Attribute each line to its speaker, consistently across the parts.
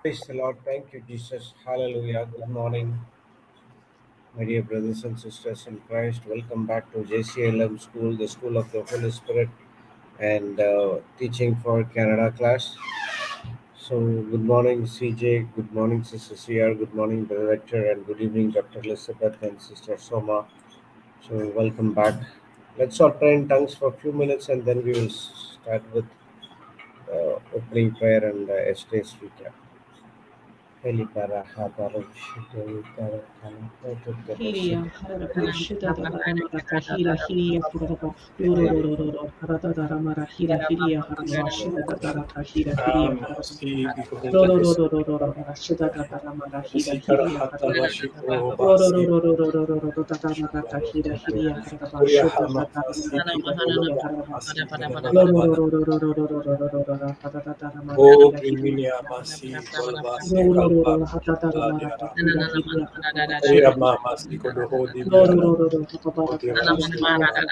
Speaker 1: Praise the Lord. Thank you, Jesus. Hallelujah. Good morning, my dear brothers and sisters in Christ. Welcome back to JCILM School, the School of the Holy Spirit, and teaching for Canada class. So, good morning, CJ. Good morning, Sister CR. Good morning, Director, and good evening, Dr. Elizabeth and Sister Soma. So, welcome back. Let's all pray in tongues for a few minutes, and then we will start with opening prayer and yesterday's recap. Eli para habaro shite para kana poto kero
Speaker 2: Hiria,
Speaker 1: shite
Speaker 2: Harapa, Shida, Maraka, Hira, Hiria, Harapa, Uroro, Harada, Mara, Hira, Hiria, Harapa, Shida, Taraka, Hira, Hiria, Harapa,
Speaker 3: Masi bihota hos
Speaker 2: Roro, Shida, Mara, Hira,
Speaker 3: sikara
Speaker 2: Hiria,
Speaker 3: hata
Speaker 2: Harapa,
Speaker 3: vashiko basi
Speaker 2: Roro, Maraka, Hira, Hiria, Harapa,
Speaker 3: Korea
Speaker 2: Shida,
Speaker 3: hama masi
Speaker 2: Mara, Hira,
Speaker 3: kikolo
Speaker 2: Hiria,
Speaker 3: ya
Speaker 2: Harapa,
Speaker 3: masi kene manabana
Speaker 2: Roro, Harada, Mara,
Speaker 3: o
Speaker 2: Hira, Hiria,
Speaker 3: kriminia masi kolbasi kalpa
Speaker 2: Roro, Hatata, Mara,
Speaker 3: dia
Speaker 2: Hira, Hiria, Harapa,
Speaker 3: Korea
Speaker 2: Shida,
Speaker 3: mama si kodoho di biara
Speaker 2: Roro,
Speaker 3: di
Speaker 2: Hatabaraka, Hira,
Speaker 3: masi
Speaker 2: Hiria,
Speaker 3: kara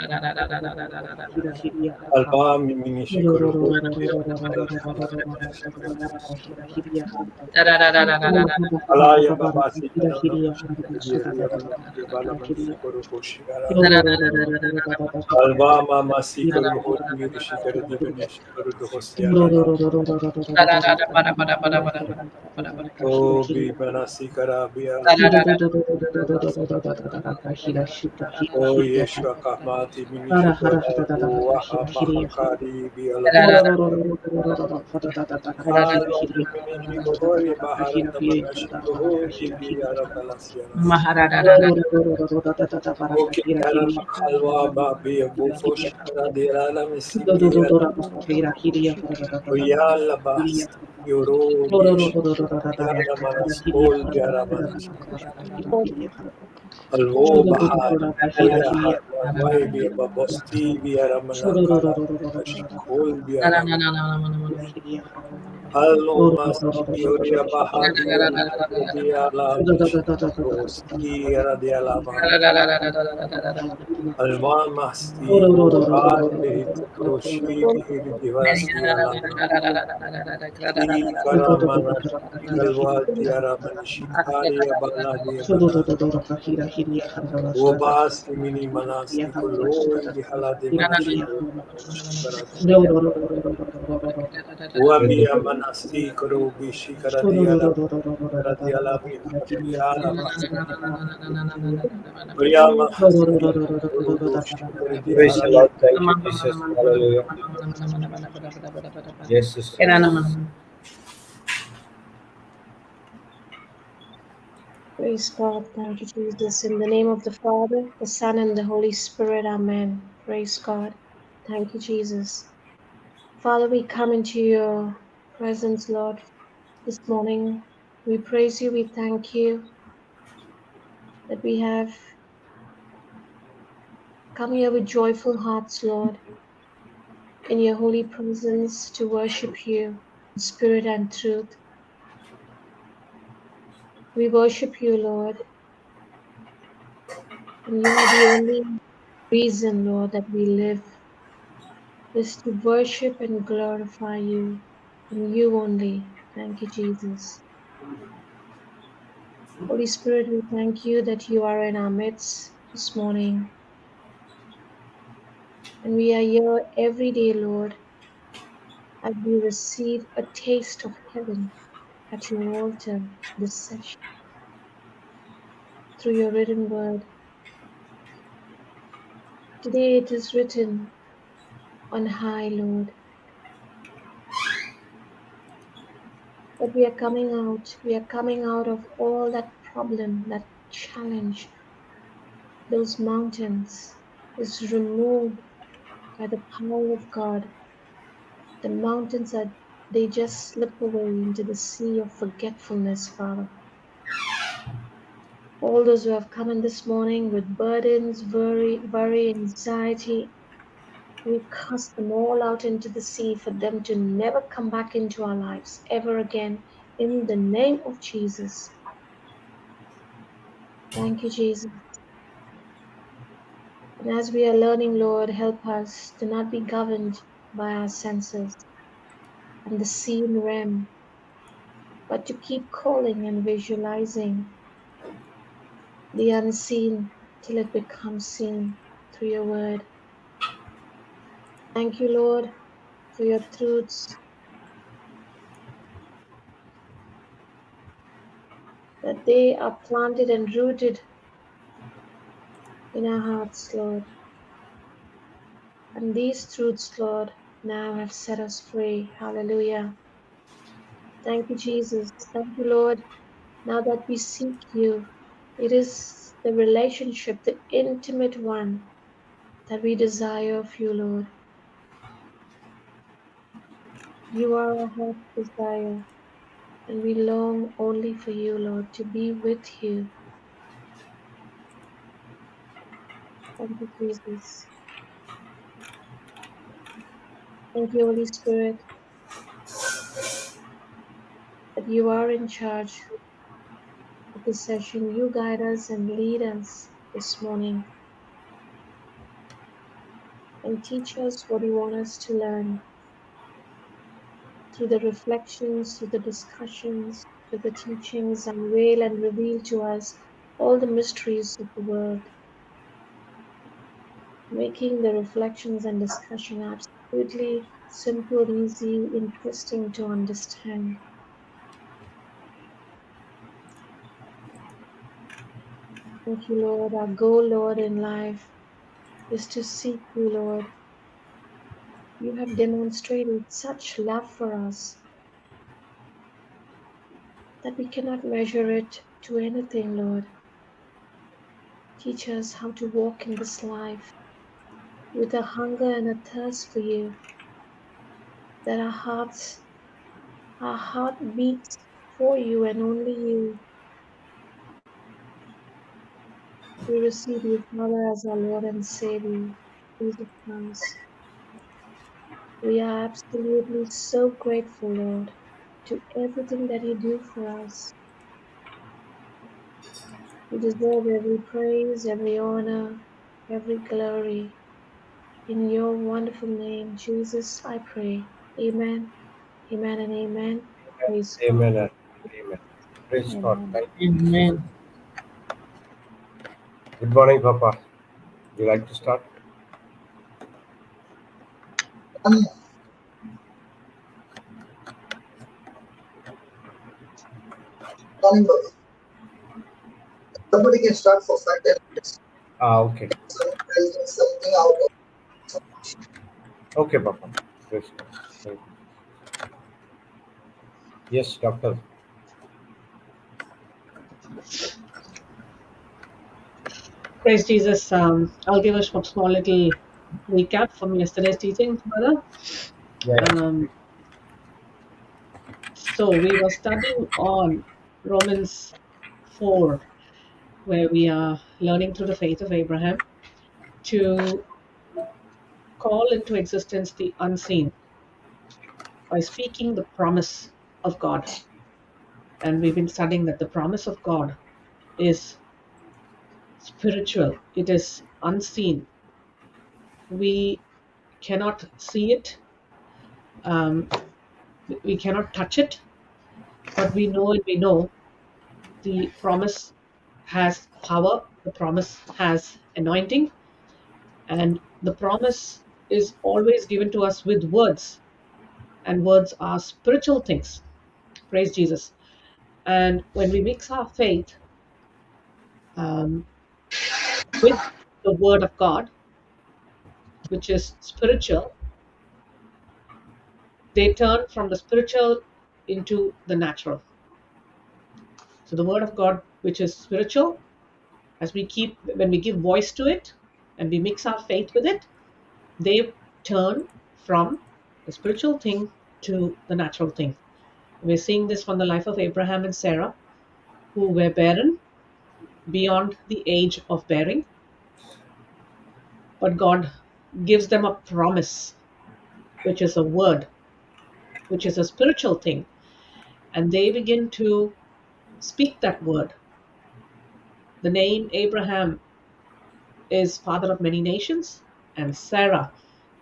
Speaker 2: Hira, Hiria, Harapa,
Speaker 3: alba mimini
Speaker 2: Hira,
Speaker 3: shikodoho di alaya babasi kana di bala masi kodoho shigara alba mama si kodoho di shikara di benesh kodoho siara Oh, be Manasikara, be Oh, Yeshua Kamati, Minishiko, Waha Mahakari, be Allo, Minishiko, Hori, Maharata, Manashiko, Hori, be Arabalasiana. Okay, Arama Halwa, Babi, Bufosh, Radirala, Missiki, Oyala Bas, Yoro, Bish, Yala Manas, Kol, Biaramanas. Alvo Bahar, Oya Harwa, Vai, Babosti, Biaramana Kala, Shikol, Biarama. Allo Masti, Oya Bahar, Biala, Roski, Radialama. Alma Masti, Bar, Kroshi, Divasti, Alama. Karamana, Kalwa, Diara, Manishikari, Abala, Diamana. Wabas mini manas nikolo bihala de manishiko karadi. Wabia manasti koro bishi karadi ala karadi ala bihala ala basi. Priyama koro doshi karadi
Speaker 1: Praise
Speaker 3: ala
Speaker 1: the Lord. Thank you, Jesus. Hallelujah. Yes, sister.
Speaker 4: Praise God. Thank you, Jesus. In the name of the Father, the Son, and the Holy Spirit. Amen. Praise God. Thank you, Jesus. Father, we come into your presence, Lord, this morning. We praise you. We thank you that we have come here with joyful hearts, Lord, in your holy presence to worship you in spirit and truth. We worship you, Lord, and you are the only reason, Lord, that we live is to worship and glorify you and you only. Thank you, Jesus. Holy Spirit, we thank you that you are in our midst this morning. And we are here every day, Lord, as we receive a taste of heaven at your altar this session through your written word. Today it is written on high, Lord, that we are coming out. We are coming out of all that problem, that challenge, those mountains is removed by the power of God. The mountains are they just slip away into the sea of forgetfulness, Father. All those who have come in this morning with burdens, worry, anxiety, we cast them all out into the sea for them to never come back into our lives ever again in the name of Jesus. Thank you, Jesus. And as we are learning, Lord, help us to not be governed by our senses and the seen realm, but to keep calling and visualizing the unseen till it becomes seen through your word. Thank you, Lord, for your truths that they are planted and rooted in our hearts, Lord. And these truths, Lord, now have set us free. Hallelujah. Thank you, Jesus. Thank you, Lord. Now that we seek you, it is the relationship, the intimate one that we desire of you, Lord. You are our heart's desire, and we long only for you, Lord, to be with you. Thank you, Jesus. Thank you, Holy Spirit, that you are in charge of this session. You guide us and lead us this morning and teach us what you want us to learn through the reflections, through the discussions, through the teachings. Unveil and reveal to us all the mysteries of the word, making the reflections and discussion absolutely simple, easy, interesting to understand. Thank you, Lord. Our goal, Lord, in life is to seek you, Lord. You have demonstrated such love for us that we cannot measure it to anything, Lord. Teach us how to walk in this life with a hunger and a thirst for you, that our heart beats for you and only you. We receive you, Father, as our Lord and Savior, Jesus Christ. We are absolutely so grateful, Lord, to everything that you do for us. You deserve every praise, every honor, every glory. In your wonderful name, Jesus, I pray. Amen, amen, and amen. Praise God.
Speaker 1: Amen. And amen. Praise God.
Speaker 4: Amen.
Speaker 1: Thank you, Jesus.
Speaker 2: Amen.
Speaker 1: Good morning, Papa. You like to start?
Speaker 5: Morning, Bobby. Somebody can start for 5 10 minutes.
Speaker 1: Okay.
Speaker 5: Something out of
Speaker 1: Okay, Papa. Praise God. Thank you. Yes, Doctor.
Speaker 2: Praise Jesus. I'll give a small little recap from yesterday's teaching, brother.
Speaker 1: Yeah.
Speaker 2: Um, so we were studying on Romans 4, where we are learning through the faith of Abraham to call into existence the unseen by speaking the promise of God. And we've been studying that the promise of God is spiritual, it is unseen. We cannot see it, um, we cannot touch it, but we know and we know the promise has power, the promise has anointing, and the promise is always given to us with words, and words are spiritual things. Praise Jesus. And when we mix our faith um, with the word of God, which is spiritual, they turn from the spiritual into the natural. So the word of God, which is spiritual, when we give voice to it and we mix our faith with it, they turn from the spiritual thing to the natural thing. We're seeing this from the life of Abraham and Sarah, who were barren beyond the age of bearing, but God gives them a promise, which is a word, which is a spiritual thing, and they begin to speak that word. The name Abraham is father of many nations, and Sarah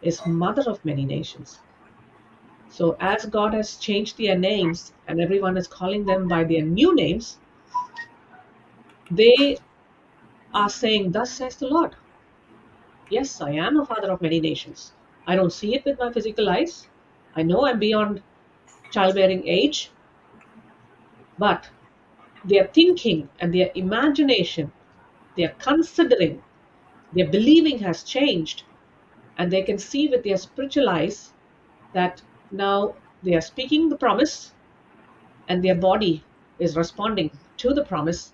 Speaker 2: is mother of many nations. So as God has changed their names and everyone is calling them by their new names, they are saying, "Thus says the Lord." Yes, I am a father of many nations. I don't see it with my physical eyes. I know I'm beyond childbearing age, but their thinking and their imagination, their considering, their believing has changed, and they can see with their spiritual eyes that now they are speaking the promise and their body is responding to the promise.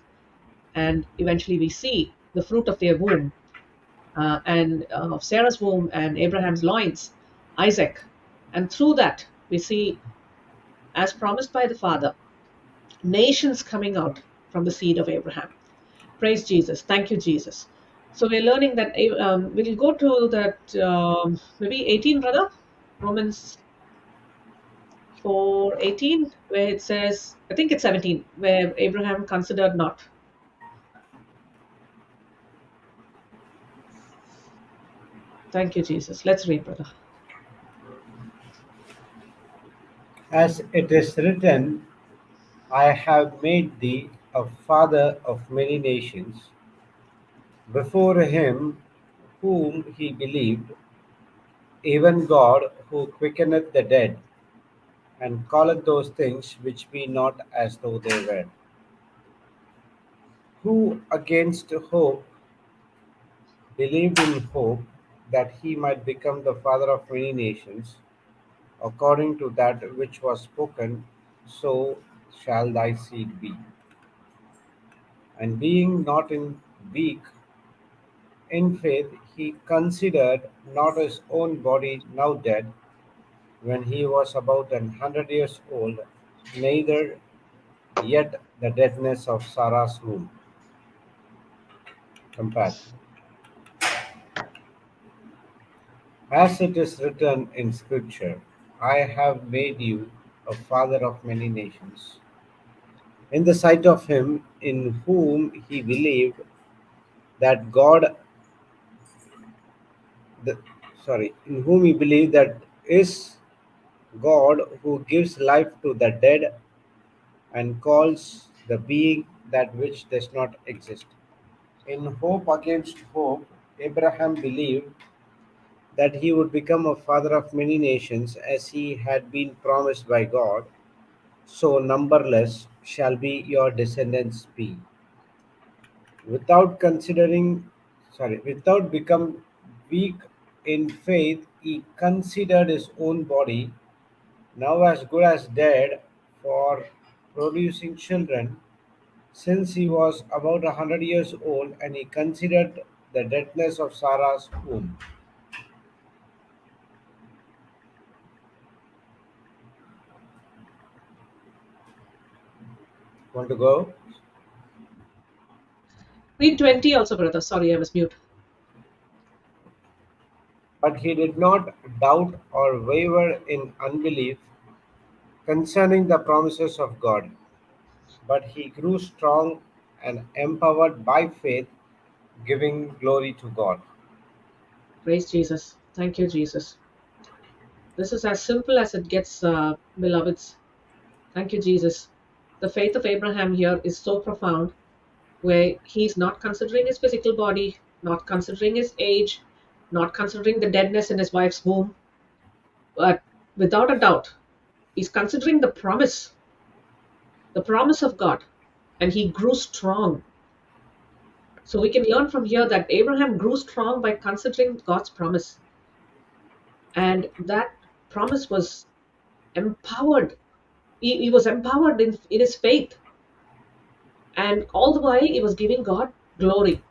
Speaker 2: And eventually we see the fruit of their womb and of Sarah's womb and Abraham's loins, Isaac. And through that, we see, as promised by the Father, nations coming out from the seed of Abraham. Praise Jesus. Thank you, Jesus. So we're learning that we'll go to that maybe 18, brother, Romans 4:18, where it says, I think it's 17, where Abraham considered not. Thank you, Jesus. Let's read, brother.
Speaker 1: As it is written, I have made thee a father of many nations, before him whom he believed, even God who quickeneth the dead, and calleth those things which be not as though they were, who against hope believed in hope that he might become the father of many nations, according to that which was spoken, so shall thy seed be. And being not in weak in faith, he considered not his own body now dead, when he was about 100 years old, neither yet the deadness of Sarah's womb. Compared. As it is written in Scripture, I have made you a father of many nations, in the sight of him in whom he believed that God, the, in whom he believed that is God who gives life to the dead and calls the being that which does not exist. In hope against hope, Abraham believed that he would become a father of many nations as he had been promised by God. So numberless shall be your descendants be. Without considering, without become weak in faith, he considered his own body now as good as dead for producing children, since he was about 100 years old, and he considered the deadness of Sarah's womb. Want to go?
Speaker 2: Read 20 also, brother. Sorry, I was mute.
Speaker 1: But he did not doubt or waver in unbelief concerning the promises of God, but he grew strong and empowered by faith, giving glory to God.
Speaker 2: Praise Jesus. Thank you, Jesus. This is as simple as it gets, beloveds. Thank you, Jesus. The faith of Abraham here is so profound, where he's not considering his physical body, not considering his age, not considering the deadness in his wife's womb, but without a doubt, he's considering the promise of God, and he grew strong. So we can learn from here that Abraham grew strong by considering God's promise, and that promise was empowered. He was empowered in his faith, and all the while he was giving God glory.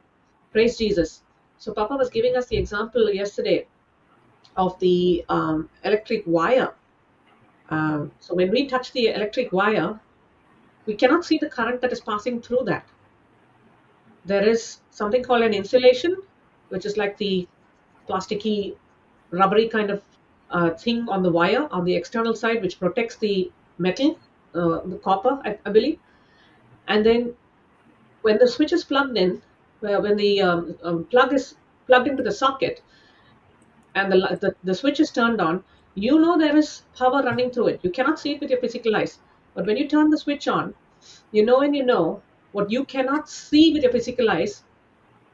Speaker 2: Praise Jesus. So Papa was giving us the example yesterday of the electric wire. So when we touch the electric wire, we cannot see the current that is passing through that. There is something called an insulation, which is like the plasticky, rubbery kind of thing on the wire on the external side, which protects the metal, the copper, I believe. And then when the switch is plugged in, when the plug is plugged into the socket and the switch is turned on, You know there is power running through it. You cannot see it with your physical eyes. But when you turn the switch on, you know what you cannot see with your physical eyes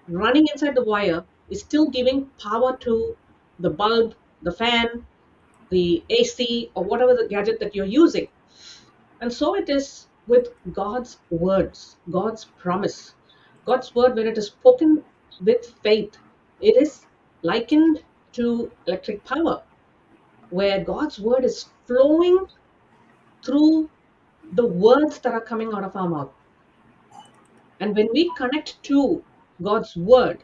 Speaker 2: running inside the wire is still giving power to the bulb, the fan, the AC, or whatever the gadget that you're using. And so it is with God's words, God's promise. God's word, when it is spoken with faith, it is likened to electric power, where God's word is flowing through the words that are coming out of our mouth. And when we connect to God's word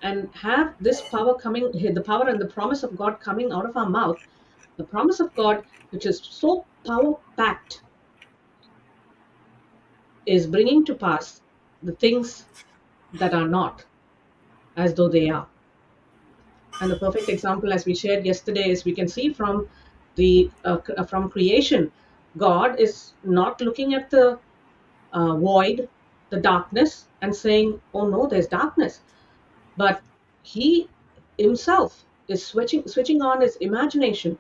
Speaker 2: and have this power coming, the power and the promise of God coming out of our mouth, the promise of God, which is so power packed, is bringing to pass the things that are not as though they are. And the perfect example, as we shared yesterday, is we can see from the from creation, God is not looking at the void, the darkness, and saying, "Oh no, there's darkness," but He Himself is switching on His imagination,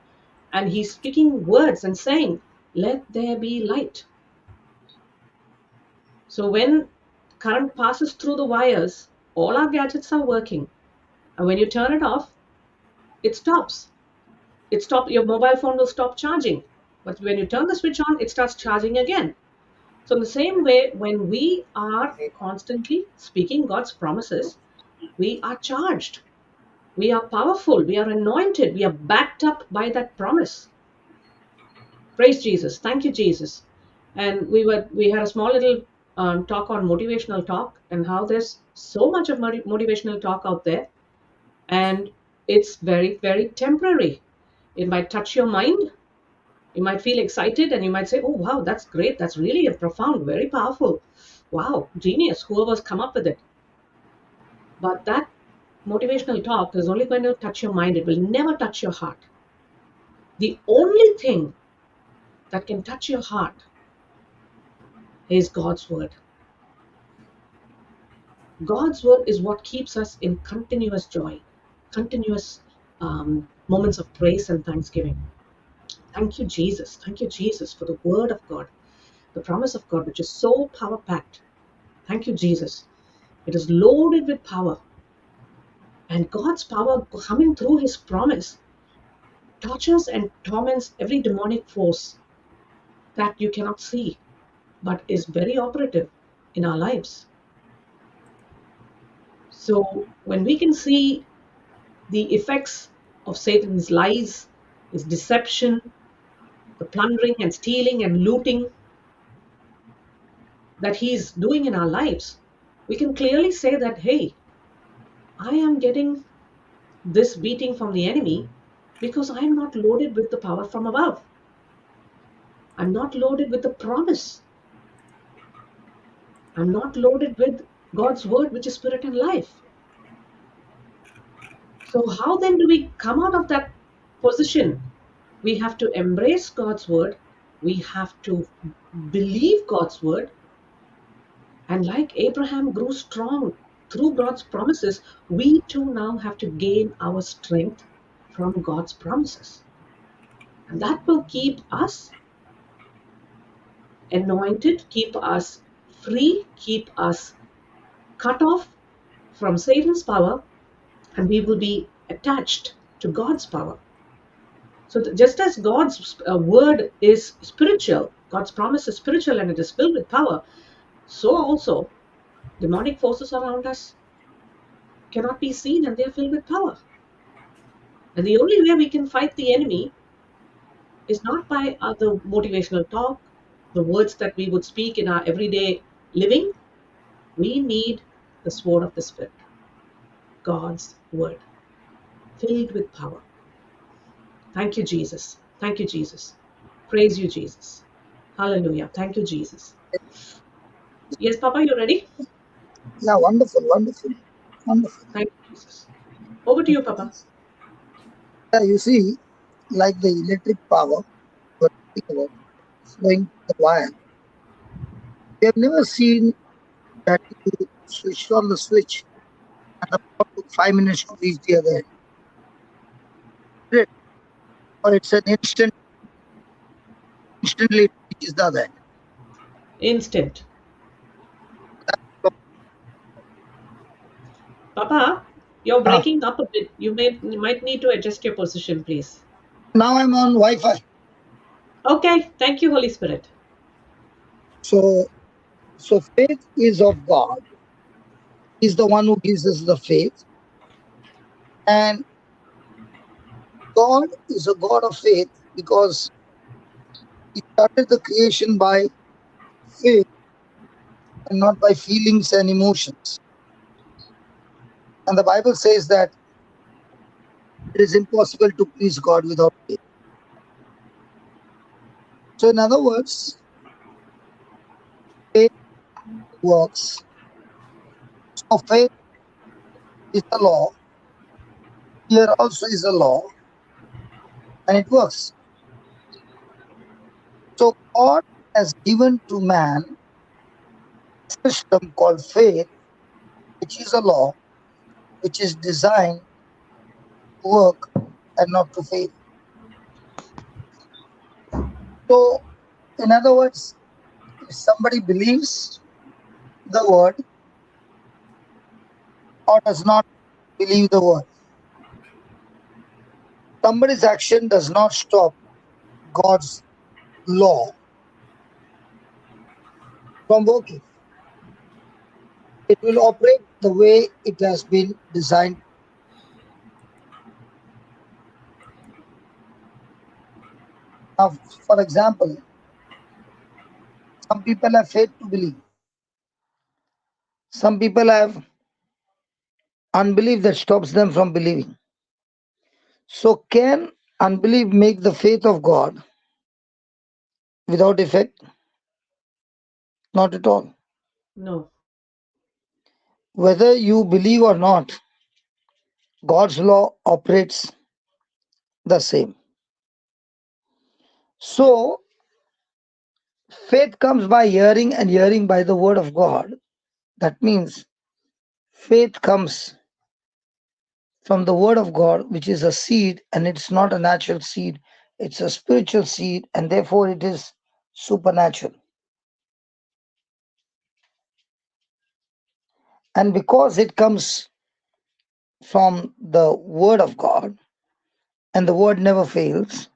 Speaker 2: and He's speaking words and saying, "Let there be light." So when current passes through the wires, all our gadgets are working, and when you turn it off, it stops. Your mobile phone will stop charging, but when you turn the switch on, it starts charging again. So in the same way, when we are constantly speaking God's promises, we are charged, we are powerful, we are anointed, we are backed up by that promise. Praise Jesus. Thank you, Jesus. And we had a small little talk on motivational talk, and how there's so much of motivational talk out there, and it's very, very temporary. It might touch your mind. You might feel excited and you might say, "Oh, wow, that's great. That's really a profound, very powerful. Wow, genius, whoever's come up with it." But that motivational talk is only going to touch your mind. It will never touch your heart. The only thing that can touch your heart is God's word. God's word is what keeps us in continuous joy, continuous moments of praise and thanksgiving. Thank you, Jesus. Thank you, Jesus, for the word of God, the promise of God, which is so power packed. Thank you, Jesus. It is loaded with power. And God's power coming through His promise tortures and torments every demonic force that you cannot see, but is very operative in our lives. So when we can see the effects of Satan's lies, his deception, the plundering and stealing and looting that he's doing in our lives, we can clearly say that, hey, I am getting this beating from the enemy because I am not loaded with the power from above. I'm not loaded with the promise. I'm not loaded with God's word, which is spirit and life. So how then do we come out of that position? We have to embrace God's word. We have to believe God's word. And like Abraham grew strong through God's promises, we too now have to gain our strength from God's promises. And that will keep us anointed, keep us free, keep us cut off from Satan's power, and we will be attached to God's power. So just as God's word is spiritual, God's promise is spiritual and it is filled with power, so also demonic forces around us cannot be seen and they are filled with power. And the only way we can fight the enemy is not by other motivational talk, the words that we would speak in our everyday living. We need the sword of the Spirit, God's word, filled with power. Thank you, Jesus. Thank you, Jesus. Praise you, Jesus. Hallelujah. Thank you, Jesus. Yes, Papa, you ready?
Speaker 5: Yeah, wonderful, wonderful, wonderful.
Speaker 2: Thank you, Jesus. Over to you, Papa.
Speaker 5: Yeah, you see, like the electric power we're talking about flowing the wire. We have never seen that you switched on the switch and the power took 5 minutes to reach the other end. or it's an instantly it reaches the other end.
Speaker 2: Instant. Papa, you're
Speaker 5: Ah,
Speaker 2: breaking up a bit. You might need to adjust your position, please.
Speaker 5: now I'm on Wi-Fi.
Speaker 2: Okay, thank you, Holy Spirit.
Speaker 5: So, so faith is of God. He's the one who gives us the faith, and God is a God of faith because He started the creation by faith and not by feelings and emotions. And the Bible says that it is impossible to please God without faith. So, in other words, faith works. So, faith is a law. Here also is a law, and it works. So, God has given to man a system called faith, which is a law, which is designed to work and not to fail. So, in other words, if somebody believes the word or does not believe the word, somebody's action does not stop God's law from working. It will operate the way it has been designed. Now, for example, some people have faith to believe, some people have unbelief that stops them from believing. So, can unbelief make the faith of God without effect? Not at all.
Speaker 2: No.
Speaker 5: Whether you believe or not, God's law operates the same. So, faith comes by hearing, and hearing by the word of God. That means faith comes from the word of God, which is a seed, and it's not a natural seed, it's a spiritual seed, and therefore it is supernatural. And because it comes from the word of God, and the word never fails,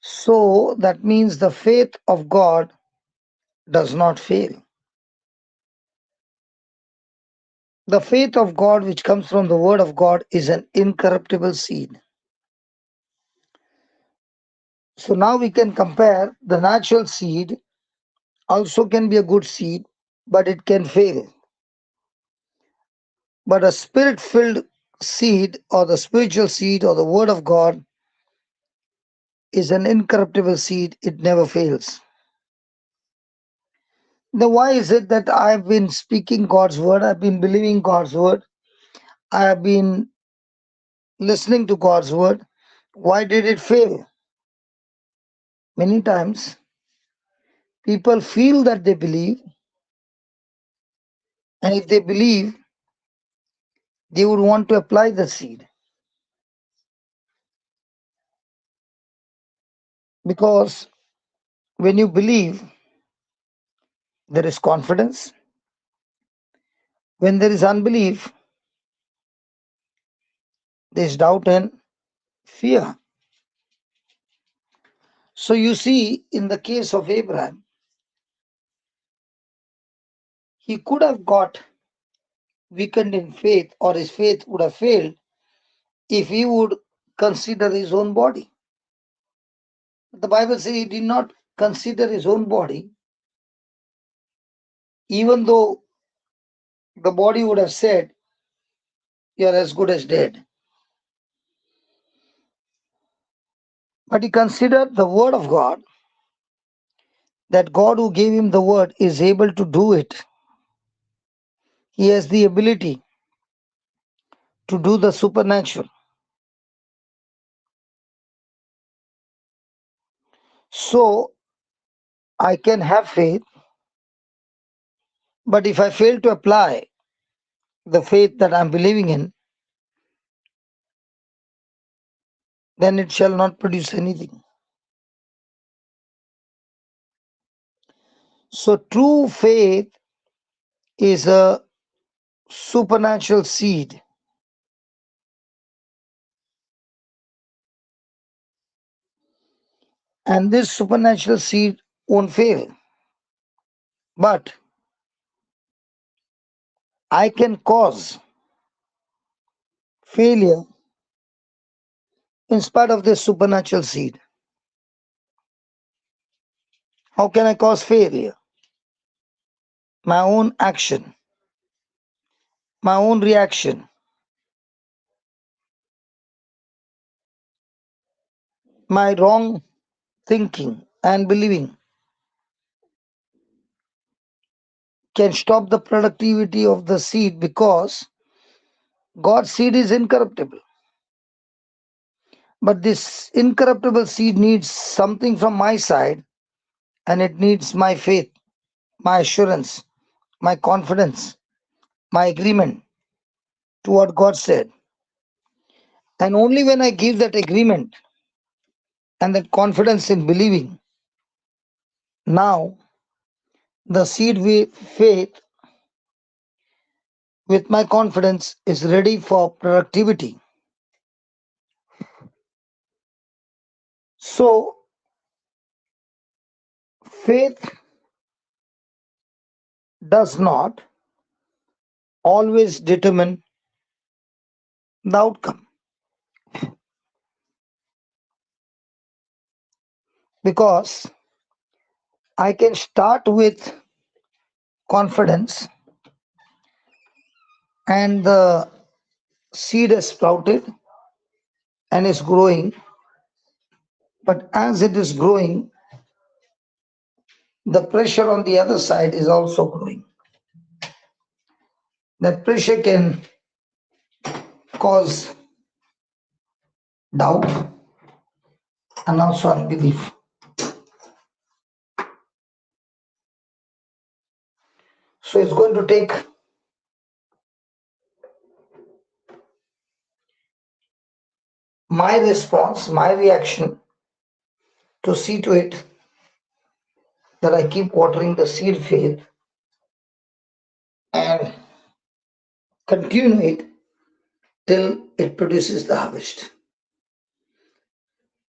Speaker 5: so that means the faith of God does not fail. The faith of God, which comes from the word of God, is an incorruptible seed. So now we can compare the natural seed also can be a good seed, but it can fail. But a spirit filled seed or the spiritual seed or the word of God is an incorruptible seed, it never fails. Now, why is it that I've been speaking God's word, I've been believing God's word, I have been listening to God's word? Why did it fail? Many times people feel that they believe, and if they believe, they would want to apply the seed. Because when you believe, there is confidence. When there is unbelief, there is doubt and fear. So you see, in the case of Abraham, he could have got weakened in faith, or his faith would have failed if he would consider his own body. The Bible says he did not consider his own body, even though the body would have said, "You are as good as dead." But he considered the word of God, that God who gave him the word is able to do it. He has the ability to do the supernatural. So I can have faith, but if I fail to apply the faith that I'm believing in, then it shall not produce anything. So true faith is a supernatural seed, and this supernatural seed won't fail. But I can cause failure in spite of this supernatural seed. How can I cause failure? My own action, my own reaction, my wrong thinking and believing can stop the productivity of the seed, because God's seed is incorruptible. But this incorruptible seed needs something from my side, and it needs my faith, my assurance, my confidence, my agreement to what God said. And only when I give that agreement and that confidence in believing, now the seed with faith with my confidence is ready for productivity. So faith does not always determine the outcome, because I can start with confidence and the seed is sprouted and is growing. But as it is growing, the pressure on the other side is also growing. That pressure can cause doubt and also unbelief. So it's going to take my response, my reaction, to see to it that I keep watering the seed faith and continue it till it produces the harvest.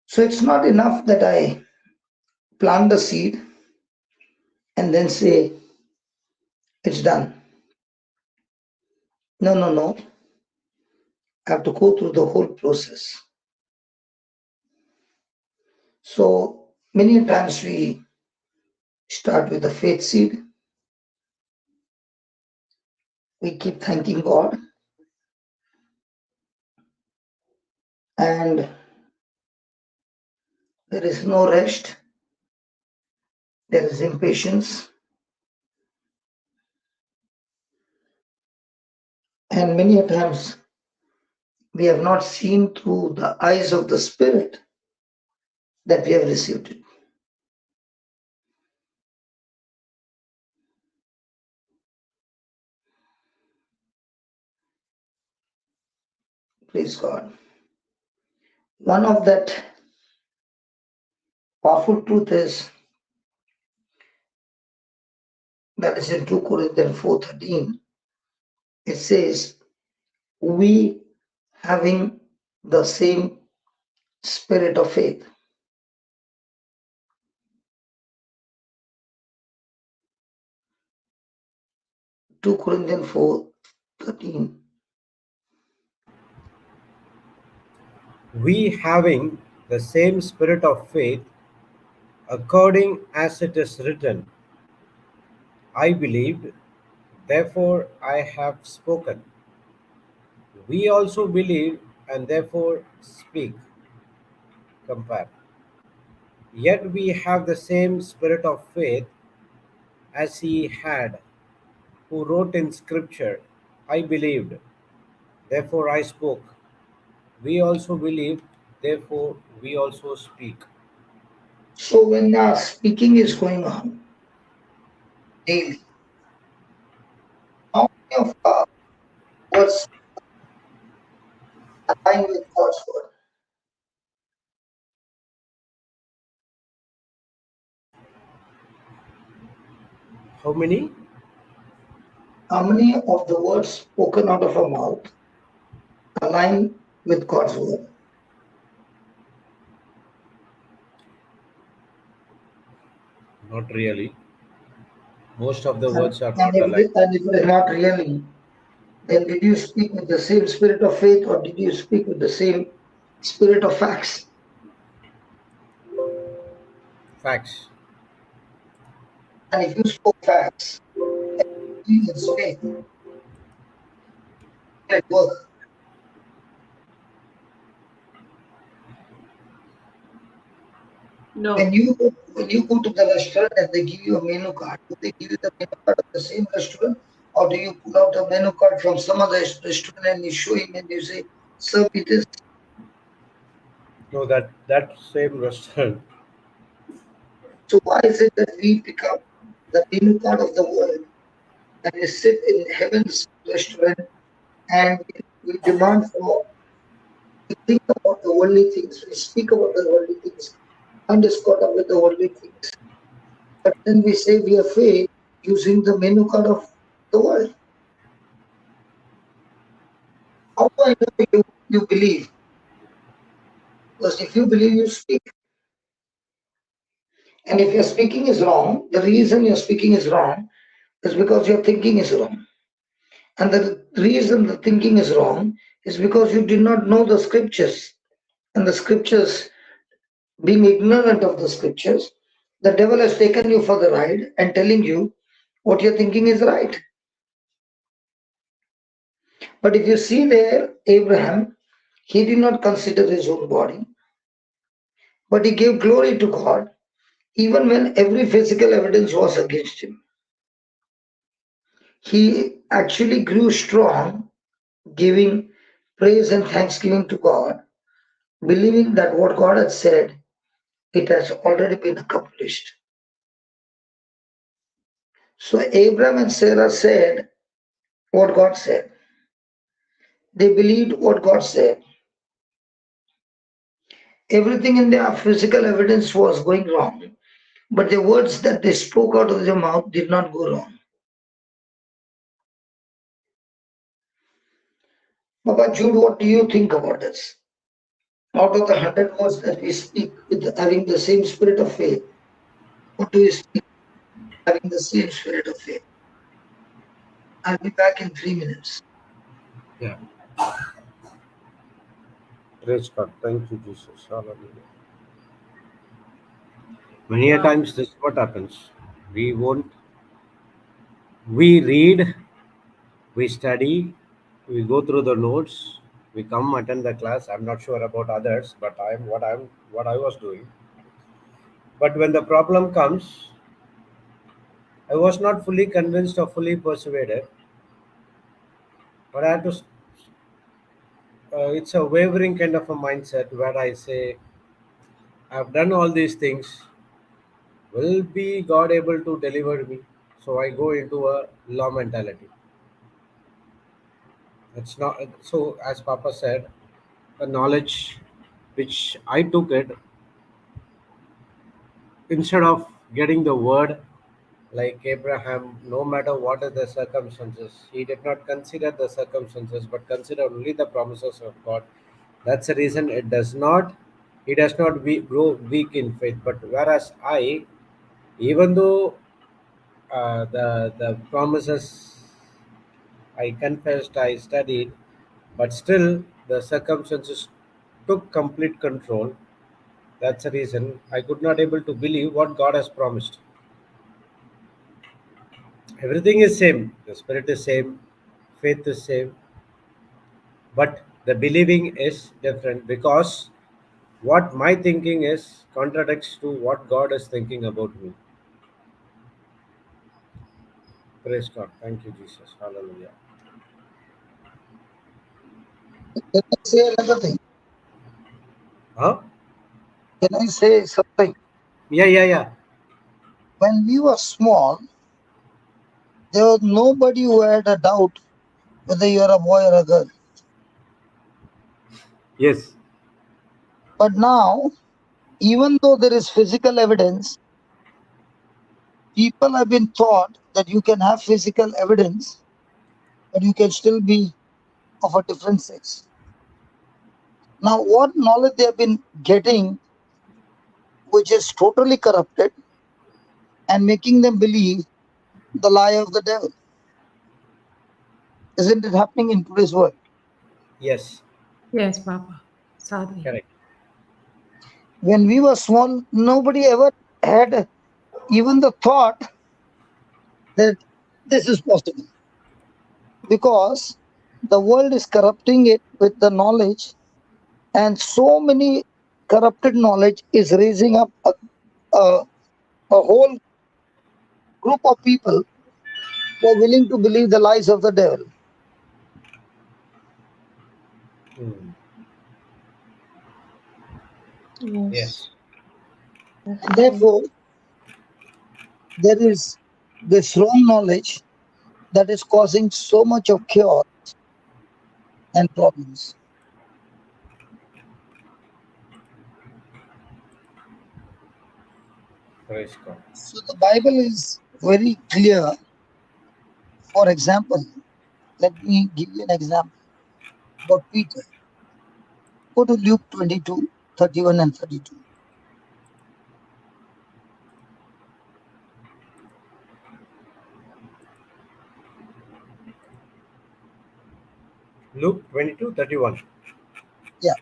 Speaker 5: So it's not enough that I plant the seed and then say it's done. No, no, no. I have to go through the whole process. So many times we start with the faith seed. We keep thanking God, and there is no rest. There is impatience. And many a times we have not seen through the eyes of the Spirit that we have received it. Praise God. One of that powerful truth is that is in 2 Corinthians 4:13. It says, we having the same spirit of faith. 2 Corinthians 4:13.
Speaker 1: We having the same spirit of faith, according as it is written, I believed, therefore I have spoken. We also believe and therefore speak. Compare. Yet we have the same spirit of faith as he had, who wrote in Scripture, I believed, therefore I spoke. We also believe, therefore we also speak.
Speaker 5: So when speaking is going on daily, how many of our words align with God's word?
Speaker 1: How many?
Speaker 5: How many of the words spoken out of our mouth align with God's word?
Speaker 1: Not really. Most of the
Speaker 5: And,
Speaker 1: words are
Speaker 5: and,
Speaker 1: not
Speaker 5: if
Speaker 1: aligned.
Speaker 5: it, and if it is not really, then did you speak with the same spirit of faith or did you speak with the same spirit of facts?
Speaker 1: Facts.
Speaker 5: And if you spoke facts, it's faith, it work.
Speaker 2: No,
Speaker 5: When you go to the restaurant and they give you a menu card, do they give you the menu card of the same restaurant, or do you pull out a menu card from some other restaurant and you show him and you say, "Sir, it is."
Speaker 1: No, that same restaurant.
Speaker 5: So why is it that we pick up the menu card of the world and we sit in heaven's restaurant and we demand for, we think about the worldly things, we speak about the worldly things, mind is caught up with the worldly things, but then we say we are faith using the menu card of the world. How do I know you believe? Because if you believe, you speak. And if your speaking is wrong, the reason your speaking is wrong is because your thinking is wrong. And the reason the thinking is wrong is because you did not know the scriptures. And the scriptures, being ignorant of the scriptures, the devil has taken you for the ride and telling you what you're thinking is right. But if you see there, Abraham, he did not consider his own body, but he gave glory to God even when every physical evidence was against him. He actually grew strong, giving praise and thanksgiving to God, believing that what God had said, it has already been accomplished. So Abraham and Sarah said what God said. They believed what God said. Everything in their physical evidence was going wrong, but the words that they spoke out of their mouth did not go wrong. Baba Jude, what do you think about this? Out of the 100 words that we speak with having the same spirit of faith, what do you speak having the same spirit of faith? I'll be back in 3 minutes.
Speaker 1: Yeah. Praise God. Thank you, Jesus. Hallelujah. Many a
Speaker 2: wow.
Speaker 1: times this is what happens. We won't. We read, we study, we go through the notes, we come attend the class. I'm not sure about others, but I'm what I was doing. But when the problem comes, I was not fully convinced or fully persuaded. But I had to. It's a wavering kind of a mindset where I say, I've done all these things. Will be God able to deliver me? So I go into a law mentality. It's not so, as Papa said, the knowledge which I took it, instead of getting the word like Abraham, no matter what are the circumstances, he did not consider the circumstances but consider only the promises of God. That's the reason he does not grow weak in faith. But whereas even though the promises I confessed, I studied, but still the circumstances took complete control. That's the reason I could not able to believe what God has promised. Everything is same. The spirit is same, faith is same, but the believing is different because what my thinking is contradicts to what God is thinking about me. Praise God. Thank you, Jesus. Hallelujah.
Speaker 5: Can I say another thing?
Speaker 1: Huh?
Speaker 5: Can I say something?
Speaker 1: Yeah, yeah, yeah.
Speaker 5: When we were small, there was nobody who had a doubt whether you're a boy or a girl.
Speaker 1: Yes.
Speaker 5: But now, even though there is physical evidence, People have been taught that you can have physical evidence, but you can still be of a different sex. Now, what knowledge they have been getting, which is totally corrupted and making them believe the lie of the devil? Isn't it happening in today's world?
Speaker 1: Yes,
Speaker 6: Yes, Papa. Sadly.
Speaker 1: correct.
Speaker 5: When we were small, nobody ever had even the thought that this is possible, because the world is corrupting it with the knowledge, and so many corrupted knowledge is raising up a, a whole group of people who are willing to believe the lies of the devil.
Speaker 1: Hmm.
Speaker 4: Yes,
Speaker 1: Yes,
Speaker 5: And
Speaker 4: definitely.
Speaker 5: therefore, there is this wrong knowledge that is causing so much of chaos and problems.
Speaker 1: praise God.
Speaker 5: So the Bible is very clear. For example, let me give you an example about Peter. Go to Luke 22:31 and 32.
Speaker 1: Luke 22:31.
Speaker 5: Yeah.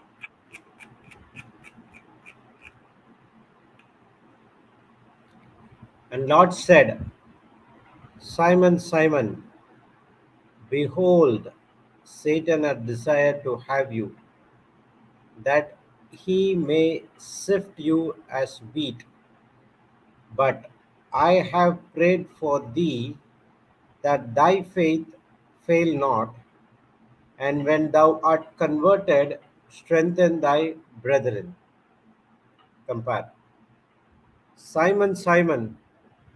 Speaker 1: And Lord said, Simon, Simon, behold, Satan hath desired to have you, that he may sift you as wheat. But I have prayed for thee, that thy faith fail not, and when thou art converted, strengthen thy brethren. Compare. Simon, Simon,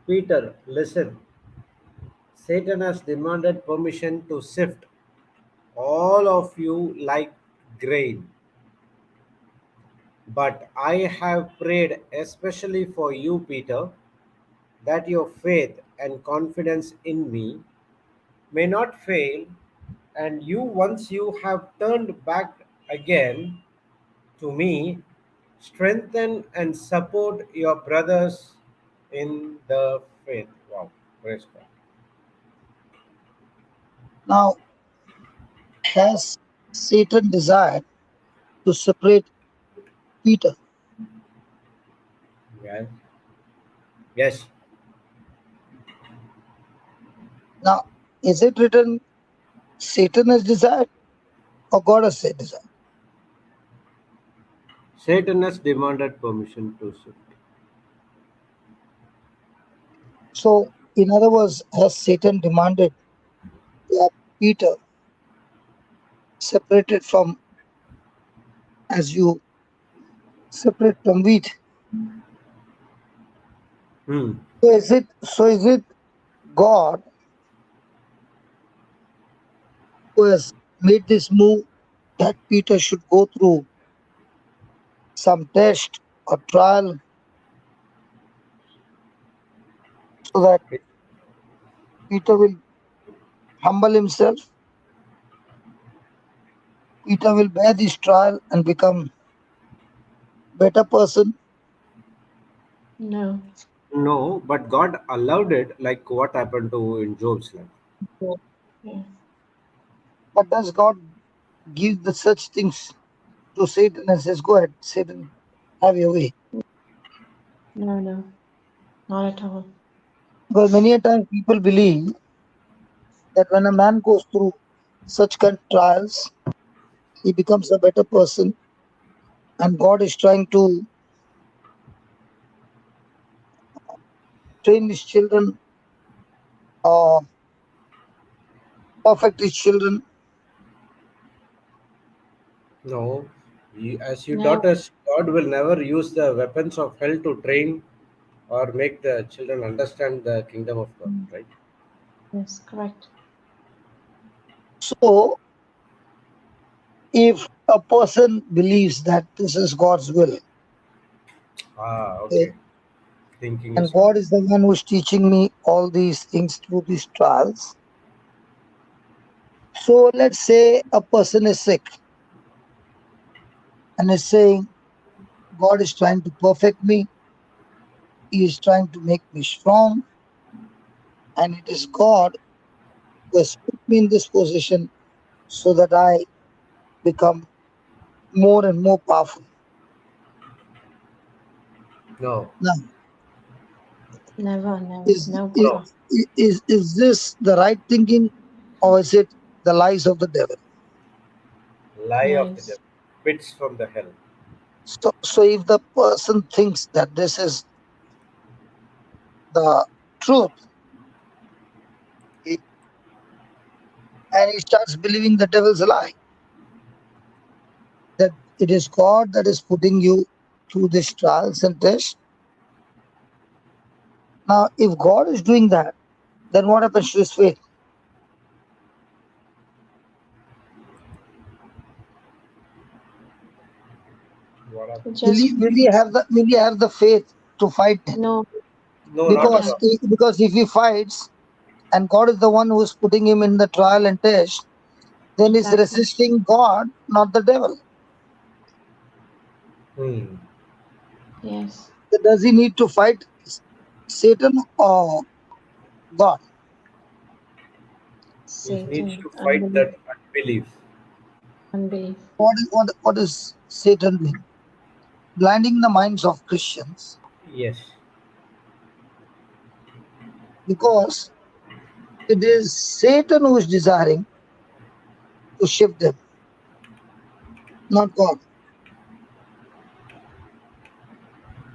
Speaker 1: Peter, listen. Satan has demanded permission to sift all of you like grain. But I have prayed especially for you, Peter, that your faith and confidence in me may not fail, and you, once you have turned back again to me, strengthen and support your brothers in the faith. Wow, praise God.
Speaker 5: Now, has Satan desired to separate Peter?
Speaker 1: Yeah. Yes,
Speaker 5: Now, is it written Satan has desired or God has said desire?
Speaker 1: Satan has demanded permission to sift.
Speaker 5: So, in other words, has Satan demanded to have Peter separated from, as you separate from wheat?
Speaker 1: Hmm.
Speaker 5: So is it God who has made this move that Peter should go through some test or trial so that Peter will humble himself? Peter will bear this trial and become better person.
Speaker 4: No.
Speaker 1: No, but God allowed it, like what happened to in Job's life.
Speaker 4: Yeah.
Speaker 5: But does God give the such things to Satan and says, "Go ahead, Satan, have your way"?
Speaker 4: No, no, not at all.
Speaker 5: Because many a time people believe that when a man goes through such kind of trials, he becomes a better person, and God is trying to train his children, or perfect his children.
Speaker 1: No, as you taught
Speaker 4: No.
Speaker 1: us, God will never use the weapons of hell to train or make the children understand the kingdom of God,
Speaker 4: Mm,
Speaker 1: right?
Speaker 4: yes, correct.
Speaker 5: So, if a person believes that this is God's will,
Speaker 1: Ah,
Speaker 5: okay,
Speaker 1: okay. Thinking
Speaker 5: And
Speaker 1: is wrong.
Speaker 5: God is the one who's teaching me all these things through these trials. So let's say a person is sick and is saying, God is trying to perfect me, He is trying to make me strong, and it is God who has put me in this position so that I become more and more powerful.
Speaker 1: No,
Speaker 5: Now,
Speaker 4: Never, never,
Speaker 5: is,
Speaker 1: no.
Speaker 4: never.
Speaker 5: is this the right thinking, or is it the lies of the devil?
Speaker 1: Lie of the
Speaker 4: Lies.
Speaker 1: devil. Bits from the hell.
Speaker 5: So if the person thinks that this is the truth, he- and he starts believing the devil's lie, that it is God that is putting you through these trials and tests. Now, if God is doing that, then what happens to his faith?
Speaker 1: What happened?
Speaker 4: Just
Speaker 5: Will he have the faith to fight then?
Speaker 4: no.
Speaker 1: No, not at
Speaker 4: Yeah.
Speaker 1: all.
Speaker 5: Because if he fights and God is the one who is putting him in the trial and test, then he's
Speaker 4: Exactly.
Speaker 5: resisting God, not the devil.
Speaker 1: Hmm.
Speaker 4: Yes.
Speaker 5: So does he need to fight Satan or God?
Speaker 1: He needs
Speaker 4: Satan,
Speaker 1: to fight
Speaker 4: unbelief,
Speaker 1: that unbelief.
Speaker 4: unbelief.
Speaker 5: What is Satan doing? Blinding the minds of Christians,
Speaker 1: Yes.
Speaker 5: because it is Satan who is desiring to shift them, not God.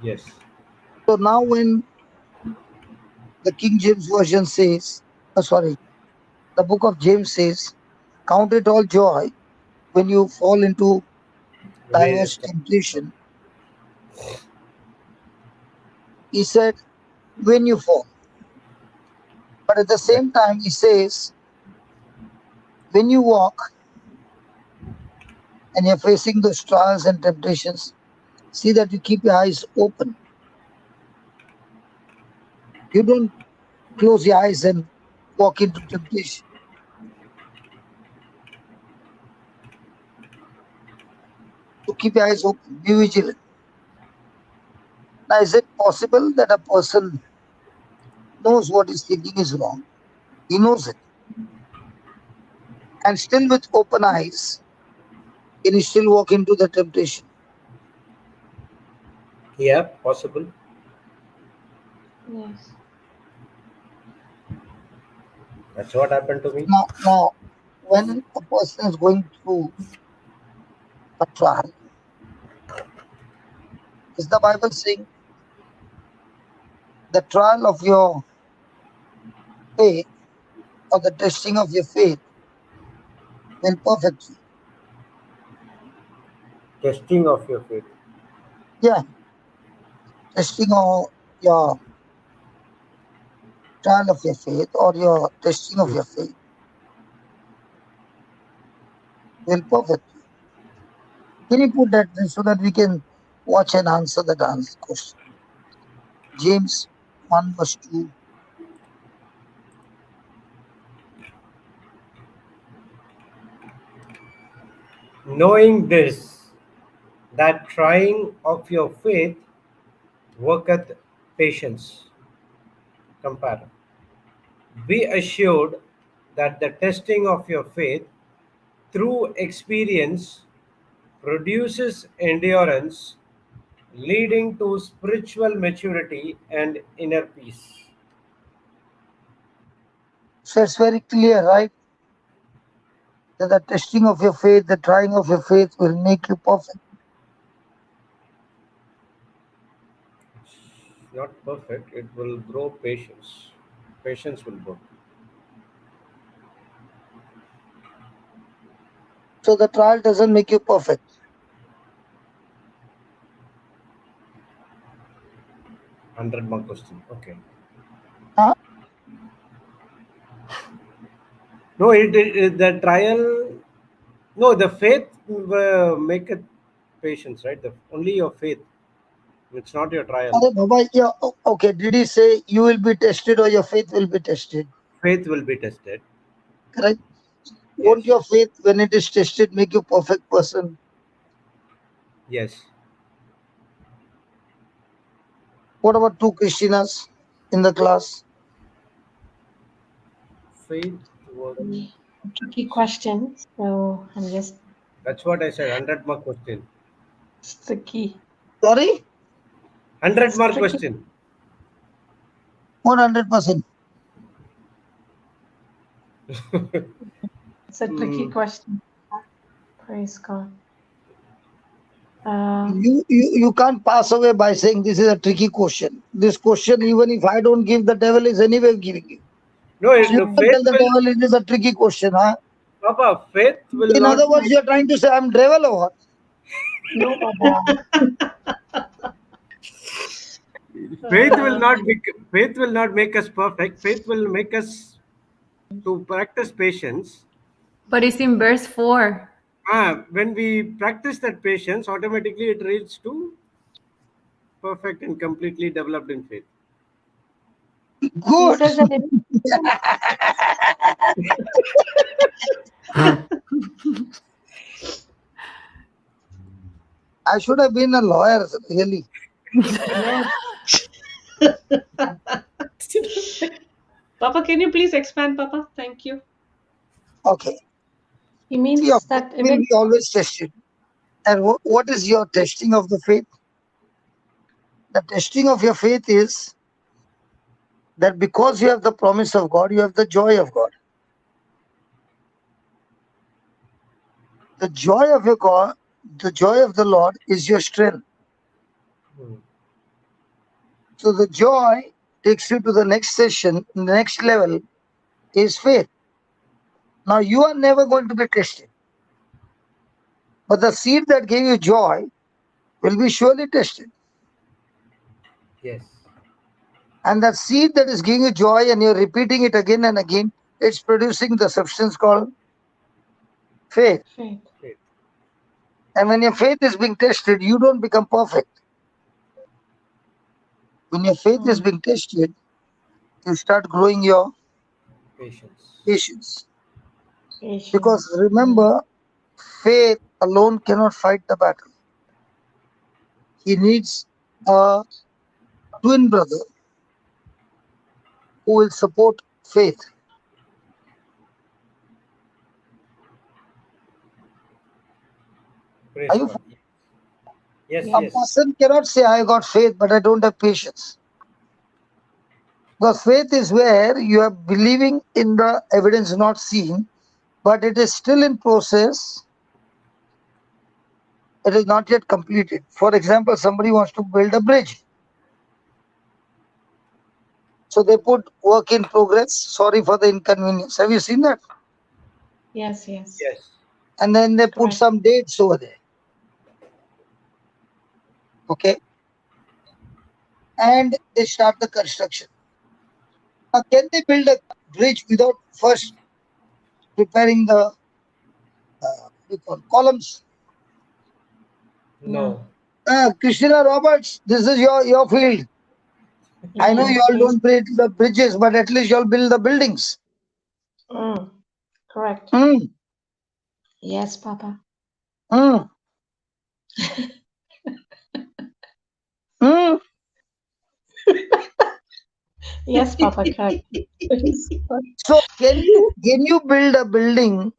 Speaker 1: Yes.
Speaker 5: So now when the King James Version says, sorry, the book of James says, count it all joy when you fall into
Speaker 1: Various
Speaker 5: diverse
Speaker 1: types.
Speaker 5: temptation. He said, when you fall. But at the
Speaker 1: Right.
Speaker 5: same time, he says, when you walk and you're facing those trials and temptations, see that you keep your eyes open. You don't close your eyes and walk into temptation. To keep your eyes open, be vigilant. Now, is it possible that a person knows what he's thinking is wrong? He knows it. And still with open eyes, can he still walk into the temptation?
Speaker 1: Yeah, possible.
Speaker 4: Yes.
Speaker 1: That's what happened to me.
Speaker 5: Now, when a person is going through a trial, is the Bible saying the trial of your faith or the testing of your faith will perfect you?
Speaker 1: Testing of your faith.
Speaker 5: Yeah, testing of your trial of your faith or your testing of
Speaker 1: Hmm.
Speaker 5: your faith will perfect you. Can you put that there so that we can watch and answer that question? James 1 verse 2.
Speaker 1: Knowing this, that trying of your faith worketh patience. Compare. Be assured that the testing of your faith through experience produces endurance, leading to spiritual maturity and inner peace.
Speaker 5: So it's very clear, right? That the testing of your faith, the trying of your faith will make you perfect.
Speaker 1: Not perfect, it will grow patience. Patience will grow.
Speaker 5: So the trial doesn't make you perfect.
Speaker 1: 100 mark question. Okay.
Speaker 5: Huh?
Speaker 1: No, the trial. No, the faith make it patience, right? Only your faith. It's not your trial.
Speaker 5: Baba, yeah, okay. Did he say you will be tested or your faith will be tested?
Speaker 1: Faith will be tested.
Speaker 5: Correct.
Speaker 1: Yes.
Speaker 5: Won't your faith, when it is tested, make you perfect person?
Speaker 1: Yes.
Speaker 5: What about two Christinas in the class?
Speaker 1: Faith was.
Speaker 4: Tricky question. So I'm just
Speaker 1: That's what I said. 100 mark question.
Speaker 4: it's tricky.
Speaker 5: Sorry,
Speaker 1: 100 mark
Speaker 4: Tricky.
Speaker 1: question.
Speaker 5: 100%.
Speaker 4: It's a tricky question. Praise God.
Speaker 5: You can't pass away by saying this is a tricky question. This question, even if I don't give, the devil is anyway giving you.
Speaker 1: No,
Speaker 5: So you
Speaker 1: no,
Speaker 5: can't
Speaker 1: faith
Speaker 5: tell the
Speaker 1: will.
Speaker 5: devil it is a tricky question, huh?
Speaker 1: Papa, faith will
Speaker 5: In
Speaker 1: not.
Speaker 5: other words, you're trying to say I'm devil or what?
Speaker 4: No, Baba.
Speaker 1: Faith will not be. Faith will not make us perfect. Faith will make us to practice patience.
Speaker 6: But it's in verse 4.
Speaker 1: When we practice that patience, automatically it leads to perfect and completely developed in faith.
Speaker 4: He
Speaker 5: Good.
Speaker 4: says that
Speaker 5: I should have been a lawyer, really.
Speaker 4: no,
Speaker 2: Papa, can you please expand, Papa? Thank you.
Speaker 5: Okay.
Speaker 4: he means
Speaker 5: Your faith
Speaker 4: that
Speaker 5: will be always tested. And what is your testing of the faith? The testing of your faith is that because you have the promise of God, you have the joy of God. The joy of your God, the joy of the Lord is your strength. So the joy takes you to the next session, the next level is faith. Now you are never going to be tested. But the seed that gave you joy will be surely tested.
Speaker 1: Yes.
Speaker 5: And that seed that is giving you joy and you're repeating it again and again, it's producing the substance called faith.
Speaker 4: faith.
Speaker 5: And when your faith is being tested, you don't become perfect. When your faith is being tested, you start growing your patience. Because remember, faith alone cannot fight the battle. He needs a twin brother who will support faith.
Speaker 1: Praise
Speaker 5: Are you?
Speaker 1: God. Yes,
Speaker 5: A
Speaker 1: yes.
Speaker 5: person cannot say, I got faith, but I don't have patience. Because faith is where you are believing in the evidence not seen, but it is still in process. It is not yet completed. For example, somebody wants to build a bridge. So they put work in progress. Sorry for the inconvenience. Have you seen that?
Speaker 4: Yes, yes.
Speaker 1: Yes.
Speaker 5: And then they put some dates over there. Okay. And they start the construction. Now, can they build a bridge without first preparing the columns?
Speaker 1: No.
Speaker 5: Christina Roberts, this is your field. I know you all don't build the bridges, but at least you all build the buildings.
Speaker 4: Correct. Yes, Papa. Yes, Papa. Correct.
Speaker 5: So can you build a building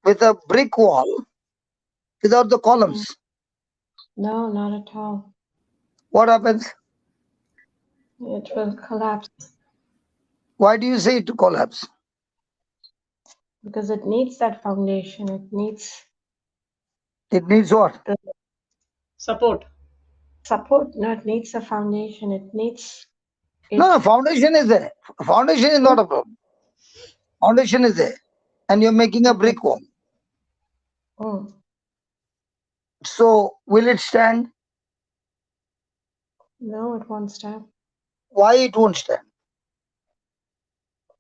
Speaker 5: with a brick wall without the columns?
Speaker 4: No, not at all.
Speaker 5: What happens?
Speaker 4: It will collapse.
Speaker 5: Why do you say it to collapse?
Speaker 4: Because it needs that foundation. It needs
Speaker 5: what?
Speaker 2: Support.
Speaker 4: Support. No, it needs a foundation. It needs.
Speaker 5: No, foundation is there. Foundation is not a problem. Foundation is there. And you're making a brick wall. So will it stand?
Speaker 4: No, it won't stand.
Speaker 5: Why it won't stand?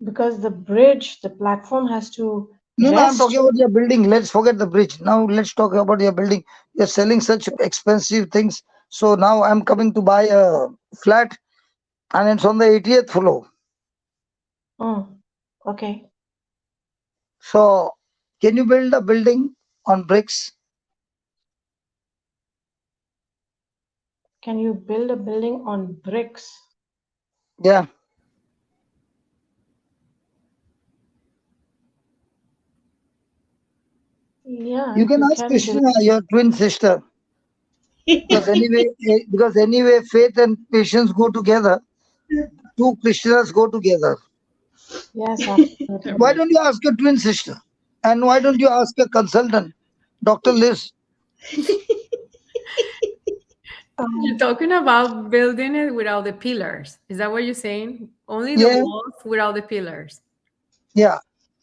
Speaker 4: Because the bridge, the platform has to
Speaker 5: No, I'm
Speaker 4: rest.
Speaker 5: talking about your building. Let's forget the bridge. Now let's talk about your building. You're selling such expensive things. So now I'm coming to buy a flat, and it's on the 80th floor.
Speaker 4: Okay.
Speaker 5: So can you build a building on bricks?
Speaker 4: Can you build a building on bricks?
Speaker 5: Yeah.
Speaker 4: Yeah,
Speaker 5: You can
Speaker 4: you
Speaker 5: ask
Speaker 4: can build.
Speaker 5: Krishna, your twin sister, because anyway, faith and patience go together. Two Krishnas go together.
Speaker 4: Yes, absolutely.
Speaker 5: Why don't you ask your twin sister? And why don't you ask a consultant, Dr. Liz?
Speaker 6: You're talking about building it without the pillars. Is that what you're saying? Only the
Speaker 5: Yeah,
Speaker 6: walls without the pillars.
Speaker 5: yeah,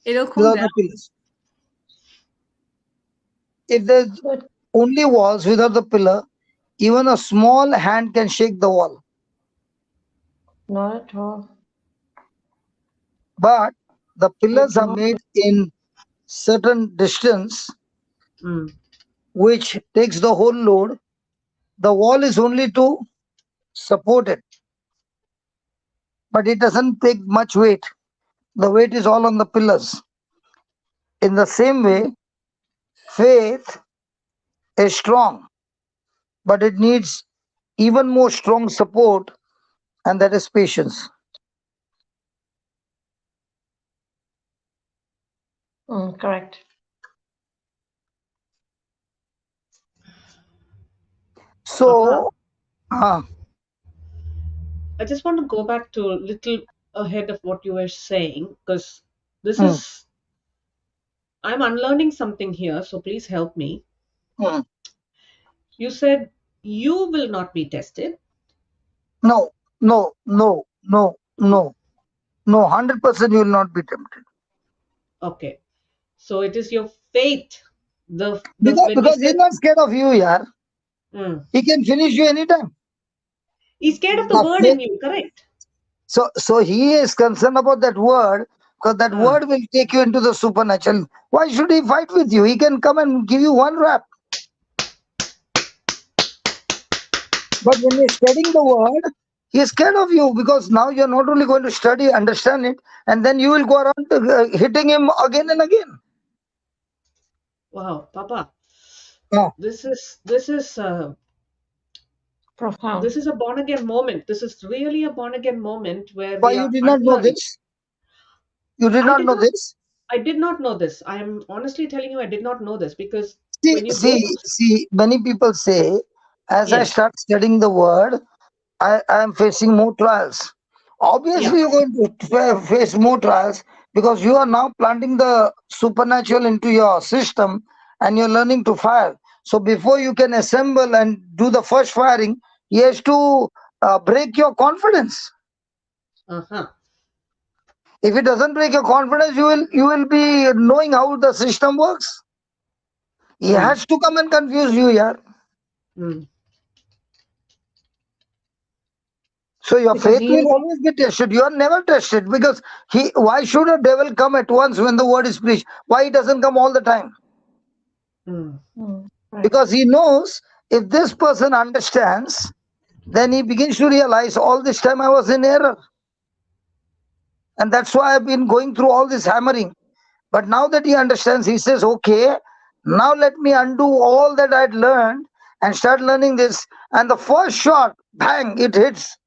Speaker 6: It'll come
Speaker 5: without
Speaker 6: down.
Speaker 5: the pillars. If there's
Speaker 4: But
Speaker 5: only walls without the pillar, even a small hand can shake the wall.
Speaker 4: not at all.
Speaker 5: But the
Speaker 4: But
Speaker 5: pillars are
Speaker 4: no,
Speaker 5: made in certain distance,
Speaker 2: Mm.
Speaker 5: which takes the whole load. The wall is only to support it, but it doesn't take much weight. The weight is all on the pillars. In the same way, faith is strong, but it needs even more strong support, and that is patience.
Speaker 4: correct.
Speaker 2: Papa,
Speaker 5: So, uh,
Speaker 2: I just want to go back to a little ahead of what you were saying because this
Speaker 5: mm,
Speaker 2: is, I'm unlearning something here, so please help me.
Speaker 5: mm.
Speaker 2: You said you will not be tested.
Speaker 5: No, no, no, no,
Speaker 2: Mm.
Speaker 5: no, no. 100% you will not be tempted
Speaker 2: Okay. So it is your faith. The
Speaker 5: because
Speaker 2: when we
Speaker 5: because he's
Speaker 2: said
Speaker 5: not scared of you, yeah.
Speaker 2: mm,
Speaker 5: He can finish you anytime.
Speaker 2: he's scared of the
Speaker 5: The
Speaker 2: word
Speaker 5: faith,
Speaker 2: in you, correct?
Speaker 5: so he is concerned about that word because that
Speaker 2: Ah,
Speaker 5: word will take you into the supernatural. Why should he fight with you? He can come and give you one rap. But when you're studying the word, he is scared of you because now you're not only going to study, understand it, and then you will go around hitting him again and again.
Speaker 2: wow, Papa.
Speaker 5: No.
Speaker 2: This is
Speaker 4: Profound.
Speaker 2: this is a born again moment. This is really a born again moment where
Speaker 5: Why
Speaker 2: we
Speaker 5: you
Speaker 2: are
Speaker 5: did not know
Speaker 2: unlearning.
Speaker 5: this? You did
Speaker 2: I
Speaker 5: not
Speaker 2: did
Speaker 5: know
Speaker 2: not
Speaker 5: this?
Speaker 2: I did not know this. I am honestly telling you I did not know this because
Speaker 5: See,
Speaker 2: when you go
Speaker 5: see, see, many people say, as I
Speaker 2: yes,
Speaker 5: start studying the word, I am facing more trials.
Speaker 2: yeah,
Speaker 5: Obviously, you're going to face more trials because you are now planting the supernatural into your system and you're learning to fire. So, before you can assemble and do the first firing, he has to break your confidence.
Speaker 2: uh-huh.
Speaker 5: If it doesn't break your confidence, you will be knowing how the system works. He
Speaker 2: Mm,
Speaker 5: has to come and confuse you, yeah.
Speaker 2: mm,
Speaker 5: So your
Speaker 4: Because
Speaker 5: faith
Speaker 4: he
Speaker 5: will
Speaker 4: is,
Speaker 5: always be tested. You are never tested because he. Why should a devil come at once when the word is preached? Why he doesn't come all the time?
Speaker 2: mm,
Speaker 4: right.
Speaker 5: Because he knows if this person understands, then he begins to realize all this time I was in error, and that's why I've been going through all this hammering. But now that he understands, he says, "Okay, now let me undo all that I'd learned and start learning this." And the first shot, bang, it hits.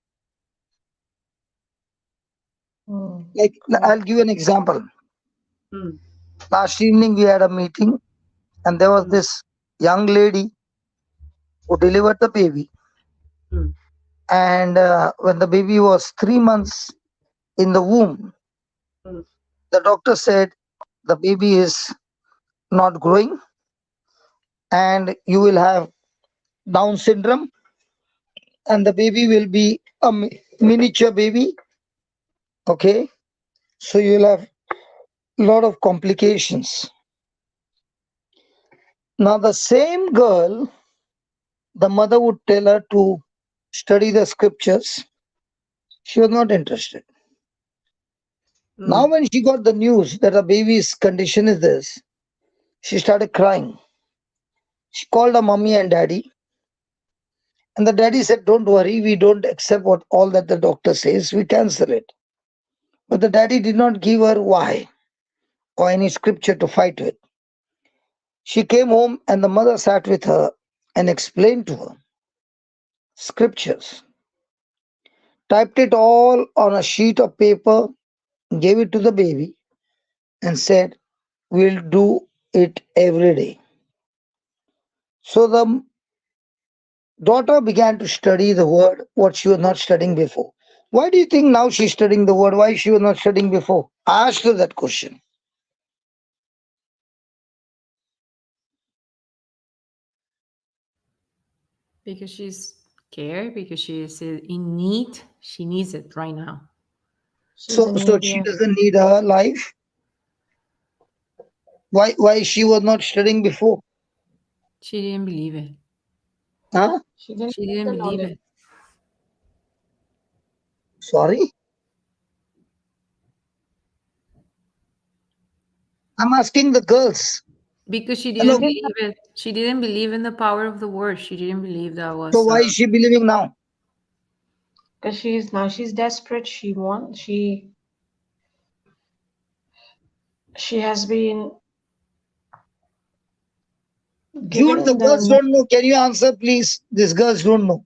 Speaker 5: Like I'll
Speaker 4: Correct.
Speaker 5: give you an example.
Speaker 2: mm,
Speaker 5: Last evening we had a meeting and there was
Speaker 2: mm,
Speaker 5: this young lady who delivered the baby,
Speaker 2: mm,
Speaker 5: and when the baby was 3 months in the womb,
Speaker 2: mm,
Speaker 5: the doctor said the baby is not growing and you will have Down syndrome, and the baby will be a miniature baby. Okay, so you'll have a lot of complications. Now the same girl, the mother would tell her to study the scriptures. She was not interested. Now,
Speaker 2: mm,
Speaker 5: when she got the news that her baby's condition is this, she started crying. She called her mommy and daddy And the daddy said, don't worry, we don't accept what all that the doctor says, we cancel it. But the daddy did not give her why or any scripture to fight with. She came home and the mother sat with her and explained to her scriptures, typed it all on a sheet of paper, gave it to the baby, and said, we'll do it every day. So the daughter began to study the word, what she was not studying before. Why do you think now she's studying the word? Why she was not studying before? I asked her that question.
Speaker 6: Because she's scared, because she is in need. She needs it right now.
Speaker 4: She's
Speaker 5: So
Speaker 4: in
Speaker 5: she
Speaker 4: India.
Speaker 5: doesn't need her life. Why she was not studying before?
Speaker 6: She didn't believe it.
Speaker 5: Huh?
Speaker 4: She didn't
Speaker 6: She
Speaker 4: have
Speaker 6: didn't
Speaker 4: the
Speaker 6: believe
Speaker 4: knowledge.
Speaker 6: it.
Speaker 5: Sorry? I'm asking the girls.
Speaker 6: Because she
Speaker 4: She
Speaker 6: didn't
Speaker 5: Hello.
Speaker 4: didn't have,
Speaker 6: believe it. She didn't believe in the power of the word. She didn't believe that
Speaker 5: So
Speaker 6: was
Speaker 5: why is she believing now?
Speaker 4: because she's desperate. She has been
Speaker 5: June, the
Speaker 4: given
Speaker 5: girls
Speaker 4: the
Speaker 5: don't know. Can you answer, please? These girls don't know.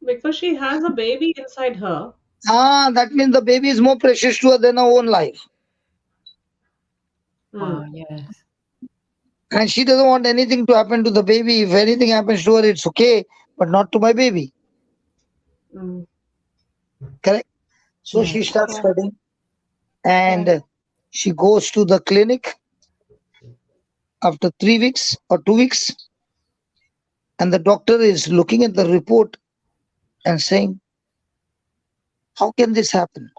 Speaker 2: Because she has a baby inside her.
Speaker 5: That means the baby is more precious to her than her own life.
Speaker 2: Hmm.
Speaker 6: wow, yes.
Speaker 5: And she doesn't want anything to happen to the baby. If anything happens to her, it's okay, but not to my baby.
Speaker 2: Hmm.
Speaker 5: Correct? So she
Speaker 6: Yes.
Speaker 5: starts
Speaker 4: correct,
Speaker 5: studying and
Speaker 4: correct.
Speaker 5: she goes to the clinic after 3 weeks or 2 weeks. And the doctor is looking at the report and saying, how can this happen?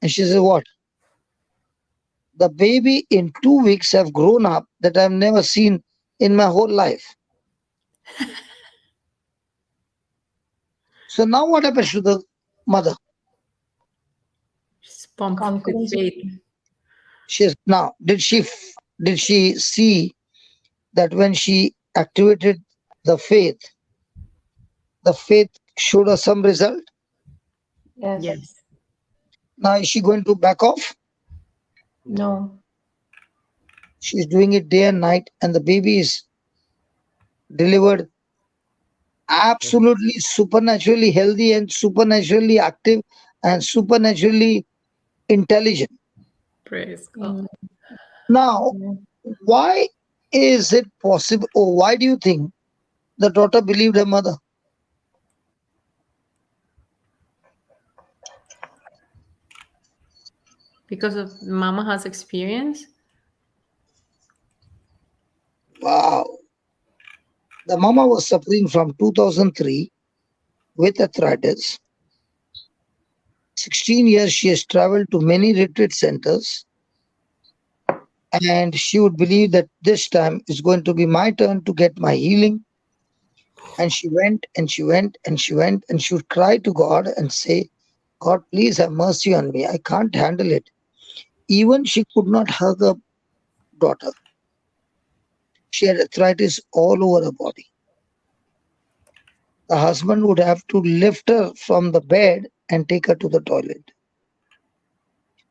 Speaker 5: And she says, what? The baby in 2 weeks have grown up that I've never seen in my whole life. So now what happens to the mother?
Speaker 6: She's pumped with
Speaker 4: Confidence.
Speaker 6: faith.
Speaker 5: She's now did she see that when she activated the faith, the faith showed her some result?
Speaker 4: Yes.
Speaker 6: Yes.
Speaker 5: Now is she going to back off?
Speaker 4: No.
Speaker 5: She's doing it day and night, and the baby is delivered absolutely supernaturally healthy and supernaturally active and supernaturally intelligent.
Speaker 6: Praise God.
Speaker 4: Mm,
Speaker 5: Now,
Speaker 4: mm.
Speaker 5: why is it possible, or why do you think the daughter believed her mother?
Speaker 6: Because of Mama has experience.
Speaker 5: Wow. The mama was suffering from 2003 with arthritis. 16 years she has traveled to many retreat centers, and she would believe that this time is going to be my turn to get my healing. And she went and she went and she went and she would cry to God and say, God, please have mercy on me. I can't handle it. Even she could not hug her daughter. She had arthritis all over her body. The husband would have to lift her from the bed and take her to the toilet.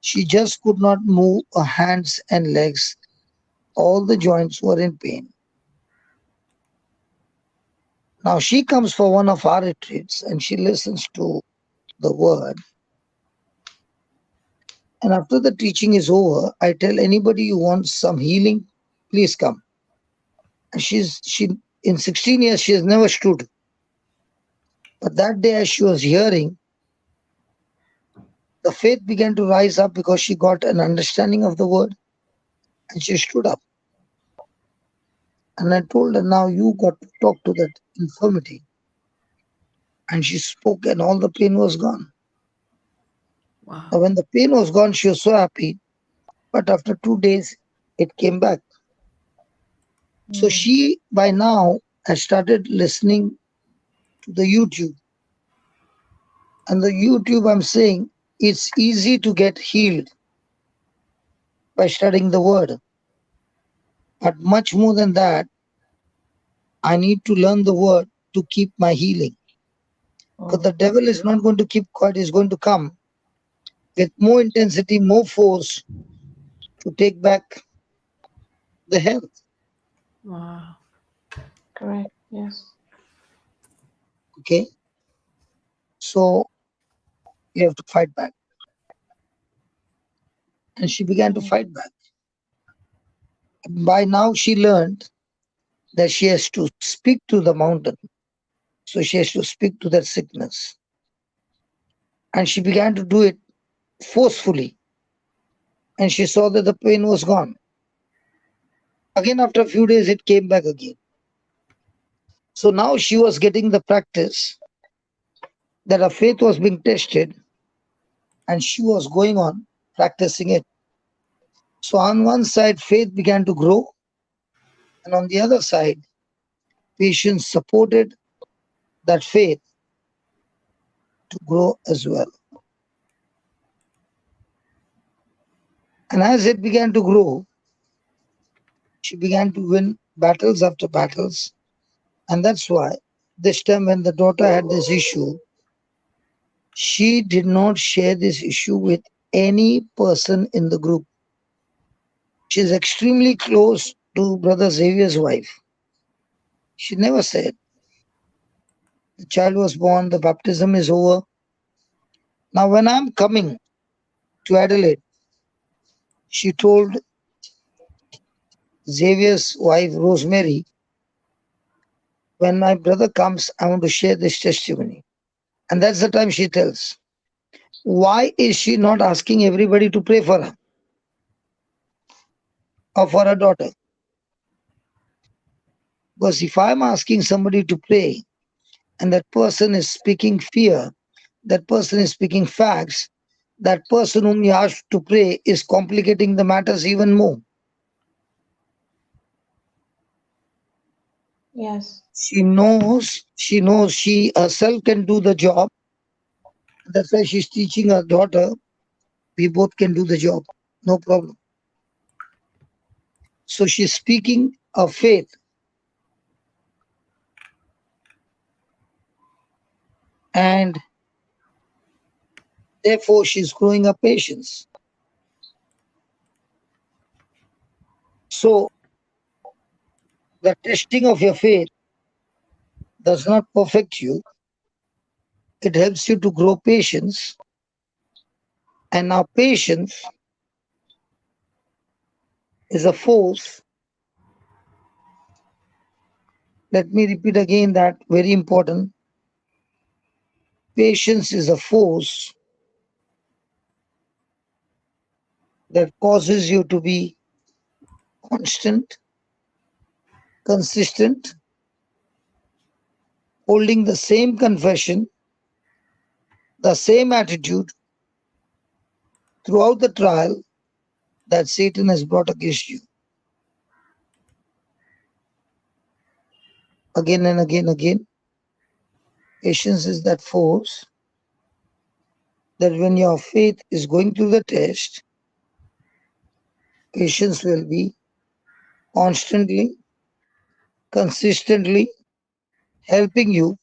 Speaker 5: She just could not move her hands and legs. All the joints were in pain. Now she comes for one of our retreats and she listens to the word. And after the teaching is over, I tell anybody who wants some healing, please come. And she in 16 years she has never stood. But that day as she was hearing, the faith began to rise up because she got an understanding of the word and she stood up. And I told her, now you got to talk to that infirmity. And she spoke and all the pain was gone. Now
Speaker 6: Wow.
Speaker 5: when the pain was gone, she was so happy. But after 2 days, it came back. So
Speaker 4: Mm.
Speaker 5: she by now has started listening to the YouTube. And the YouTube, I'm saying, it's easy to get healed by studying the word. But much more than that, I need to learn the word to keep my healing. But the devil is not going to keep quiet. He's going to come with more intensity, more force to take back the health.
Speaker 6: Wow.
Speaker 4: Correct. Yes.
Speaker 5: Okay? So you have to fight back. And she began to fight back. By now, she learned that she has to speak to the mountain. So she has to speak to that sickness. And she began to do it forcefully. And she saw that the pain was gone. Again, after a few days, it came back again. So now she was getting the practice that her faith was being tested, and she was going on practicing it. So on one side, faith began to grow, and on the other side, patience supported that faith to grow as well. And as it began to grow, she began to win battles after battles. And that's why this time when the daughter had this issue, she did not share this issue with any person in the group. She's extremely close to Brother Xavier's wife. She never said. The child was born, the baptism is over. Now, when I'm coming to Adelaide, she told Xavier's wife, Rosemary, when my brother comes, I want to share this testimony. And that's the time she tells. Why is she not asking everybody to pray for her or for her daughter? Because if I'm asking somebody to pray and that person is speaking fear, that person is speaking facts, that person whom you ask to pray is complicating the matters even more.
Speaker 4: Yes.
Speaker 5: She knows she herself can do the job. That's why she's teaching her daughter, we both can do the job, no problem. So she's speaking of faith. And therefore she's growing her patience. So the testing of your faith does not perfect you. It helps you to grow patience. And now patience is a force. Let me repeat again that very important. Patience is a force that causes you to be constant, consistent, holding the same confession, the same attitude throughout the trial that Satan has brought against you. Again and again, again. Patience is that force that when your faith is going through the test, patience will be constantly, consistently helping you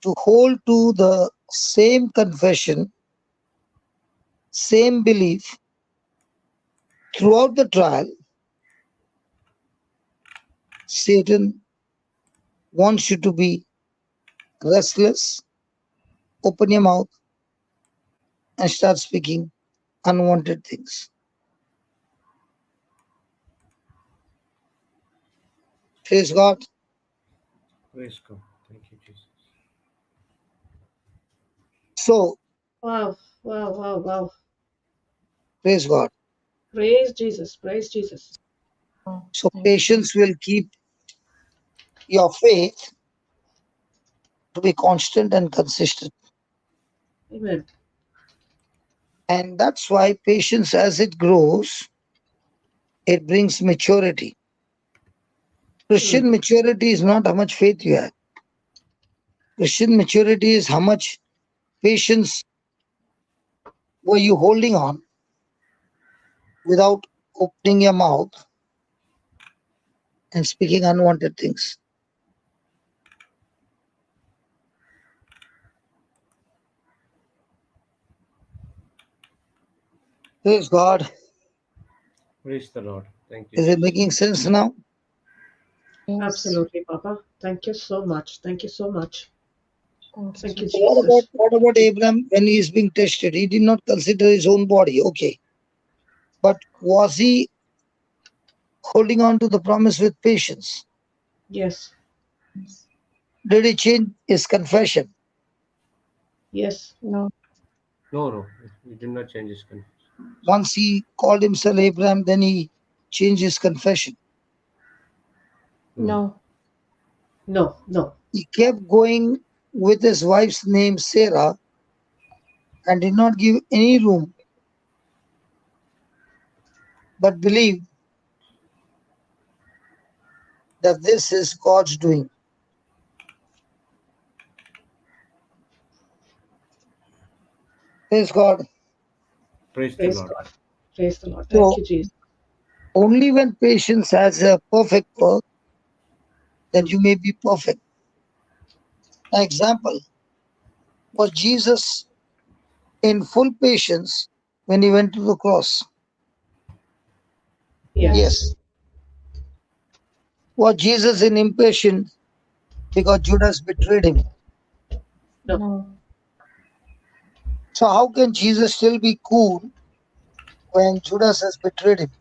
Speaker 5: to hold to the same confession, same belief throughout the trial. Satan wants you to be restless, open your mouth, and start speaking unwanted things. Praise God.
Speaker 1: Praise God. Thank you, Jesus.
Speaker 5: So,
Speaker 2: Wow, wow, wow, wow.
Speaker 5: praise God.
Speaker 2: Praise Jesus, praise Jesus.
Speaker 5: So,
Speaker 4: Thank you.
Speaker 5: patience will keep your faith to be constant and consistent.
Speaker 2: Amen.
Speaker 5: And that's why patience, as it grows, it brings maturity. Christian maturity is not how much faith you have. Christian maturity is how much patience were you holding on without opening your mouth and speaking unwanted things. Praise God.
Speaker 1: Praise the Lord. Thank you,
Speaker 5: Is it
Speaker 1: Jesus.
Speaker 5: making sense now?
Speaker 4: Yes.
Speaker 2: Absolutely, Papa. Thank you so much. Thank you so much.
Speaker 4: Thank you,
Speaker 2: Thank you,
Speaker 4: Jesus.
Speaker 2: Jesus.
Speaker 5: What about Abraham when he is being tested? He did not consider his own body. Okay. But was he holding on to the promise with patience?
Speaker 2: Yes.
Speaker 5: Did he change his confession?
Speaker 2: Yes.
Speaker 4: No.
Speaker 1: No, no, he did not change his confession.
Speaker 5: Once he called himself Abraham, then he changed his confession.
Speaker 1: No.
Speaker 4: No.
Speaker 2: No. No.
Speaker 5: He kept going with his wife's name Sarah and did not give any room, but believed that this is God's doing. Praise God.
Speaker 1: Praise the
Speaker 2: Praise
Speaker 1: Lord.
Speaker 2: God. Praise the Lord. Thank
Speaker 5: So
Speaker 2: you, Jesus.
Speaker 5: only when patience has a perfect work, then you may be perfect. An example was Jesus in full patience when he went to the cross.
Speaker 2: Yes.
Speaker 5: Yes. Was Jesus in impatience because Judas betrayed him?
Speaker 2: No.
Speaker 4: No.
Speaker 5: So how can Jesus still be cool when Judas has betrayed him?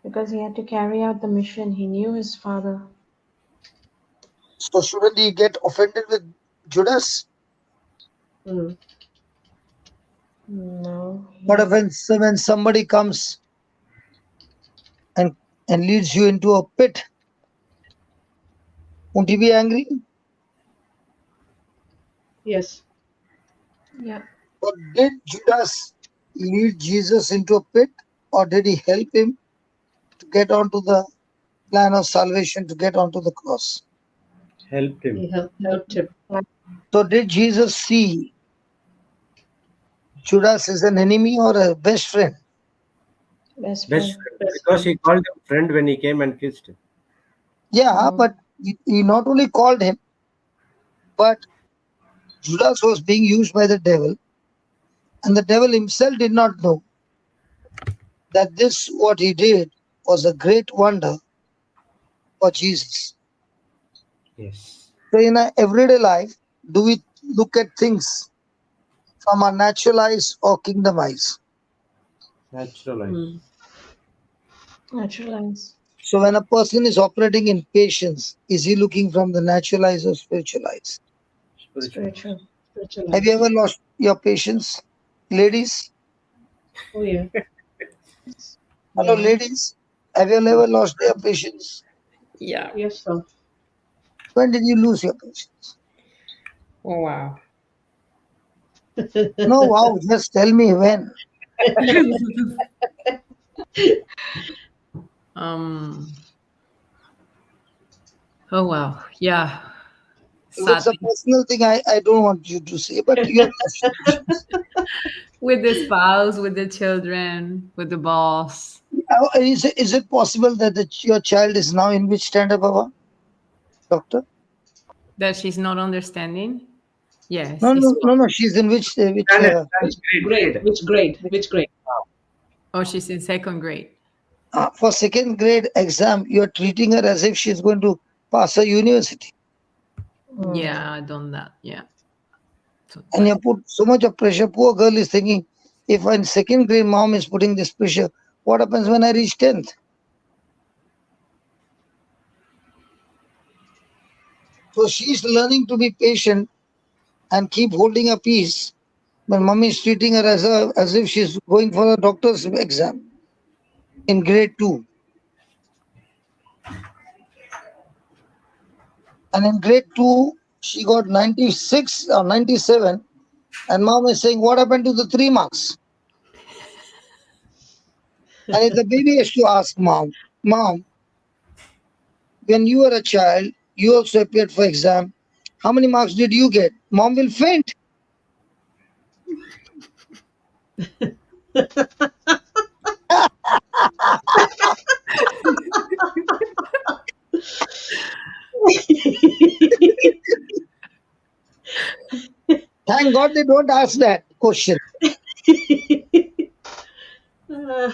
Speaker 4: Because he had to carry out the mission. He knew his father.
Speaker 5: So shouldn't he get offended with Judas?
Speaker 2: Mm.
Speaker 4: No.
Speaker 5: What if when somebody comes and, and leads you into a pit? Won't he be angry?
Speaker 2: Yes.
Speaker 4: Yeah.
Speaker 5: But did Judas lead Jesus into a pit, or did he help him to get onto the plan of salvation, to get onto the cross?
Speaker 1: Helped him.
Speaker 2: He helped him.
Speaker 5: So did Jesus see Judas as an enemy or a best friend?
Speaker 4: Best
Speaker 1: Best
Speaker 4: friend.
Speaker 1: friend.
Speaker 2: Best
Speaker 1: Because
Speaker 2: friend.
Speaker 1: he called him friend when he came and kissed him.
Speaker 5: Yeah,
Speaker 4: Mm.
Speaker 5: but he not only called him, but Judas was being used by the devil, and the devil himself did not know that this, what he did, was a great wonder for Jesus.
Speaker 1: Yes.
Speaker 5: So in our everyday life, do we look at things from our natural eyes or kingdom eyes?
Speaker 1: Natural eyes.
Speaker 2: Mm.
Speaker 4: Naturalize.
Speaker 5: So when a person is operating in patience, is he looking from the natural eyes or spiritual eyes?
Speaker 1: Spiritual eyes.
Speaker 4: Spiritual.
Speaker 2: Spiritual
Speaker 5: Have you
Speaker 2: eyes.
Speaker 5: ever lost your patience, ladies?
Speaker 2: Oh, yeah.
Speaker 5: Hello,
Speaker 4: Yeah.
Speaker 5: ladies. Have you ever lost your patience?
Speaker 6: Yeah.
Speaker 2: Yes, sir.
Speaker 5: When did you lose your patience?
Speaker 6: Oh, wow.
Speaker 5: No, wow. Just tell me when.
Speaker 6: um. Oh, wow. Yeah.
Speaker 5: If it's a
Speaker 6: Sadly,
Speaker 5: personal thing, I don't want you to say, but your patience.
Speaker 6: with the spouse, with the children, with the boss,
Speaker 5: Is it possible that your child is now in which standard, Baba? Doctor?
Speaker 6: that she's not understanding. Yes,
Speaker 5: No,
Speaker 6: it's
Speaker 5: no, no,
Speaker 6: possible.
Speaker 5: no. She's in which
Speaker 1: Standard,
Speaker 2: Which grade?
Speaker 1: grade.
Speaker 2: Which grade? Which grade?
Speaker 6: Oh, she's in second grade.
Speaker 5: for second grade exam, you are treating her as if she's going to pass a university.
Speaker 4: Mm.
Speaker 6: Yeah, I done that. Yeah. So
Speaker 5: And
Speaker 6: that.
Speaker 5: you put so much of pressure. Poor girl is thinking, if in second grade mom is putting this pressure, what happens when I reach 10th? So she's learning to be patient and keep holding her peace. But mommy is treating her as if she's going for a doctor's exam in grade 2. And in grade 2, she got 96 or 97. And mom is saying, what happened to the 3 marks? And if the baby has to ask mom, when you were a child, you also appeared for exam. How many marks did you get? Mom will faint. Thank God they don't ask that question.
Speaker 2: Oh,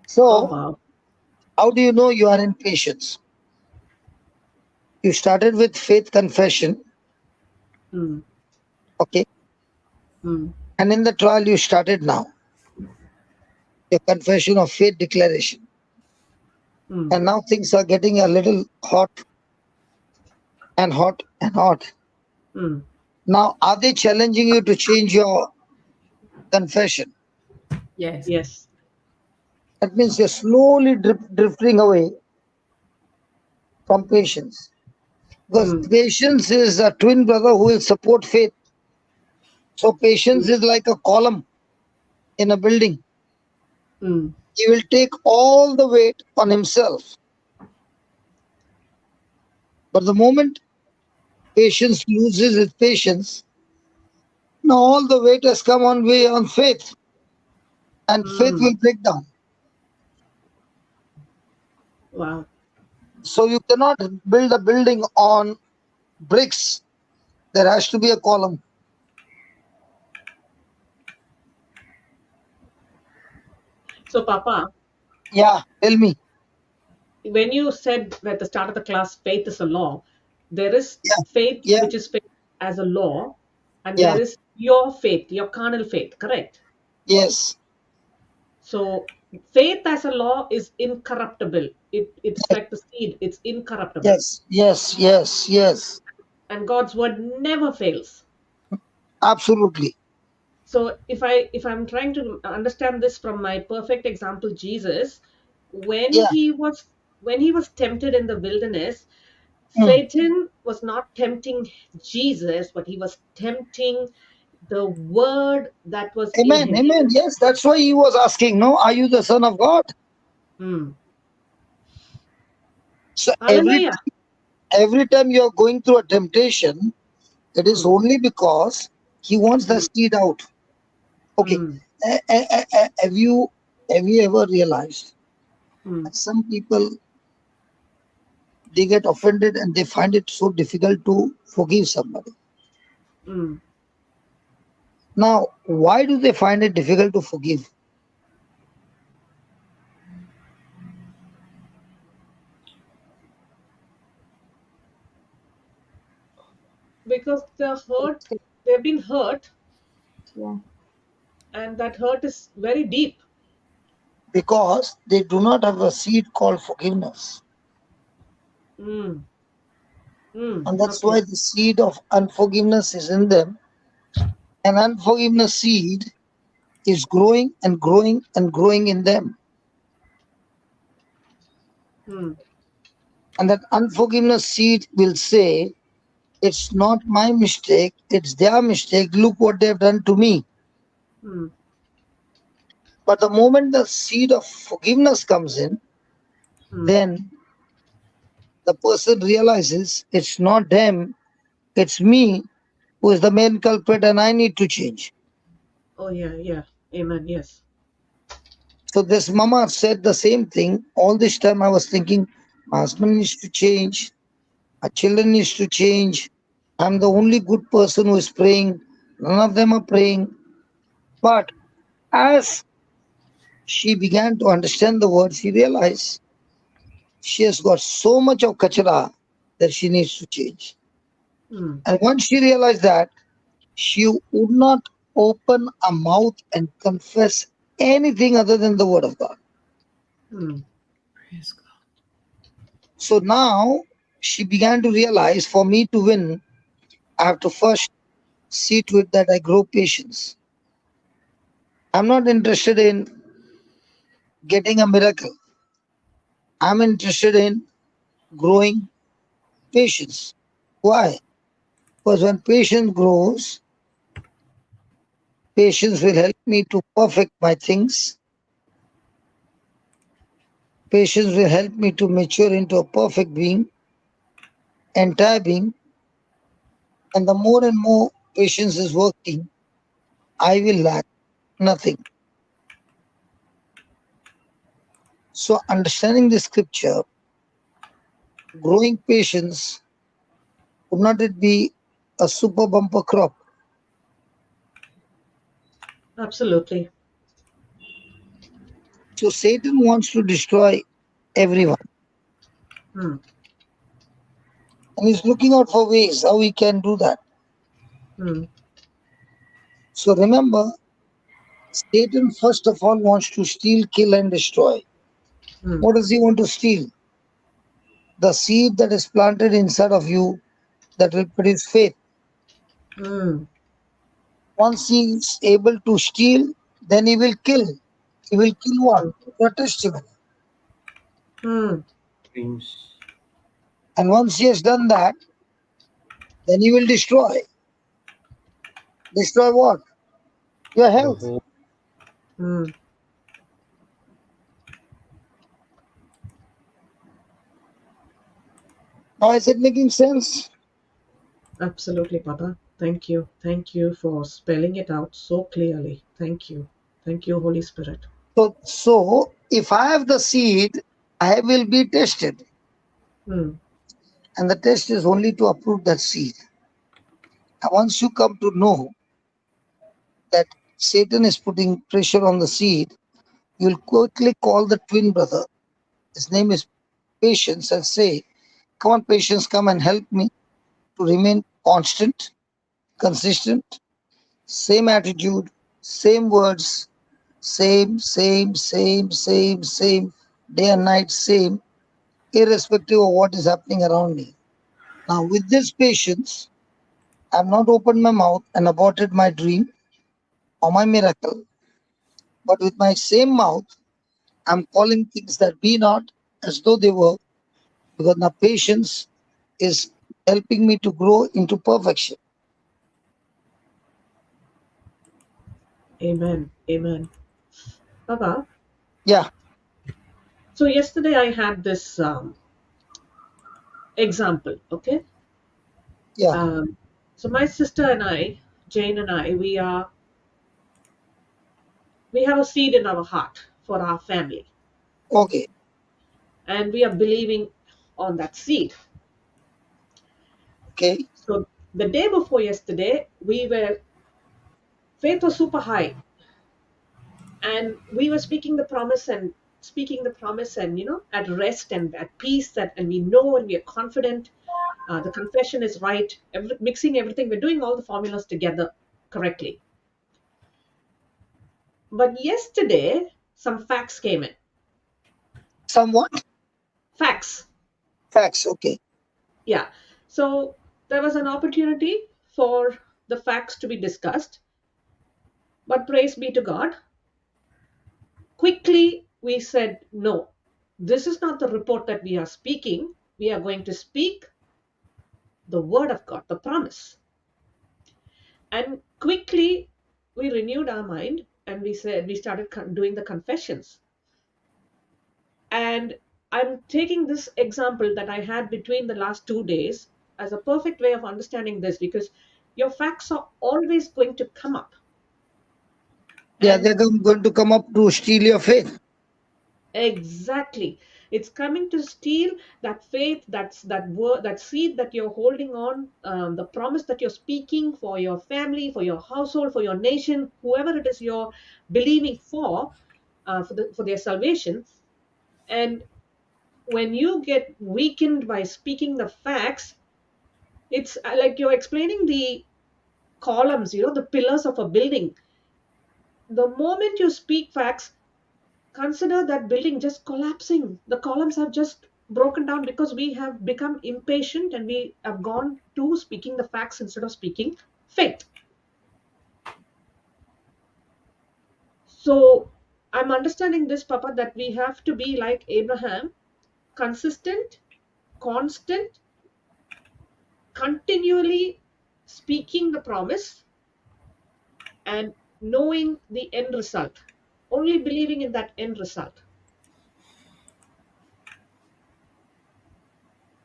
Speaker 5: So,
Speaker 2: wow.
Speaker 5: how do you know you are in patience? You started with faith confession,
Speaker 2: Mm,
Speaker 5: okay?
Speaker 2: mm,
Speaker 5: And in the trial, you started now, your confession of faith declaration.
Speaker 2: mm,
Speaker 5: And now things are getting a little hot and hot and hot.
Speaker 2: mm.
Speaker 5: Now, are they challenging you to change your confession?
Speaker 6: Yes.
Speaker 2: Yes.
Speaker 5: That means you're slowly drifting away from patience. Because
Speaker 2: Mm,
Speaker 5: patience is a twin brother who will support faith. So patience
Speaker 2: mm,
Speaker 5: is like a column in a building.
Speaker 2: mm,
Speaker 5: He will take all the weight on himself. But the moment patience loses its patience, now all the weight has come on way on faith, and faith
Speaker 2: mm.
Speaker 5: will break down.
Speaker 2: Wow.
Speaker 5: So you cannot build a building on bricks. There has to be a column.
Speaker 2: So, Papa,
Speaker 5: Yeah, tell me.
Speaker 2: when you said at the start of the class, faith is a law, there is
Speaker 5: Yeah,
Speaker 2: faith,
Speaker 5: yeah,
Speaker 2: which is faith as a law, and
Speaker 5: yeah,
Speaker 2: there is your faith, your carnal faith, correct?
Speaker 5: yes,
Speaker 2: So, faith as a law is incorruptible. It's like the seed, it's incorruptible.
Speaker 5: yes, yes, yes, yes.
Speaker 2: And God's word never fails.
Speaker 5: Absolutely.
Speaker 2: So if I'm trying to understand this from my perfect example, Jesus, when
Speaker 5: Yeah.
Speaker 2: he was when he was tempted in the wilderness,
Speaker 5: Mm.
Speaker 2: Satan was not tempting Jesus, but he was tempting the word that was in
Speaker 5: Amen.
Speaker 2: him.
Speaker 5: Amen. Yes, that's why he was asking, no, are you the son of God?
Speaker 2: Hmm.
Speaker 5: So
Speaker 2: Hallelujah.
Speaker 5: every time you are going through a temptation, it is
Speaker 2: Hmm.
Speaker 5: only because he wants the
Speaker 2: Hmm.
Speaker 5: seed out. Okay.
Speaker 2: Hmm.
Speaker 5: Have you ever realized
Speaker 2: Hmm.
Speaker 5: that some people, they get offended and they find it so difficult to forgive somebody?
Speaker 2: Hmm.
Speaker 5: Now, why do they find it difficult to forgive?
Speaker 2: Because they've been hurt,
Speaker 4: Yeah.
Speaker 2: and that hurt is very deep.
Speaker 5: Because they do not have a seed called forgiveness.
Speaker 2: Hmm. Hmm.
Speaker 5: And that's
Speaker 2: Okay.
Speaker 5: why the seed of unforgiveness is in them. And unforgiveness seed is growing and growing and growing in them.
Speaker 2: Hmm.
Speaker 5: And that unforgiveness seed will say, it's not my mistake, it's their mistake. Look what they've done to me.
Speaker 2: Hmm.
Speaker 5: But the moment the seed of forgiveness comes in,
Speaker 2: Hmm.
Speaker 5: then the person realizes it's not them, it's me who is the main culprit and I need to change.
Speaker 2: Oh yeah, yeah. Amen. Yes.
Speaker 5: So this mama said the same thing. All this time I was thinking, my husband needs to change, my children needs to change. I'm the only good person who is praying. None of them are praying. But as she began to understand the word, she realized she has got so much of kachara that she needs to change.
Speaker 2: Hmm.
Speaker 5: And once she realized that, she would not open a mouth and confess anything other than the word of God.
Speaker 2: Hmm.
Speaker 6: Praise God.
Speaker 5: So now she began to realize, for me to win, I have to first see to it that I grow patience. I'm not interested in getting a miracle. I'm interested in growing patience. Why? Because when patience grows, patience will help me to perfect my things. Patience will help me to mature into a perfect being, entire being. And the more and more patience is working, I will lack nothing. So, understanding the scripture, growing patience Would not it be a super bumper crop?
Speaker 2: Absolutely.
Speaker 5: So Satan wants to destroy everyone.
Speaker 2: Hmm.
Speaker 5: And he's looking out for ways how he can do that.
Speaker 2: Hmm.
Speaker 5: So remember, Satan first of all wants to steal, kill, and destroy.
Speaker 2: Hmm.
Speaker 5: What does he want to steal? The seed that is planted inside of you that will produce faith.
Speaker 2: Hmm.
Speaker 5: Once he is able to steal, then he will kill. He will kill what? Your testimony.
Speaker 2: Hmm.
Speaker 1: Dreams.
Speaker 5: And once he has done that, then he will destroy. Destroy what? Your
Speaker 1: Your
Speaker 5: health.
Speaker 1: hope.
Speaker 2: Hmm.
Speaker 5: Now is it making sense?
Speaker 2: Absolutely, Papa. Thank you. Thank you for spelling it out so clearly. Thank you. Thank you, Holy Spirit.
Speaker 5: So if I have the seed, I will be tested.
Speaker 2: Hmm.
Speaker 5: And the test is only to uproot that seed. And once you come to know that Satan is putting pressure on the seed, you'll quickly call the twin brother. His name is Patience and say, come on, Patience, come and help me to remain constant, consistent, same attitude, same words, same, day and night, same, irrespective of what is happening around me. Now, with this patience, I've not opened my mouth and aborted my dream or my miracle, but with my same mouth, I'm calling things that be not as though they were, because now patience is helping me to grow into perfection.
Speaker 2: Amen. Amen. Papa,
Speaker 5: Yeah,
Speaker 2: so yesterday I had this example, okay?
Speaker 5: yeah,
Speaker 2: So my sister and I, Jane and I, we have a seed in our heart for our family,
Speaker 5: okay,
Speaker 2: and we are believing on that seed.
Speaker 5: okay.
Speaker 2: So the day before yesterday, faith was super high, and we were speaking the promise, and at rest and at peace, and we know and we are confident. The confession is right, mixing everything, we're doing all the formulas together correctly. But yesterday, some facts came in.
Speaker 5: Somewhat
Speaker 2: Facts.
Speaker 5: facts, okay.
Speaker 2: Yeah. So there was an opportunity for the facts to be discussed. But praise be to God, quickly we said, no, this is not the report that we are speaking. We are going to speak the word of God, the promise. And quickly we renewed our mind and we started doing the confessions. And I'm taking this example that I had between the last 2 days as a perfect way of understanding this, because your facts are always going to come up.
Speaker 5: Yeah,
Speaker 2: And
Speaker 5: they're going to come up to steal your faith.
Speaker 2: exactly, it's coming to steal that faith, that word, that seed that you're holding on, the promise that you're speaking for your family, for your household, for your nation, whoever it is you're believing for their salvation. And when you get weakened by speaking the facts, it's like you're explaining the columns, the pillars of a building. The moment you speak facts, consider that building just collapsing. The columns have just broken down because we have become impatient and we have gone to speaking the facts instead of speaking faith. So I'm understanding this, Papa, that we have to be like Abraham, consistent, constant, continually speaking the promise and knowing the end result, only believing in that end result.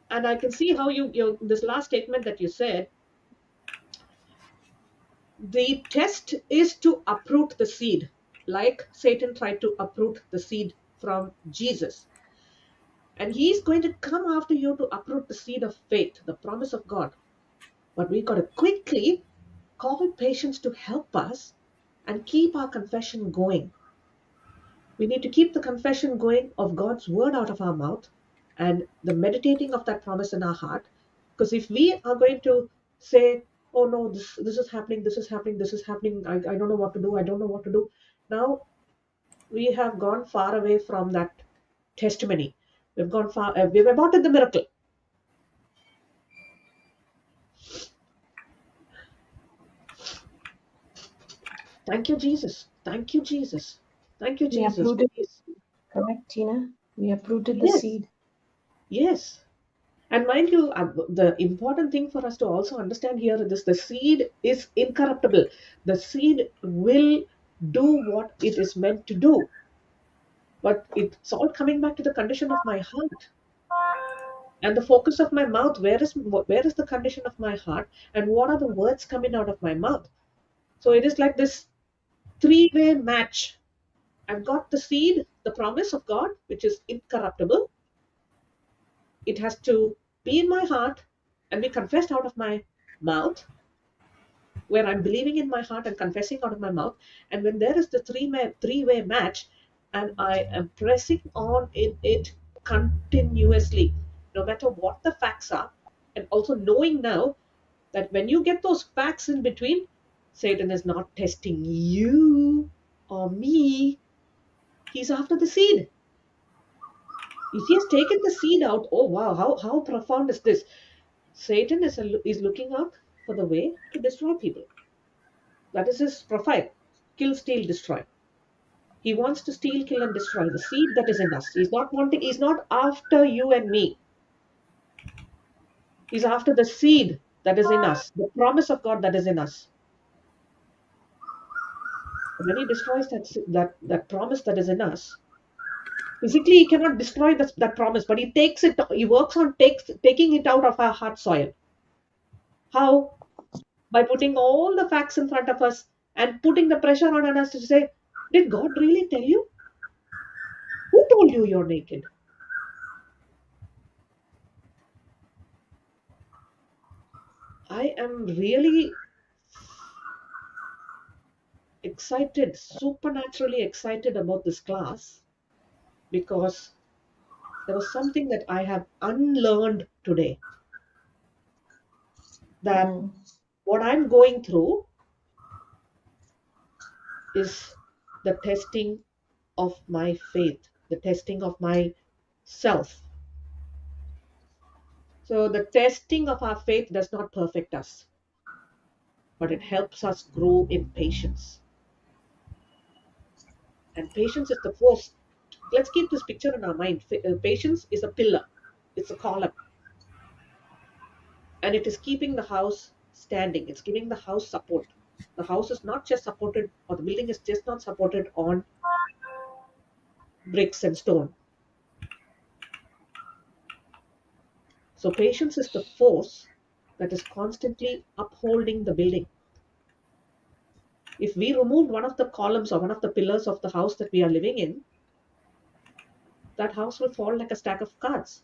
Speaker 2: And I can see how this last statement that you said, the test is to uproot the seed, like Satan tried to uproot the seed from Jesus. And he's going to come after you to uproot the seed of faith, the promise of God. But we got to quickly call patients to help us and keep our confession going. We need to keep the confession going of God's word out of our mouth and the meditating of that promise in our heart. Because if we are going to say, oh no, this is happening, this is happening, this is happening, I don't know what to do, I don't know what to do. Now we have gone far away from that testimony. We've gone far, we've aborted the miracle. Thank you, Jesus. Thank you, Jesus. Thank you,
Speaker 4: We
Speaker 2: Jesus.
Speaker 4: uprooted, correct, Tina? We uprooted the
Speaker 2: Yes,
Speaker 4: seed.
Speaker 2: yes. And mind you, the important thing for us to also understand here is the seed is incorruptible. The seed will do what it is meant to do. But it's all coming back to the condition of my heart and the focus of my mouth. Where is the condition of my heart, and what are the words coming out of my mouth? So it is like this three-way match. I've got the seed, the promise of God, which is incorruptible. It has to be in my heart and be confessed out of my mouth, where I'm believing in my heart and confessing out of my mouth. And when there is the three-way match, and I am pressing on in it continuously, no matter what the facts are, and also knowing now that when you get those facts in between, Satan is not testing you or me. He's after the seed. If he has taken the seed out, oh wow, how profound is this? Satan is looking out for the way to destroy people. That is his profile: kill, steal, destroy. He wants to steal, kill, and destroy the seed that is in us. He's not after you and me. He's after the seed that is in us, the promise of God that is in us. When he destroys that promise that is in us, physically he cannot destroy that promise, but he works on taking it out of our heart soil. How? By putting all the facts in front of us and putting the pressure on us to say, did God really tell you? Who told you you're naked? I am really excited, supernaturally excited about this class, because there was something that I have unlearned today. That
Speaker 4: Mm.
Speaker 2: what I'm going through is the testing of my faith, the testing of my self. So the testing of our faith does not perfect us, but it helps us grow in patience. And patience is the force. Let's keep this picture in our mind. Patience is a pillar, it's a column, and it is keeping the house standing. It's giving the house support. The house is not just supported, or the building is just not supported on bricks and stone. So patience is the force that is constantly upholding the building. If we removed one of the columns or one of the pillars of the house that we are living in, that house will fall like a stack of cards.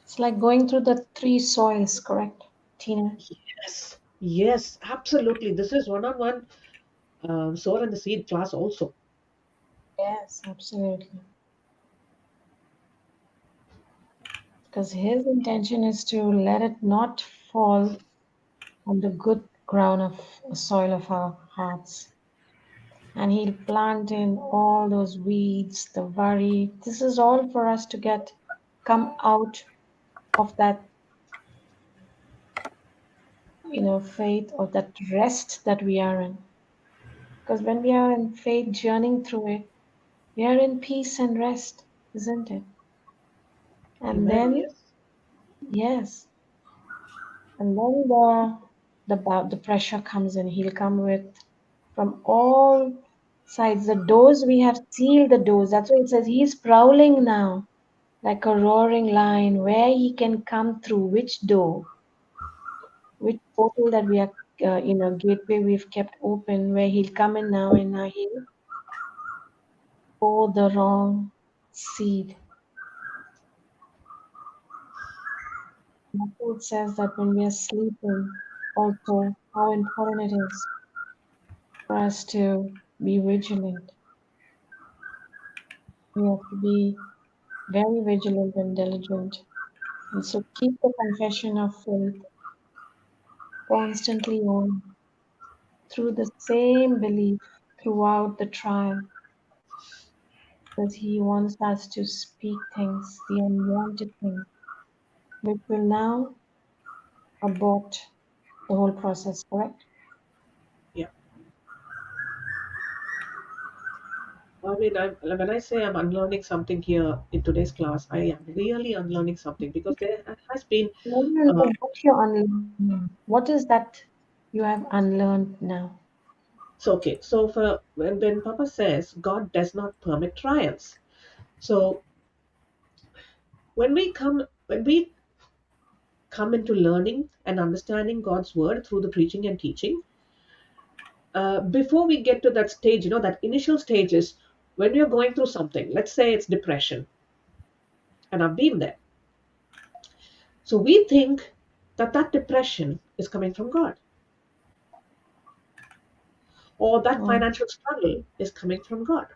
Speaker 4: It's like going through the three soils, correct, Tina?
Speaker 2: Yes, yes, absolutely. This is one-on-one sower and the seed class also.
Speaker 4: Yes, absolutely. Because his intention is to let it not fall on the good ground of soil of our hearts. And he'll plant in all those weeds, the worry. This is all for us to come out of that, faith or that rest that we are in. Because when we are in faith, journeying through it, we are in peace and rest, isn't it? And
Speaker 2: Amen.
Speaker 4: then,
Speaker 2: Yes.
Speaker 4: yes, and then the pressure comes in. He'll come with from all sides. The doors we have sealed the doors. That's why it says he's prowling now, like a roaring lion, where he can come through. Which door, which portal that we are, gateway we've kept open, where he'll come in now, and now he'll pour the wrong seed. The it says that when we are sleeping, also how important it is for us to be vigilant. We have to be very vigilant and diligent. And so keep the confession of faith constantly on through the same belief throughout the trial, because He wants us to speak things, the unwanted things, which will now abort the whole process, correct?
Speaker 2: Yeah. I mean, when I say I'm unlearning something here in today's class, I am really unlearning something because there has been.
Speaker 4: No, no,
Speaker 2: Uh,
Speaker 4: no. What you unlearn? What is that you have unlearned now?
Speaker 2: so okay, so for when Papa says God does not permit trials, so when we come into learning and understanding God's word through the preaching and teaching, before we get to that stage, that initial stage is when you're going through something. Let's say it's depression, and I've been there. So we think that depression is coming from God, or that
Speaker 4: Oh,
Speaker 2: financial struggle is coming from God.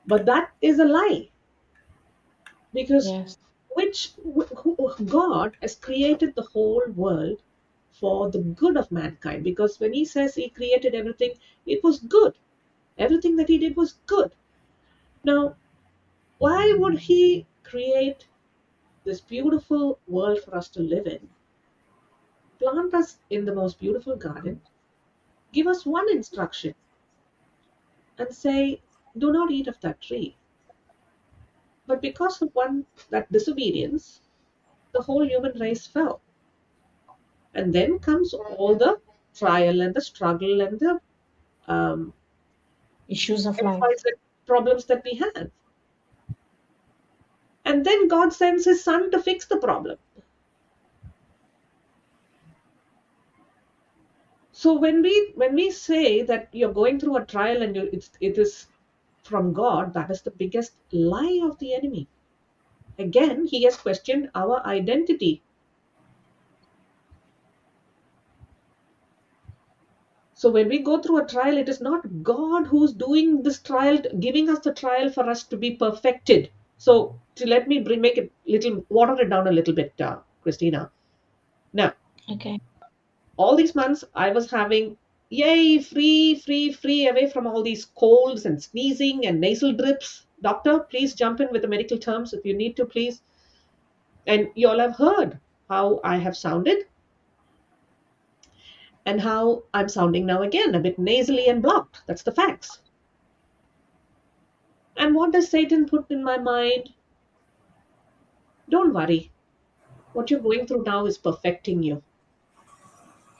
Speaker 2: But that is a lie because
Speaker 4: yes.
Speaker 2: God has created the whole world for the good of mankind. Because when He says He created everything, it was good. Everything that He did was good. Now, why would He create this beautiful world for us to live in, plant us in the most beautiful garden, give us one instruction, and say, do not eat of that tree? But because of that disobedience, the whole human race fell. And then comes all the trial and the struggle and the um,
Speaker 4: Issues of life.
Speaker 2: XYZ problems that we had. And then God sends His Son to fix the problem. So when we say that you're going through a trial and it is from God, that is the biggest lie of the enemy. Again, he has questioned our identity. So when we go through a trial, it is not God who's doing this trial, giving us the trial for us to be perfected. So let me make it little, water it down a little bit, Christina. Now,
Speaker 4: Okay.
Speaker 2: all these months I was having, yay, free away from all these colds and sneezing and nasal drips. Doctor, please jump in with the medical terms if you need to, please. And you all have heard how I have sounded and how I'm sounding now again, a bit nasally and blocked. That's the facts. And what does Satan put in my mind? Don't worry. What you're going through now is perfecting you.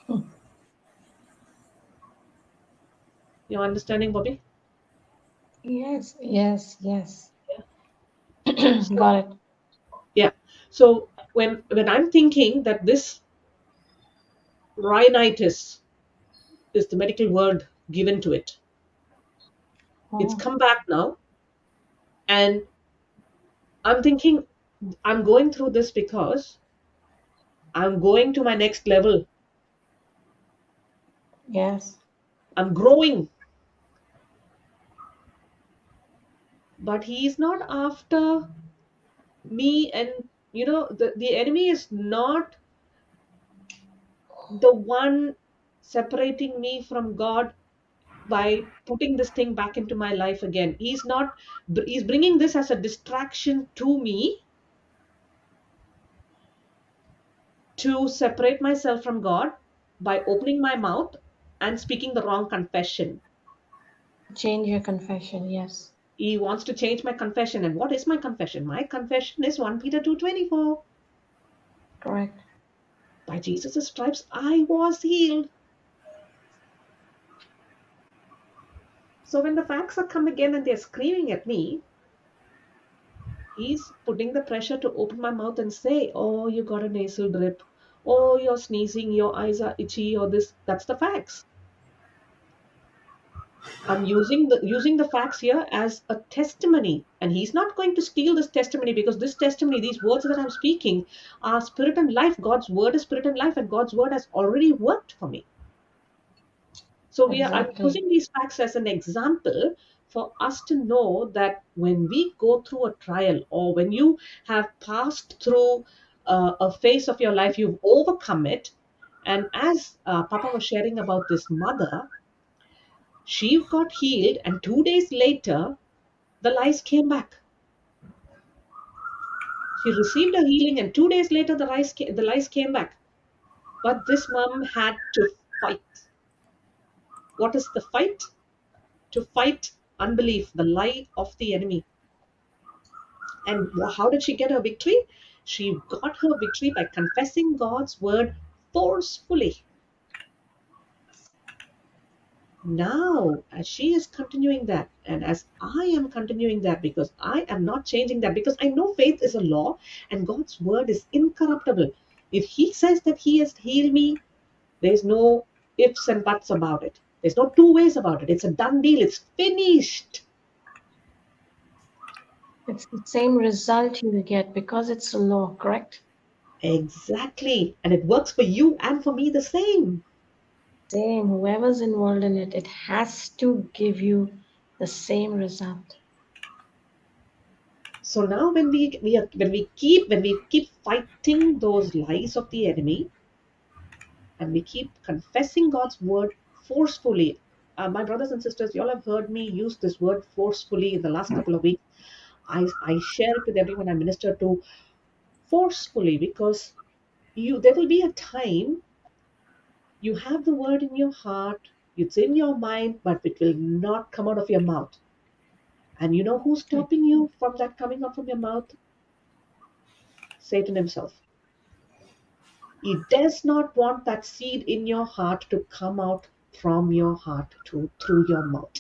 Speaker 4: Hmm.
Speaker 2: You're understanding, Bobby?
Speaker 4: Yes, yes, yes.
Speaker 2: So,
Speaker 4: Got it.
Speaker 2: yeah. So when I'm thinking that this rhinitis is the medical word given to it, it's
Speaker 4: Oh,
Speaker 2: come back now, and I'm thinking I'm going through this because I'm going to my next level.
Speaker 4: yes.
Speaker 2: I'm growing. But he's not after me, and the enemy is not the one separating me from God by putting this thing back into my life again. He's bringing this as a distraction to me to separate myself from God by opening my mouth and speaking the wrong confession.
Speaker 4: Change your confession. Yes.
Speaker 2: He wants to change my confession. And what is my confession? My confession is 1 Peter 2:24.
Speaker 4: Correct.
Speaker 2: By Jesus' stripes I was healed. So when the facts are come again and they're screaming at me, he's putting the pressure to open my mouth and say, oh, you got a nasal drip. Oh, you're sneezing, your eyes are itchy, or this. That's the facts. I'm using the facts here as a testimony, and he's not going to steal this testimony, because this testimony, these words that I'm speaking, are spirit and life. God's word is spirit and life, and God's word has already worked for me. So I'm
Speaker 4: Exactly.
Speaker 2: using these facts as an example for us to know that when we go through a trial, or when you have passed through a phase of your life, you've overcome it. And as Papa was sharing about this mother, she got healed, and 2 days later, the lice came back. She received a healing, and 2 days later, the lice came back. But this mom had to fight. What is the fight? To fight unbelief, the lie of the enemy. And how did she get her victory? She got her victory by confessing God's word forcefully. Now, as she is continuing that, and as I am continuing that, because I am not changing that, because I know faith is a law and God's word is incorruptible. If He says that He has healed me, there's no ifs and buts about it. There's no two ways about it. It's a done deal. It's finished.
Speaker 4: It's the same result you will get because it's a law, correct?
Speaker 2: Exactly. And it works for you and for me the same.
Speaker 4: Same. Whoever's involved in it, it has to give you the same result.
Speaker 2: So now when we keep fighting those lies of the enemy, and we keep confessing God's word forcefully. My brothers and sisters, you all have heard me use this word forcefully in the last couple of weeks. I share it with everyone I minister to, forcefully, because there will be a time you have the word in your heart, it's in your mind, but it will not come out of your mouth. And you know who's stopping you from that coming out from your mouth? Satan himself. He does not want that seed in your heart to come out from your heart through your mouth.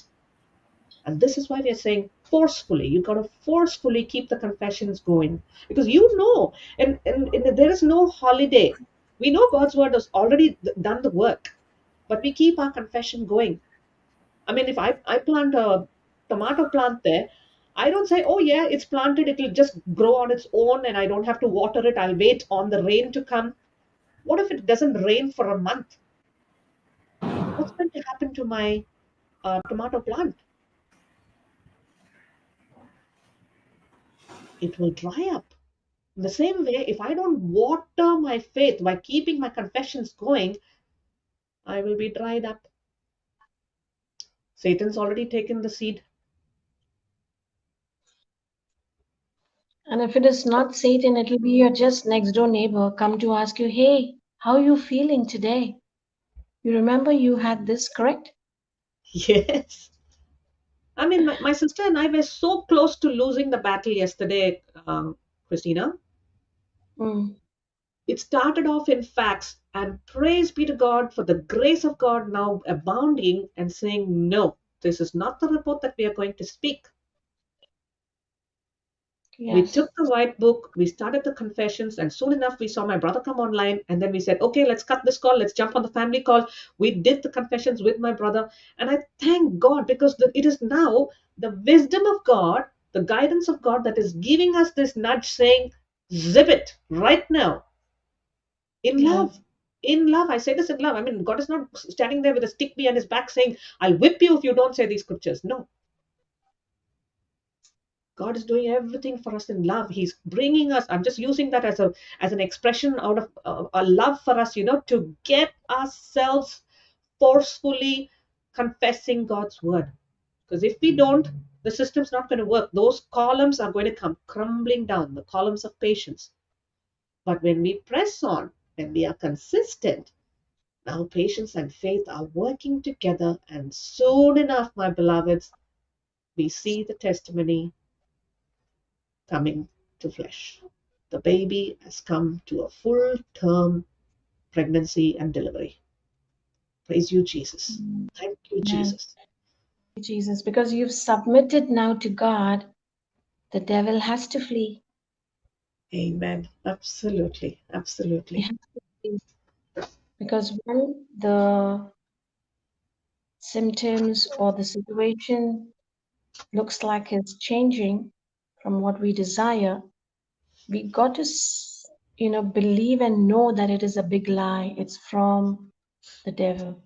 Speaker 2: And this is why we are saying forcefully. You got to forcefully keep the confessions going, because and there is no holiday. We know God's word has already done the work, but we keep our confession going. I mean, if I plant a tomato plant there, I don't say, oh yeah, it's planted, it'll just grow on its own and I don't have to water it. I'll wait on the rain to come. What if it doesn't rain for a month? What's going to happen to my tomato plant? It will dry up. In the same way, if I don't water my faith by keeping my confessions going, I will be dried up. Satan's already taken the seed.
Speaker 4: And if it is not Satan, it will be your just next door neighbor come to ask you, hey, how are you feeling today? You remember you had this, correct?
Speaker 2: Yes. I mean, my sister and I were so close to losing the battle yesterday, Christina.
Speaker 4: Mm.
Speaker 2: It started off in facts, and praise be to God for the grace of God now abounding and saying, no, this is not the report that we are going to speak. We
Speaker 4: Yes.
Speaker 2: took the white book, we started the confessions, and soon enough we saw my brother come online. And then we said, okay, let's cut this call, let's jump on the family call. We did the confessions with my brother. And I thank God, because it is now the wisdom of God, the guidance of God, that is giving us this nudge saying, zip it right now, in
Speaker 4: Yeah.
Speaker 2: love. In love. I say this in love. I mean, God is not standing there with a stick behind his back saying, I'll whip you if you don't say these scriptures. No. God is doing everything for us in love. He's bringing us. I'm just using that as an expression out of a love for us, to get ourselves forcefully confessing God's word. Because if we don't, the system's not going to work. Those columns are going to come crumbling down, the columns of patience. But when we press on, when we are consistent, now patience and faith are working together, and soon enough, my beloveds, we see the testimony coming to flesh. The baby has come to a full term pregnancy and delivery. Praise you, Jesus. Thank you,
Speaker 4: Amen.
Speaker 2: Jesus.
Speaker 4: Jesus, because you've submitted now to God, the devil has to flee.
Speaker 2: Amen. Absolutely.
Speaker 4: He
Speaker 2: Absolutely.
Speaker 4: has to flee. Because when the symptoms or the situation looks like it's changing from what we desire, we got to, believe and know that it is a big lie. It's from the devil.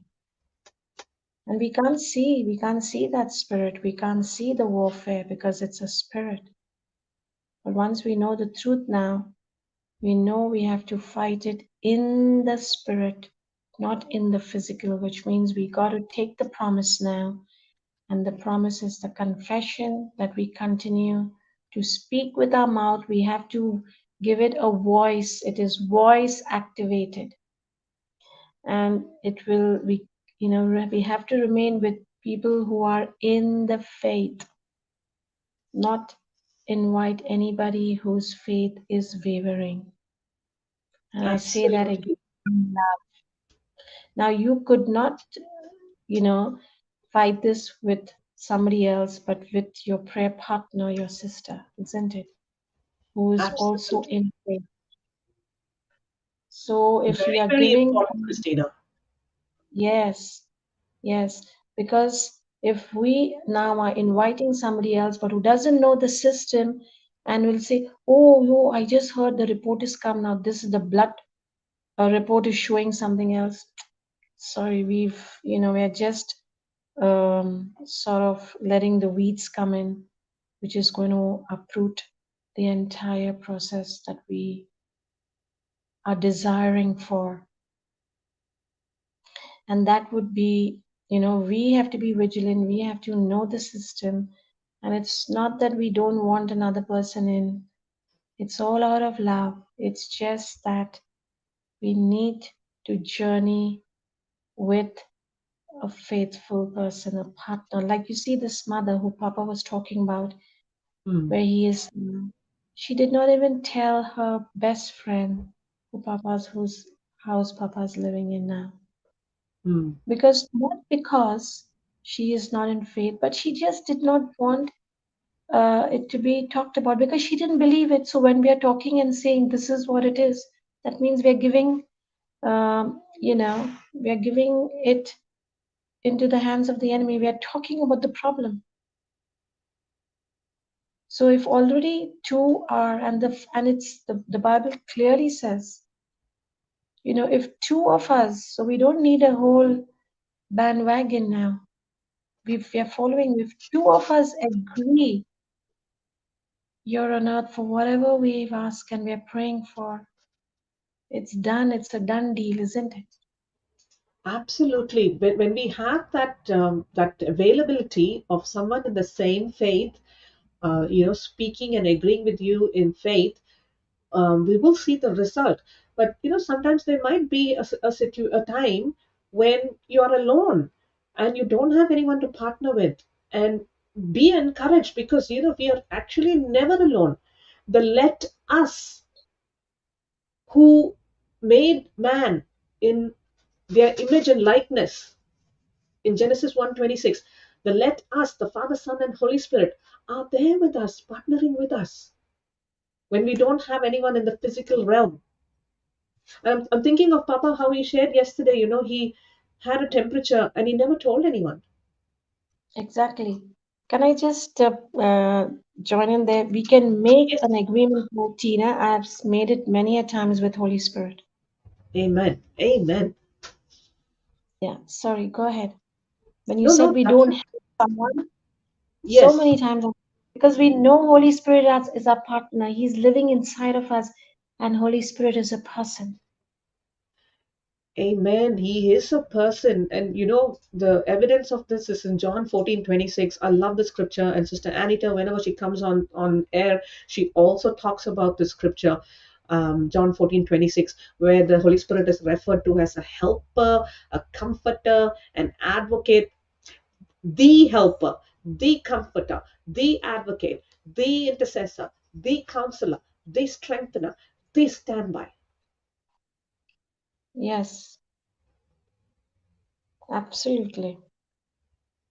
Speaker 4: And we can't see that spirit. We can't see the warfare because it's a spirit. But once we know the truth now, we know we have to fight it in the spirit, not in the physical, which means we got to take the promise now. And the promise is the confession that we continue to speak with our mouth. We have to give it a voice. It is voice activated. And it will, we have to remain with people who are in the faith, not invite anybody whose faith is wavering. And I say that
Speaker 2: Absolutely.
Speaker 4: again. Now, you could not, you know, fight this with somebody else, but with your prayer partner, your sister, isn't it? Who is also
Speaker 2: Absolutely.
Speaker 4: in faith. So if we
Speaker 2: Very,
Speaker 4: are
Speaker 2: very
Speaker 4: giving,
Speaker 2: important, Christina.
Speaker 4: yes, yes, because if we now are inviting somebody else, but who doesn't know the system, and will say, "Oh, no, I just heard the report is come now. This is the blood report is showing something else." Sorry, we're just sort of letting the weeds come in, which is going to uproot the entire process that we are desiring for. And that would be, we have to be vigilant, we have to know the system. And it's not that we don't want another person in, it's all out of love. It's just that we need to journey with a faithful person, a partner. Like you see this mother who Papa was talking about,
Speaker 2: Mm,
Speaker 4: where he is now. She did not even tell her best friend whose house Papa's living in now.
Speaker 2: mm,
Speaker 4: Because not because she is not in faith, but she just did not want it to be talked about because she didn't believe it. So when we are talking and saying this is what it is, that means we are giving, we are giving it into the hands of the enemy. We are talking about the problem. So if already two are, and it's the Bible clearly says, if two of us, so we don't need a whole bandwagon now. We are following. If two of us agree, you're on earth for whatever we've asked and we're praying for, it's done. It's a done deal, isn't it?
Speaker 2: absolutely. When we have that availability of someone in the same faith, speaking and agreeing with you in faith, we will see the result. But sometimes there might be a time when you are alone and you don't have anyone to partner with, and be encouraged because we are actually never alone. The let us who made man in their image and likeness in Genesis 1:26, the let us, the Father, Son, and Holy Spirit, are there with us, partnering with us when we don't have anyone in the physical realm. I'm thinking of Papa, how he shared yesterday, he had a temperature and he never told anyone.
Speaker 4: Exactly. Can I just join in there? We can make
Speaker 2: Yes.
Speaker 4: an agreement with Tina. I've made it many a times with Holy Spirit.
Speaker 2: Amen. Amen.
Speaker 4: Yeah, sorry, go ahead. When you
Speaker 2: No,
Speaker 4: said
Speaker 2: no,
Speaker 4: we
Speaker 2: that's
Speaker 4: don't
Speaker 2: it.
Speaker 4: have someone, so
Speaker 2: Yes.
Speaker 4: many times, because we know Holy Spirit is our partner. He's living inside of us, and Holy Spirit is a person.
Speaker 2: Amen. He is a person. And the evidence of this is in John 14:26. I love the scripture. And Sister Anita, whenever she comes on air, she also talks about the scripture, John 14:26, where the Holy Spirit is referred to as a helper, a comforter, an advocate, the helper, the comforter, the advocate, the intercessor, the counselor, the strengthener, the standby.
Speaker 4: Yes, absolutely.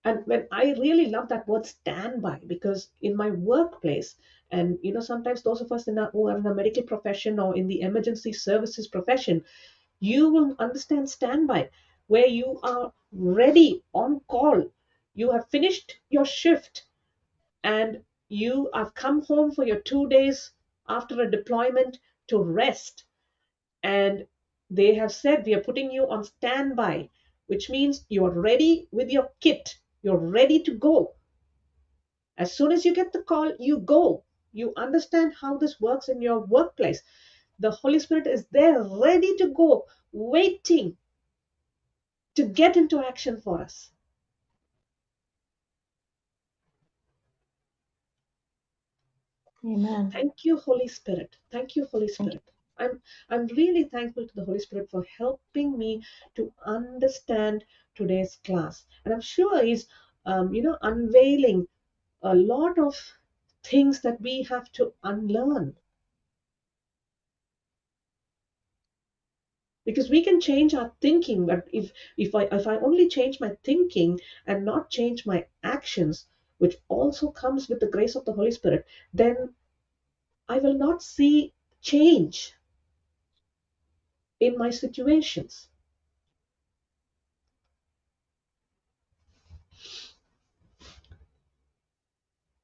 Speaker 2: And when I really love that word standby, because in my workplace, and sometimes those of us who are in the medical profession or in the emergency services profession, you will understand standby. where you are ready on call. You have finished your shift and you have come home for your 2 days after a deployment to rest. And they have said, we are putting you on standby, which means you're ready with your kit. You're ready to go. As soon as you get the call, you go. You understand how this works in your workplace. The Holy Spirit is there, ready to go, waiting to get into action for us.
Speaker 4: Amen.
Speaker 2: Thank you, Holy Spirit. Thank you, Holy
Speaker 4: Thank
Speaker 2: Spirit. I'm really thankful to the Holy Spirit for helping me to understand today's class. And I'm sure He's, unveiling a lot of things that we have to unlearn. Because we can change our thinking, but if I only change my thinking and not change my actions, which also comes with the grace of the Holy Spirit, then I will not see change in my situations.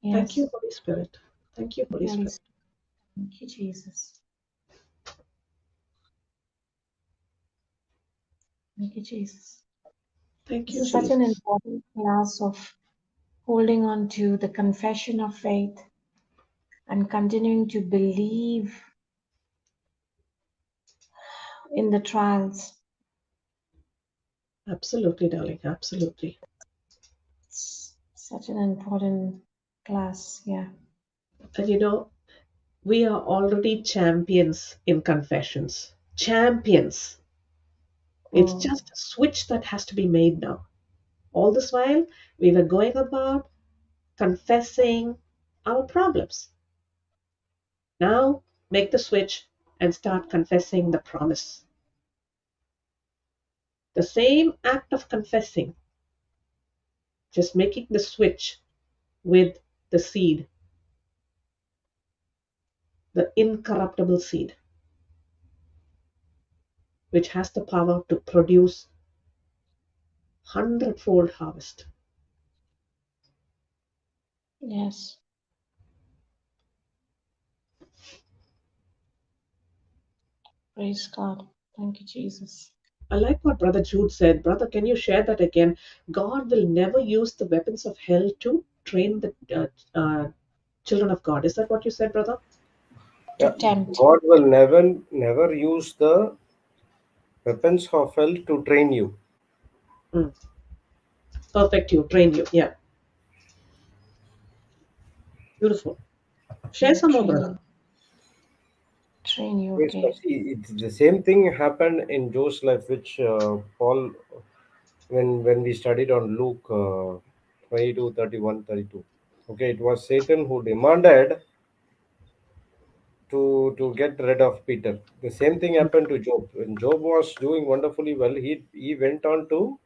Speaker 4: you.
Speaker 2: Thank you,
Speaker 4: Yes.
Speaker 2: Holy Spirit. Thank you, Holy
Speaker 4: Holy
Speaker 2: Spirit.
Speaker 4: Spirit. Thank you, Jesus. Thank you, Jesus.
Speaker 2: Thank
Speaker 4: This
Speaker 2: you,
Speaker 4: is such an
Speaker 2: Jesus.
Speaker 4: important class of holding on to the confession of faith and continuing to believe in the trials.
Speaker 2: Absolutely, darling. Absolutely.
Speaker 4: It's such an important class. Yeah.
Speaker 2: And we are already champions in confessions. Champions. It's
Speaker 4: Mm.
Speaker 2: just a switch that has to be made now. All this while, we were going about confessing our problems. Now, make the switch and start confessing the promise. The same act of confessing, just making the switch with the seed, the incorruptible seed, which has the power to produce hundredfold harvest.
Speaker 4: Yes. Praise God. Thank you, Jesus.
Speaker 2: I like what Brother Jude said. Brother, can you share that again? God will never use the weapons of hell to train the children of God. Is that what you said, brother?
Speaker 4: To
Speaker 1: Yeah,
Speaker 4: tempt.
Speaker 1: God will never use the weapons of hell to train you.
Speaker 2: Mm. Perfect you, train you. Yeah, beautiful. Share some more,
Speaker 4: Train
Speaker 2: brother.
Speaker 4: you. Train you.
Speaker 1: Yes, but
Speaker 4: Okay.
Speaker 1: see, it's the same thing happened in Joe's life, which Paul, when we studied on Luke 22, 31, 32. Okay, it was Satan who demanded to get rid of Peter. The same thing happened to Job. When Job was doing wonderfully well, he went on to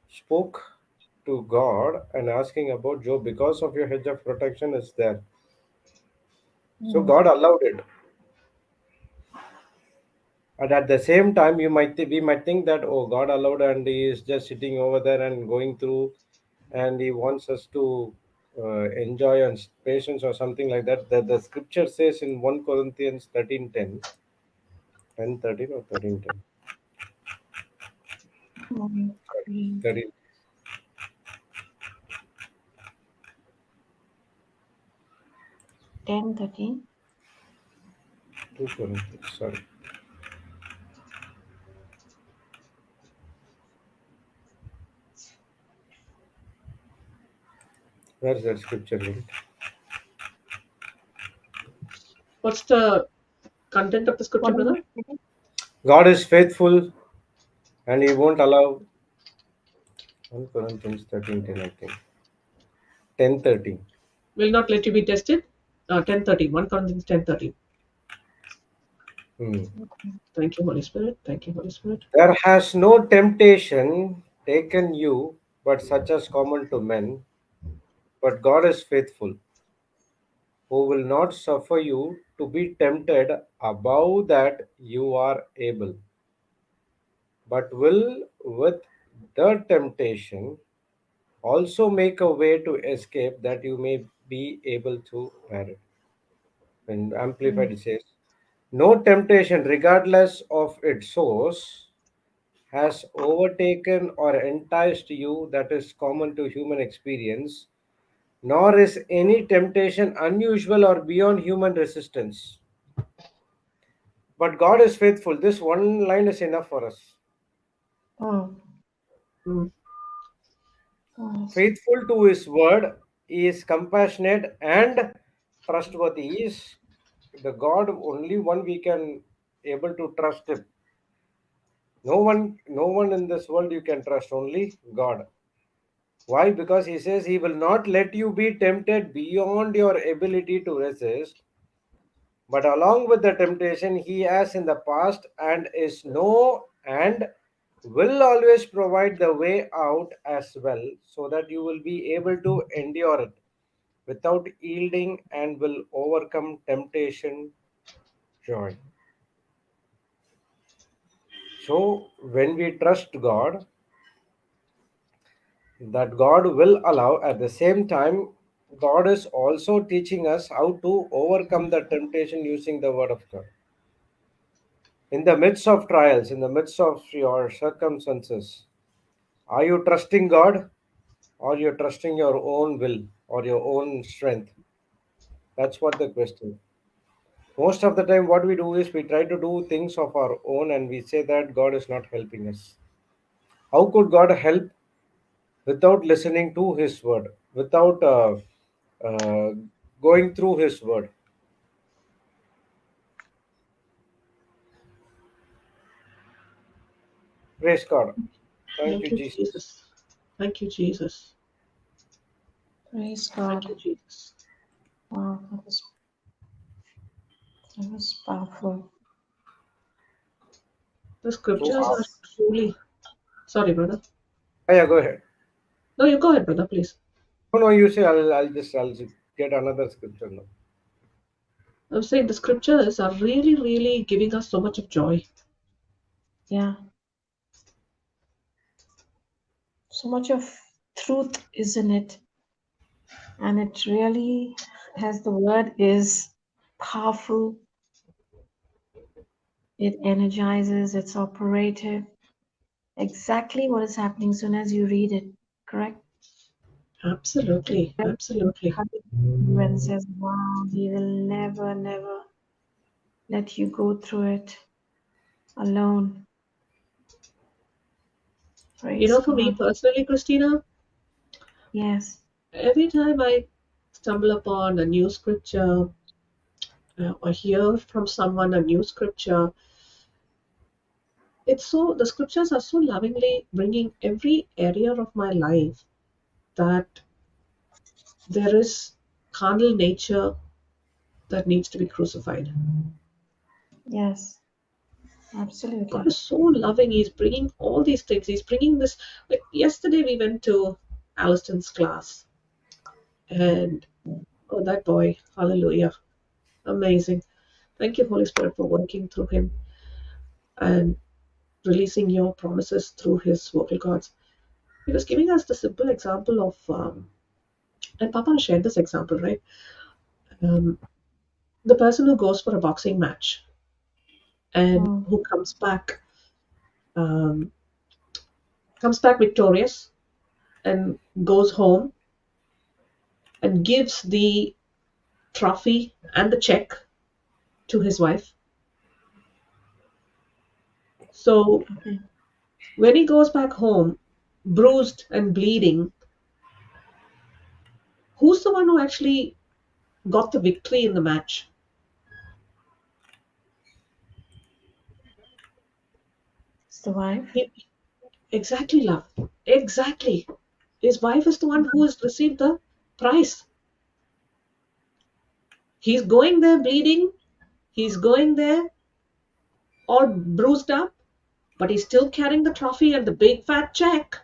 Speaker 1: spoke to God and asking about Job, because of your hedge of protection is there. So
Speaker 4: Mm.
Speaker 1: God allowed it. And at the same time, we might think that, oh, God allowed and He is just sitting over there and going through, and He wants us to enjoy and patience or something like that. The scripture says in 1 Corinthians 13:10, 10:13 or 13:10,
Speaker 4: Mm.
Speaker 1: 13,
Speaker 4: 10, 13.
Speaker 1: 2 Corinthians, sorry. Where's that scripture linked?
Speaker 2: What's the content of the scripture,
Speaker 4: What did
Speaker 2: brother?
Speaker 4: you say?
Speaker 1: God is faithful and He won't allow. 1 Corinthians 13:10, I think. 10:13.
Speaker 2: Will not let you be tested. 10:13. 1 Corinthians 10:13.
Speaker 1: Hmm.
Speaker 2: Thank you, Holy Spirit. Thank you, Holy Spirit.
Speaker 1: There has no temptation taken you, but such as common to men. But God is faithful, who will not suffer you to be tempted above that you are able, but will with the temptation also make a way to escape that you may be able to bear it. In Amplified,
Speaker 4: Mm.
Speaker 1: it says, no temptation, regardless of its source, has overtaken or enticed you that is common to human experience, nor is any temptation unusual or beyond human resistance. But God is faithful. This one line is enough for us.
Speaker 4: Oh,
Speaker 2: Mm.
Speaker 4: yes.
Speaker 1: Faithful to his word, he is compassionate and trustworthy. He is the God only one we can able to trust him. No one in this world you can trust, only God. Why? Because he says he will not let you be tempted beyond your ability to resist, but along with the temptation he has in the past and is no and will always provide the way out as well, so that you will be able to endure it without yielding and will overcome temptation joy. So when we trust God, that God will allow, at the same time God is also teaching us how to overcome the temptation using the word of God. In the midst of trials, in the midst of your circumstances, are you trusting God or you're trusting your own will or your own strength? That's what the question. Most of the time, what we do is we try to do things of our own and we say that God is not helping us. How could God help without listening to His word, without uh, going through His word? Praise God. Thank you,
Speaker 2: Thank you,
Speaker 1: Jesus.
Speaker 2: Jesus. Thank you, Jesus.
Speaker 4: Praise
Speaker 2: Thank
Speaker 4: God.
Speaker 2: you, Jesus.
Speaker 4: Wow, that was powerful.
Speaker 2: The
Speaker 1: So,
Speaker 2: scriptures are
Speaker 4: Just
Speaker 2: truly. Sorry, brother.
Speaker 1: yeah, go ahead.
Speaker 2: No, you go ahead, brother, please.
Speaker 1: No, no, you say I'll get another scripture now.
Speaker 2: I'm saying the scriptures are really, really giving us so much of joy.
Speaker 4: yeah, so much of truth is in it, and it really, as the word is powerful, it energizes, it's operative. Exactly what is happening soon as you read it, correct?
Speaker 2: Absolutely,
Speaker 4: It
Speaker 2: absolutely.
Speaker 4: encourages you and says, wow, he will never, never let you go through it alone.
Speaker 2: You
Speaker 4: Praise
Speaker 2: know, for me
Speaker 4: God.
Speaker 2: personally, Christina,
Speaker 4: Yes.
Speaker 2: every time I stumble upon a new scripture or hear from someone a new scripture, it's so, the scriptures are so lovingly bringing every area of my life that there is carnal nature that needs to be crucified.
Speaker 4: Yes.
Speaker 2: God
Speaker 4: Absolutely.
Speaker 2: is so loving. He's bringing all these things. He's bringing this. Like yesterday, we went to Alliston's class, and oh, that boy, hallelujah, amazing. Thank you, Holy Spirit, for working through him and releasing your promises through his vocal cords. He was giving us the simple example of, and Papa shared this example, right? Um, the person who goes for a boxing match and
Speaker 4: Mm.
Speaker 2: who um, comes back victorious and goes home and gives the trophy and the check to his wife. So
Speaker 4: Okay.
Speaker 2: when he goes back home, bruised and bleeding, who's the one who actually got the victory in the match?
Speaker 4: It's the wife.
Speaker 2: He, exactly, love. Exactly. His wife is the one who has received the prize. He's going there bleeding. He's going there all bruised up, but he's still carrying the trophy and the big fat check.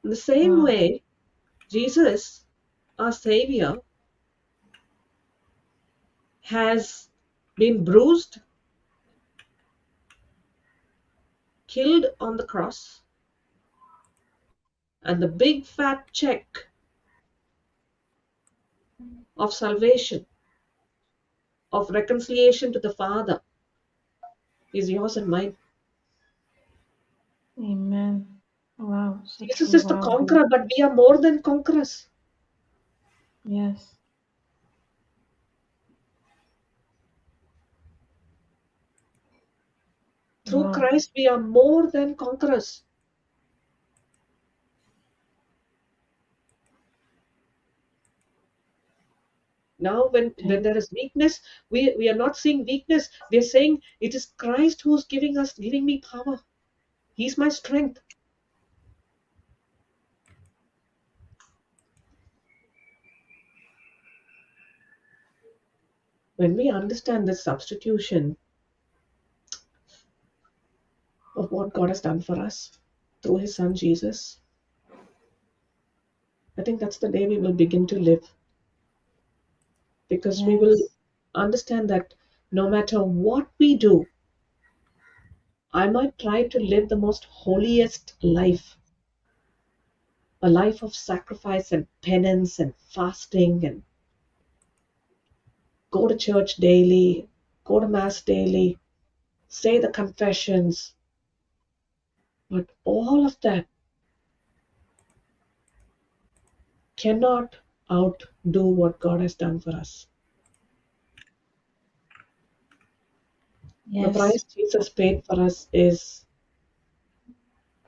Speaker 2: In the same
Speaker 4: Wow.
Speaker 2: way, Jesus, our Savior, has been bruised killed on the cross, and the big fat check of salvation, of reconciliation to the Father, is yours and mine.
Speaker 4: Amen. Wow, so
Speaker 2: Jesus
Speaker 4: true.
Speaker 2: is the
Speaker 4: Wow.
Speaker 2: conqueror, but we are more than conquerors.
Speaker 4: Yes.
Speaker 2: Through
Speaker 4: Wow.
Speaker 2: Christ, we are more than conquerors. Now, when there is weakness, we are not seeing weakness. We are saying it is Christ who's giving me power. He's my strength. When we understand this substitution of what God has done for us through His Son Jesus, I think that's the day we will begin to live. Because we will
Speaker 4: Yes.
Speaker 2: understand that no matter what we do, I might try to live the most holiest life, a life of sacrifice and penance and fasting, and go to church daily, go to mass daily, say the confessions. But all of that cannot outdo what God has done for us. The
Speaker 4: Yes.
Speaker 2: price Jesus paid for us is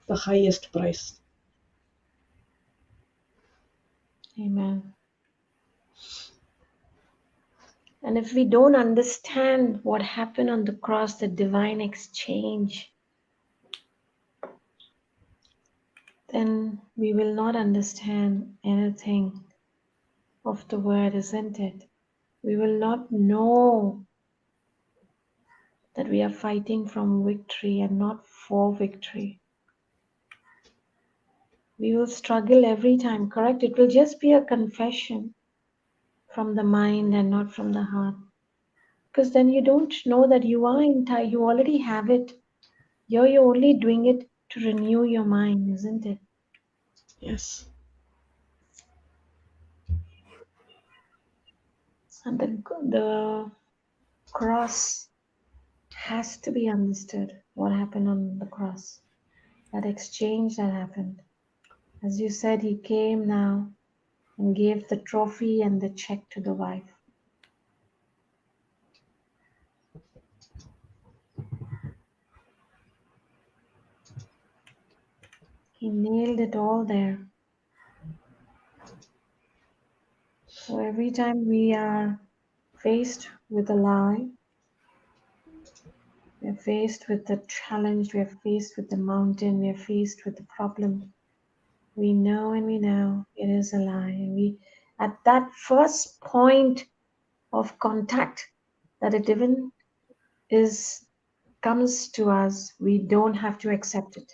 Speaker 2: the highest price.
Speaker 4: Amen. And if we don't understand what happened on the cross, the divine exchange, then we will not understand anything of the word, isn't it? We will not know that we are fighting from victory and not for victory. We will struggle every time, correct? It will just be a confession from the mind and not from the heart. Because then you don't know that you are entire, you already have it. You're only doing it to renew your mind, isn't it?
Speaker 2: Yes.
Speaker 4: And the cross has to be understood. What happened on the cross? That exchange that happened. As you said, he came now and gave the trophy and the check to the wife. He nailed it all there. So every time we are faced with a lie, we are faced with the challenge, we are faced with the mountain, we are faced with the problem. We know and we know it is a lie. And we, at that first point of contact that it even is comes to us, we don't have to accept it.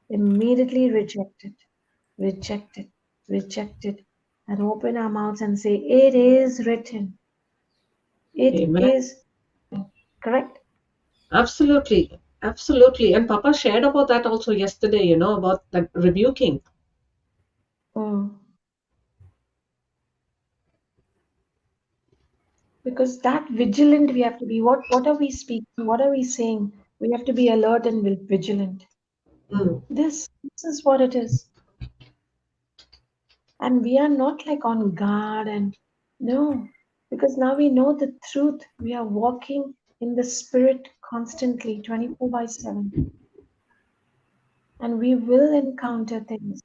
Speaker 4: Immediately reject it, reject it, reject it, and open our mouths and say, it is written. It
Speaker 2: Amen.
Speaker 4: is correct.
Speaker 2: Absolutely. Absolutely. And Papa shared about that also yesterday, about that rebuking.
Speaker 4: Mm. Because that vigilant we have to be. What are we speaking? What are we saying? We have to be alert and vigilant.
Speaker 2: Mm.
Speaker 4: This is what it is. And we are not like on guard and no, because now we know the truth. We are walking in the spirit constantly, 24/7. And we will encounter things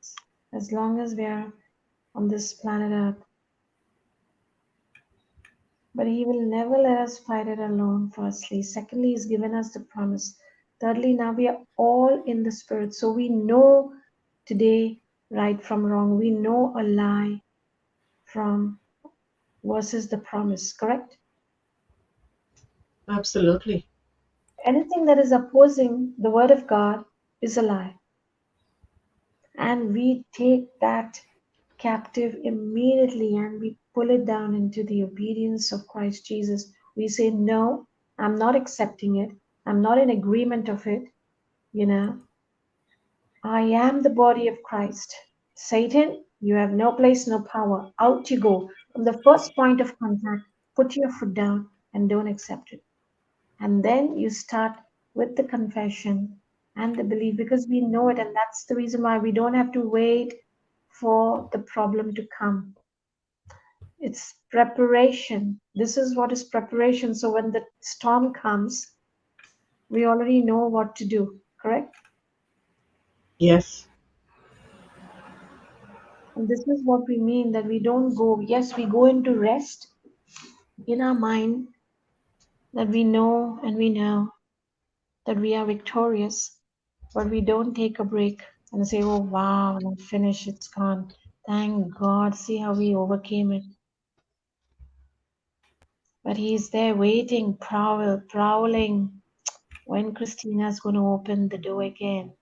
Speaker 4: as long as we are on this planet Earth. But He will never let us fight it alone, firstly. Secondly, He's given us the promise. Thirdly, now we are all in the Spirit. So we know today right from wrong. We know a lie from versus the promise, correct?
Speaker 2: Absolutely.
Speaker 4: Anything that is opposing the Word of God is a lie. And we take that captive immediately and we pull it down into the obedience of Christ Jesus. We say, no, I'm not accepting it. I'm not in agreement of it. You know, I am the body of Christ. Satan, you have no place, no power. Out you go. From the first point of contact, put your foot down and don't accept it. And then you start with the confession and the belief because we know it. And that's the reason why we don't have to wait for the problem to come. It's preparation. This is what is preparation. So when the storm comes, we already know what to do, correct?
Speaker 2: Yes.
Speaker 4: And this is what we mean that we don't go, yes, we go into rest in our mind that we know and we know that we are victorious, but we don't take a break and say, oh, wow, I'm finished, it's gone. Thank God, see how we overcame it. But He's there waiting, prowling. When Christina's going to open the door again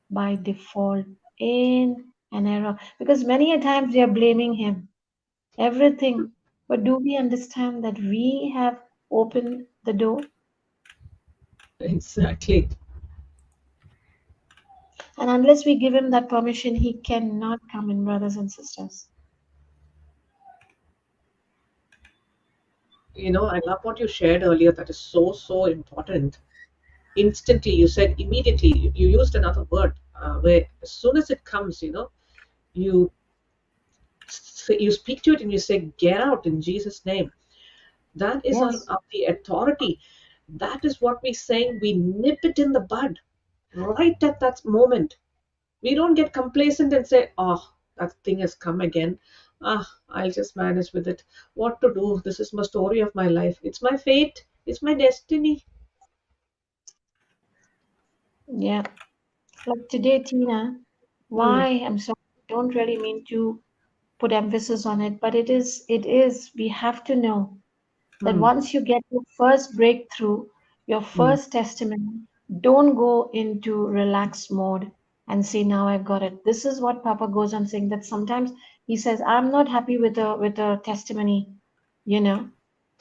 Speaker 4: by default in an error. Because many a times we are blaming Him, everything. But do we understand that we have opened the door?
Speaker 2: Exactly.
Speaker 4: And unless we give Him that permission, He cannot come in, brothers and sisters.
Speaker 2: I love what you shared earlier. That is so, so important. Instantly, you said immediately, you used another word where as soon as it comes, you you speak to it and you say, get out in Jesus' name. That is
Speaker 4: Yes.
Speaker 2: the authority. That is what we're saying. We nip it in the bud right at that moment. We don't get complacent and say, oh, that thing has come again. I'll just manage with it. What to do? This is my story of my life. It's my fate. It's my destiny.
Speaker 4: Yeah. Like today, Tina,
Speaker 2: Hmm.
Speaker 4: why I'm sorry, I don't really mean to put emphasis on it, but it is, we have to know that
Speaker 2: Hmm.
Speaker 4: once you get your first breakthrough, your
Speaker 2: Hmm.
Speaker 4: first testimony, don't go into relaxed mode and say, now I've got it. This is what Papa goes on saying that sometimes he says, I'm not happy with a testimony, you know,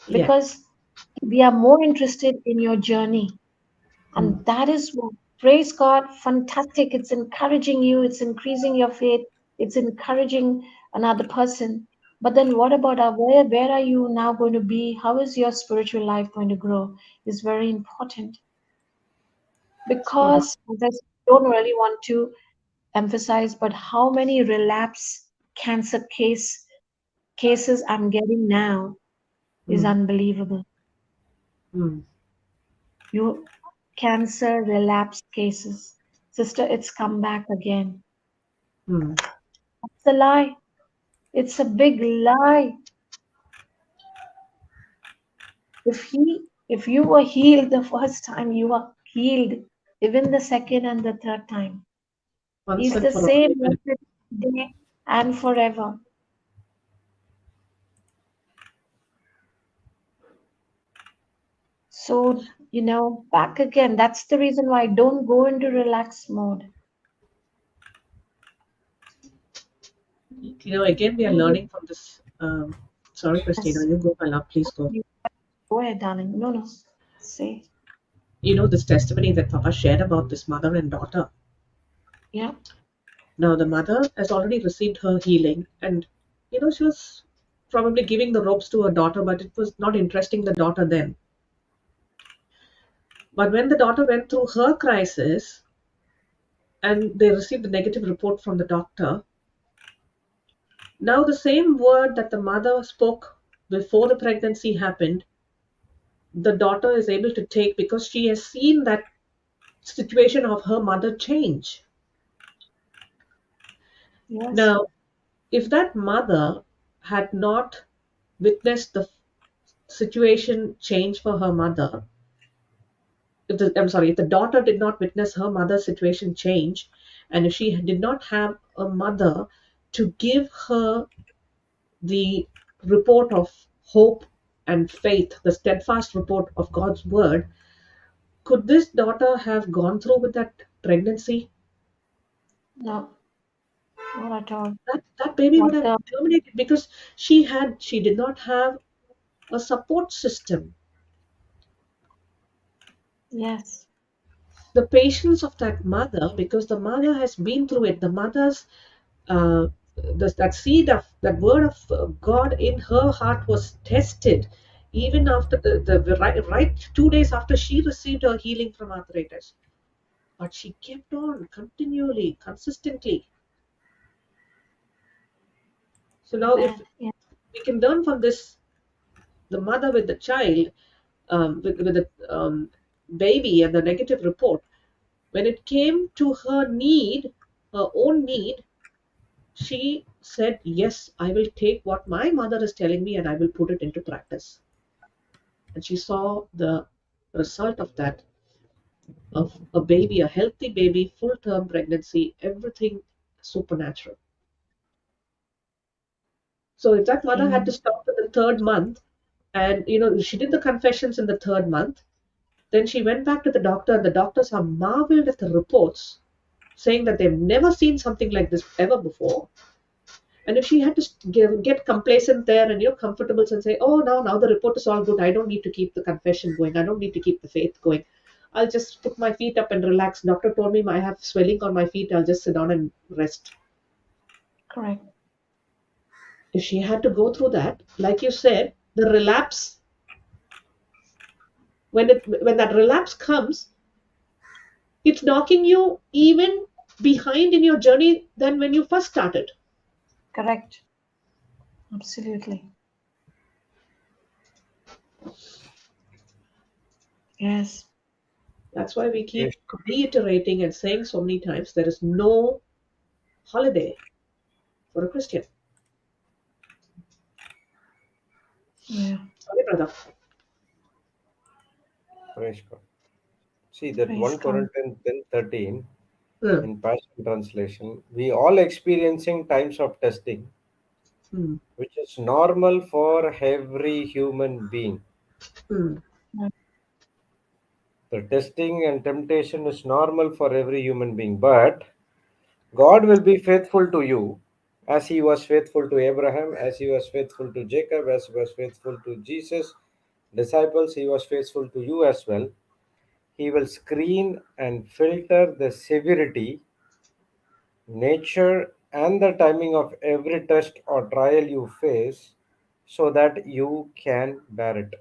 Speaker 2: Yeah.
Speaker 4: because we are more interested in your journey.
Speaker 2: Hmm.
Speaker 4: And that is what, praise God, fantastic. It's encouraging you, it's increasing your faith, it's encouraging another person. But then what about where are you now going to be? How is your spiritual life going to grow? Is very important
Speaker 2: Spot on.
Speaker 4: because as I don't really want to emphasize, but how many relapse cancer cases I'm getting now is
Speaker 2: Hmm.
Speaker 4: unbelievable.
Speaker 2: Hmm.
Speaker 4: You cancer relapse cases. Sister, it's come back again.
Speaker 2: Hmm.
Speaker 4: It's a lie. It's a big lie. If you were healed the first time, you are healed even the second and the third time.
Speaker 2: Once
Speaker 4: He's
Speaker 2: and
Speaker 4: the
Speaker 2: for all.
Speaker 4: same
Speaker 2: Amen.
Speaker 4: yesterday and forever. So, back again. That's the reason why I don't go into relaxed mode.
Speaker 2: Again, we are learning from this. Sorry, Christina,
Speaker 4: Yes.
Speaker 2: you go, my love, please go.
Speaker 4: You go ahead, darling. No, no. Say.
Speaker 2: This testimony that Papa shared about this mother and daughter.
Speaker 4: Yeah.
Speaker 2: Now, the mother has already received her healing, and she was probably giving the ropes to her daughter, but it was not interesting the daughter then. But when the daughter went through her crisis and they received a negative report from the doctor, now the same word that the mother spoke before the pregnancy happened, the daughter is able to take because she has seen that situation of her mother change.
Speaker 4: Yes.
Speaker 2: Now, if that mother had not witnessed the situation change for her mother, if the daughter did not witness her mother's situation change, and if she did not have a mother to give her the report of hope and faith, the steadfast report of God's word, could this daughter have gone through with that pregnancy?
Speaker 4: No, not at all.
Speaker 2: That baby
Speaker 4: What
Speaker 2: would have
Speaker 4: the
Speaker 2: terminated because she did not have a support system.
Speaker 4: yes.
Speaker 2: the patience of that mother, because the mother has been through it. The mother's uh, that seed of that word of God in her heart was tested, even after the right 2 days after she received her healing from arthritis. But she kept on continually, consistently. So now, if
Speaker 4: Amen. Yeah.
Speaker 2: we can learn from this, the mother with the child, with the baby and the negative report, when it came to her need, her own need, she said, yes, I will take what my mother is telling me and I will put it into practice. And she saw the result of that, of a baby, a healthy baby, full term pregnancy, everything supernatural. So if that mother had to
Speaker 4: Amen.
Speaker 2: stop in the third month, and she did the confessions in the third month, then she went back to the doctor, and the doctors are marveled at the reports, saying that they've never seen something like this ever before. And if she had to get complacent there and comfortable and say, "Oh, now the report is all good. I don't need to keep the confession going. I don't need to keep the faith going. I'll just put my feet up and relax. Doctor told me I have swelling on my feet. I'll just sit down and rest."
Speaker 4: Correct.
Speaker 2: If she had to go through that, like you said, the relapse, when that relapse comes, it's knocking you even behind in your journey than when you first started.
Speaker 4: Correct. Absolutely. Yes.
Speaker 2: That's why we
Speaker 1: Praise,
Speaker 2: keep reiterating and saying so many times there is no holiday for a Christian.
Speaker 4: Yeah.
Speaker 2: Sorry, brother.
Speaker 1: praise God. See that
Speaker 4: Praise
Speaker 1: 1
Speaker 4: God.
Speaker 1: Corinthians 10:13
Speaker 2: Hmm.
Speaker 1: in Passion Translation. We all experiencing times of testing,
Speaker 2: Hmm.
Speaker 1: which is normal for every human being.
Speaker 2: Hmm.
Speaker 4: Yeah.
Speaker 1: The testing and temptation is normal for every human being, but God will be faithful to you as He was faithful to Abraham, as He was faithful to Jacob, as He was faithful to Jesus' disciples, He was faithful to you as well. He will screen and filter the severity, nature, and the timing of every test or trial you face so that you can bear it.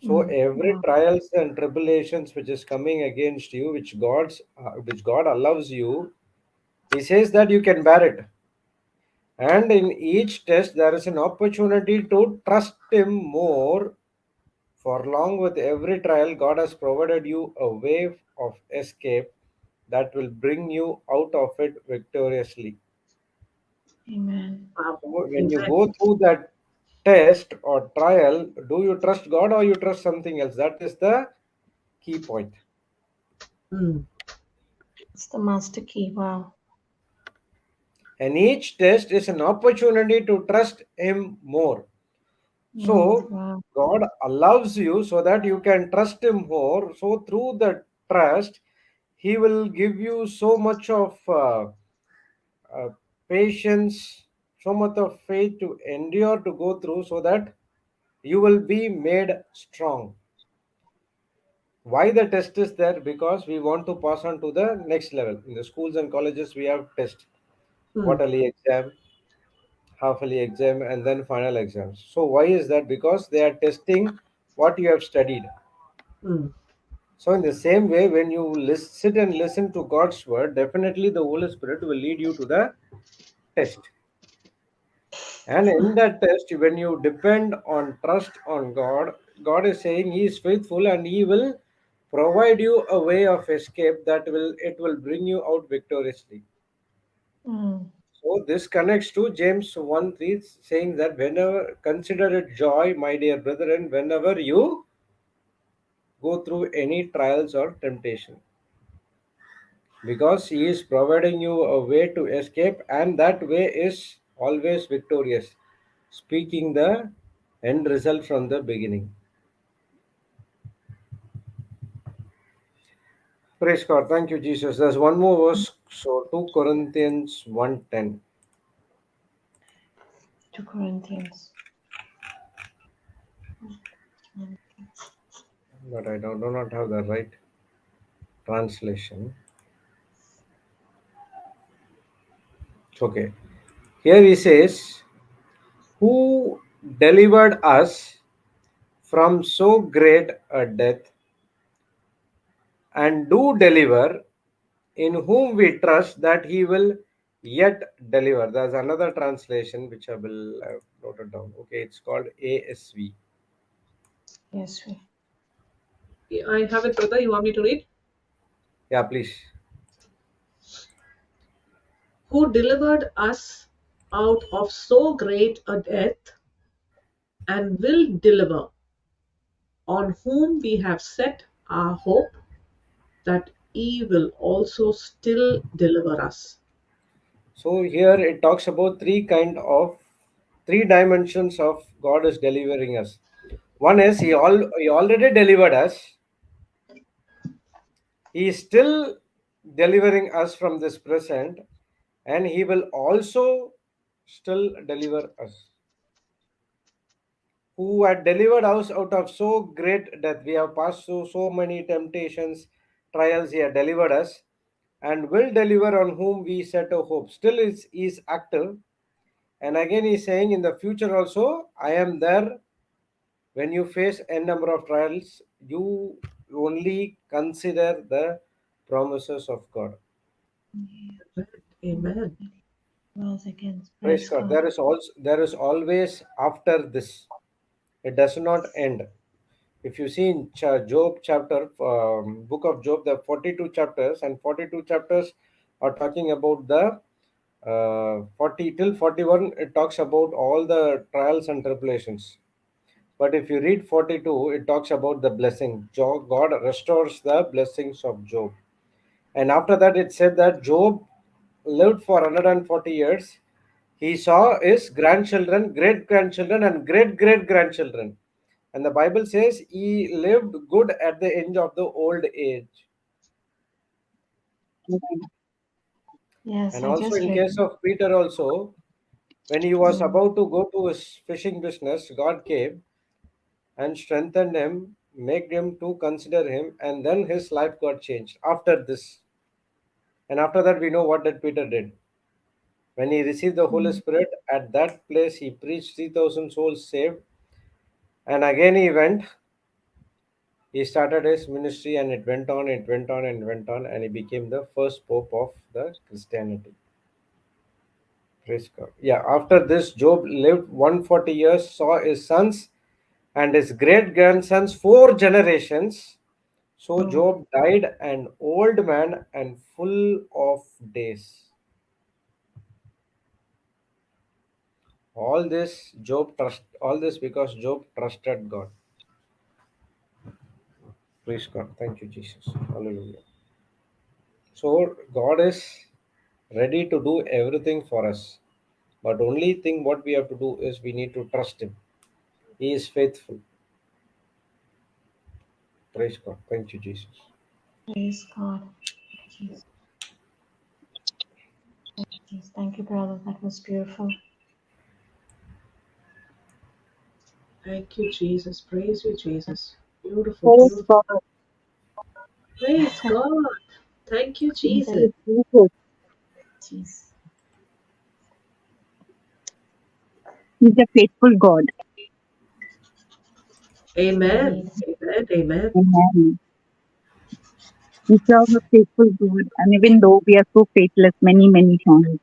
Speaker 1: So every
Speaker 4: Wow.
Speaker 1: trials and tribulations which is coming against you, which God allows you, He says that you can bear it. And in each test, there is an opportunity to trust Him more. For along with every trial, God has provided you a way of escape that will bring you out of it victoriously.
Speaker 4: Amen.
Speaker 2: Wow.
Speaker 1: So when you
Speaker 2: Amen.
Speaker 1: go through that test or trial, do you trust God or you trust something else? That is the key point.
Speaker 2: Hmm.
Speaker 4: It's the master key. Wow.
Speaker 1: And each test is an opportunity to trust Him more. So
Speaker 4: Wow.
Speaker 1: God allows you so that you can trust Him more. So through the trust, He will give you so much of uh, patience, so much of faith to endure to go through, so that you will be made strong. Why the test is there? Because we want to pass on to the next level. In the schools and colleges, we have test,
Speaker 2: Hmm.
Speaker 1: quarterly exam, half-yearly exam, and then final exams. So why is that? Because they are testing what you have studied.
Speaker 2: Hmm.
Speaker 1: So in the same way, when you sit and listen to God's word, definitely the Holy Spirit will lead you to the test. And in that test, when you depend on trust on God, God is saying He is faithful and He will provide you a way of escape that will bring you out victoriously.
Speaker 4: Mm.
Speaker 1: So this connects to James 1:3, saying that whenever consider it joy, my dear brethren, whenever you go through any trials or temptation. Because He is providing you a way to escape, and that way is always victorious. Speaking the end result from the beginning. Praise God. Thank you, Jesus. There's one more verse. So 2 Corinthians 1:10.
Speaker 4: 2 Corinthians.
Speaker 1: But I do not have that right. translation. Okay. Here he says, who delivered us from so great a death, and do deliver, in whom we trust that he will yet deliver. There's another translation which I will note it down. Okay, it's called ASV.
Speaker 4: Yes, we.
Speaker 2: I have it, brother. You want me to read?
Speaker 1: Yeah, please.
Speaker 2: Who delivered us out of so great a death and will deliver, on whom we have set our hope, that he will also still deliver us.
Speaker 1: So here it talks about three dimensions of God is delivering us. One is he already delivered us. He is still delivering us from this present, and he will also still deliver us. Who had delivered us out of so great death. We have passed through so many temptations, trials. He had delivered us, and will deliver, on whom we set our hope. Still is active. And again, he's saying in the future also, I am there. When you face a number of trials, you only consider the promises of God.
Speaker 2: Amen.
Speaker 4: Rose again.
Speaker 1: Praise
Speaker 4: Praise
Speaker 1: God.
Speaker 4: God.
Speaker 1: There is always after this. It does not end. If you see in Job chapter, book of Job, the 42 chapters, and 42 chapters are talking about the 40 till 41. It talks about all the trials and tribulations. But if you read 42, it talks about the blessing. God restores the blessings of Job. And after that, it said that Job lived for 140 years. He saw his grandchildren, great grandchildren, and great great grandchildren. And the Bible says he lived good at the end of the old age.
Speaker 4: Yes,
Speaker 1: And
Speaker 4: I
Speaker 1: also,
Speaker 4: just
Speaker 1: in
Speaker 4: read.
Speaker 1: case of Peter, also, when he was about to go to his fishing business, God came and strengthened him, made him to consider him, and then his life got changed after this. And after that, we know what that Peter did. When he received the Holy Spirit, at that place he preached 3,000 souls saved. And again he went, he started his ministry, and it went on, it went on, and went on, and he became the first pope of the Christianity. Praise God. Yeah, after this, Job lived 140 years, saw his sons and his great grandsons, four generations. So Job died an old man and full of days. All this because Job trusted God. Praise God. Thank you, Jesus. Hallelujah. So God is ready to do everything for us. But only thing what we have to do is we need to trust Him. He is faithful. Praise God. Thank you, Jesus.
Speaker 4: Praise God. Jesus. Thank you, brother. That was beautiful.
Speaker 2: Thank you, Jesus. Praise you, Jesus. Beautiful,
Speaker 7: Praise
Speaker 2: beautiful.
Speaker 7: God.
Speaker 2: Praise God. Thank you,
Speaker 7: Thank
Speaker 2: Jesus.
Speaker 7: you, Jesus.
Speaker 4: Jesus.
Speaker 7: He's a faithful God.
Speaker 2: Amen.
Speaker 4: Indeed.
Speaker 2: Amen. Amen.
Speaker 7: Amen. We serve a faithful God. And even though we are so faithless many, many times.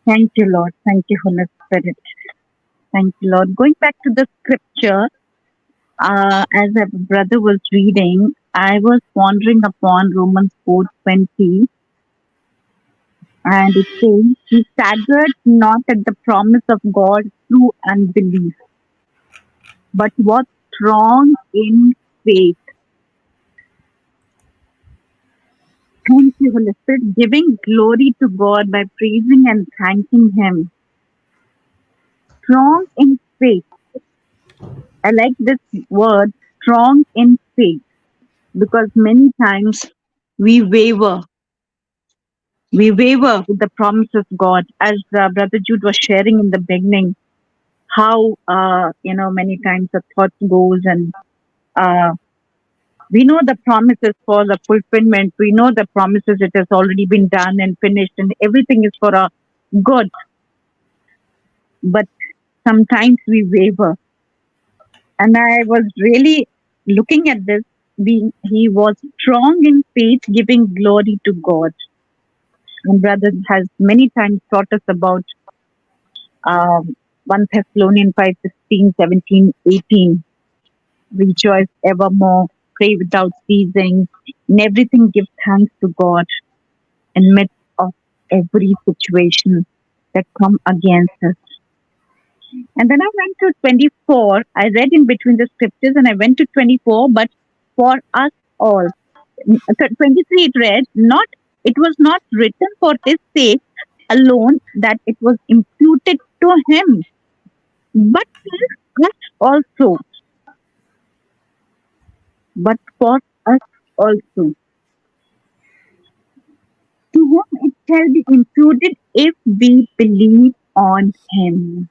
Speaker 7: Thank you, Lord. Thank you, Holy Spirit. Thank you, Lord. Going back to the scripture, as a brother was reading, I was pondering upon Romans 4:20, and it says, he staggered not at the promise of God through unbelief, but was strong in faith. Thank you, Holy Spirit, giving glory to God by praising and thanking Him. Strong in faith. I like this word, strong in faith, because many times we waver. We waver with the promise of God, as Brother Jude was sharing in the beginning, how many times the thought goes and we know the promises for the fulfillment. We know the promises it has already been done and finished, and everything is for our good. But sometimes we waver. And I was really looking at this. He was strong in faith, giving glory to God. And brother has many times taught us about um, 1 Thessalonians 5:16, 17, 18. Rejoice evermore, pray without ceasing, in everything give thanks to God in midst of every situation that come against us. And then I went to 24. I read in between the scriptures and I went to 24, but for us all. 23 it read, not it was not written for his sake alone that it was imputed to him, but for us also. But for us also. To whom it shall be imputed if we believe on him.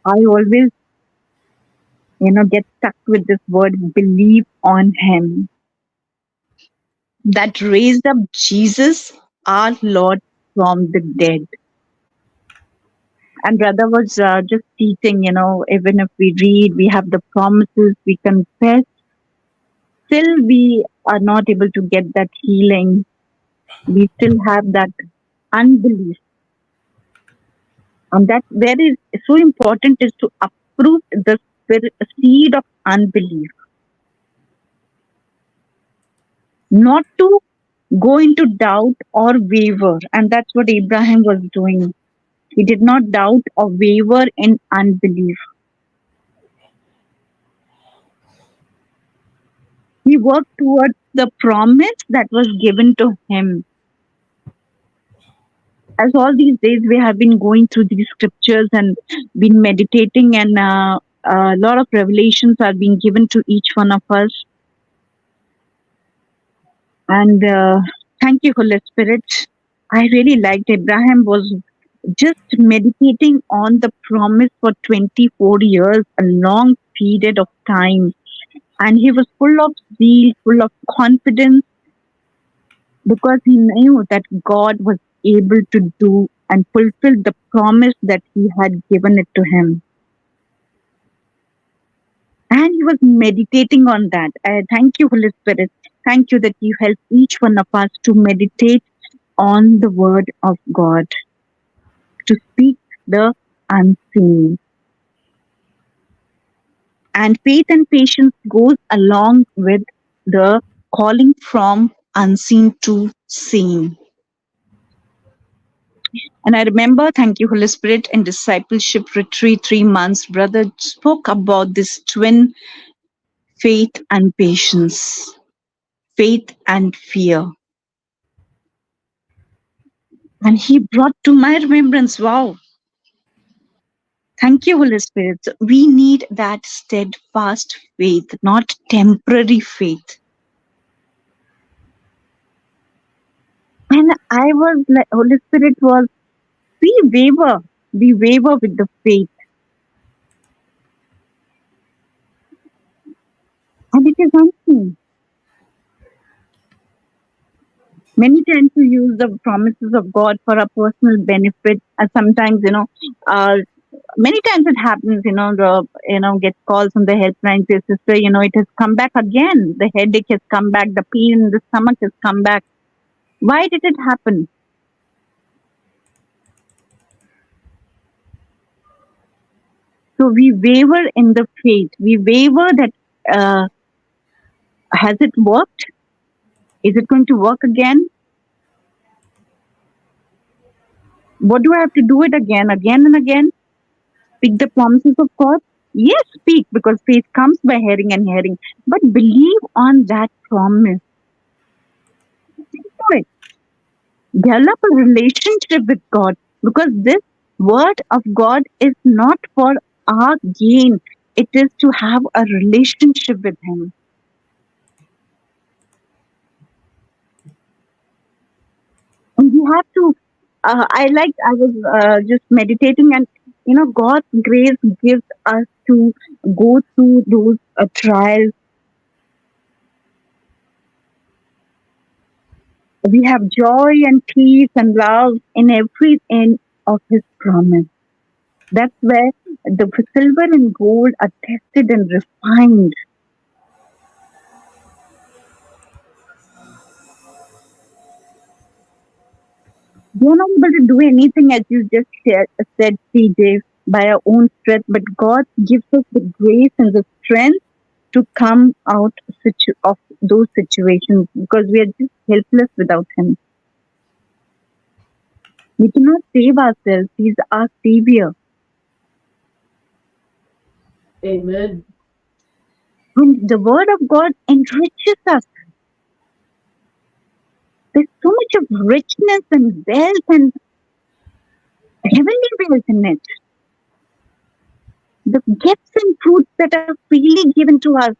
Speaker 7: I always, get stuck with this word, believe on him. That raised up Jesus, our Lord, from the dead. And brother was just teaching, even if we read, we have the promises, we confess, still we are not able to get that healing. We still have that unbelief. And that very so important is to uproot the seed of unbelief. Not to go into doubt or waver. And that's what Abraham was doing. He did not doubt or waver in unbelief. He worked towards the promise that was given to him. As all these days we have been going through these scriptures and been meditating, and a lot of revelations are being given to each one of us. And thank you, Holy Spirit. I really liked Abraham was just meditating on the promise for 24 years, a long period of time. And he was full of zeal, full of confidence, because he knew that God was able to do and fulfill the promise that he had given it to him. And he was meditating on that. Thank you, Holy Spirit. Thank you that you help each one of us to meditate on the word of God, to speak the unseen. And faith and patience goes along with the calling from unseen to seen. And I remember, thank you, Holy Spirit, in discipleship retreat 3 months, brother spoke about this twin faith and patience, faith and fear. And he brought to my remembrance, wow. Thank you, Holy Spirit. So we need that steadfast faith, not temporary faith. And I was like, Holy Spirit was, we waver with the faith. And it is unseen. Many times we use the promises of God for our personal benefit. And sometimes, many times it happens, get calls on the helpline, say, sister, it has come back again. The headache has come back. The pain in the stomach has come back. Why did it happen? So we waver in the faith. We waver that, has it worked? Is it going to work again? What do I have to do it again and again? Speak the promises of God? Yes, speak, because faith comes by hearing and hearing. But believe on that promise. Do it. Develop a relationship with God, because this word of God is not for our gain. It is to have a relationship with Him. And we have to, I was just meditating, and God's grace gives us to go through those trials. We have joy and peace and love in every end of His promise. That's where the silver and gold are tested and refined. We are not able to do anything, as you just said, CJ, by our own strength, but God gives us the grace and the strength to come out of those situations because we are just helpless without Him. We cannot save ourselves. He's our Savior.
Speaker 2: Amen.
Speaker 7: And the Word of God enriches us. There's so much of richness and wealth and heavenly wealth in it. The gifts and fruits that are freely given to us.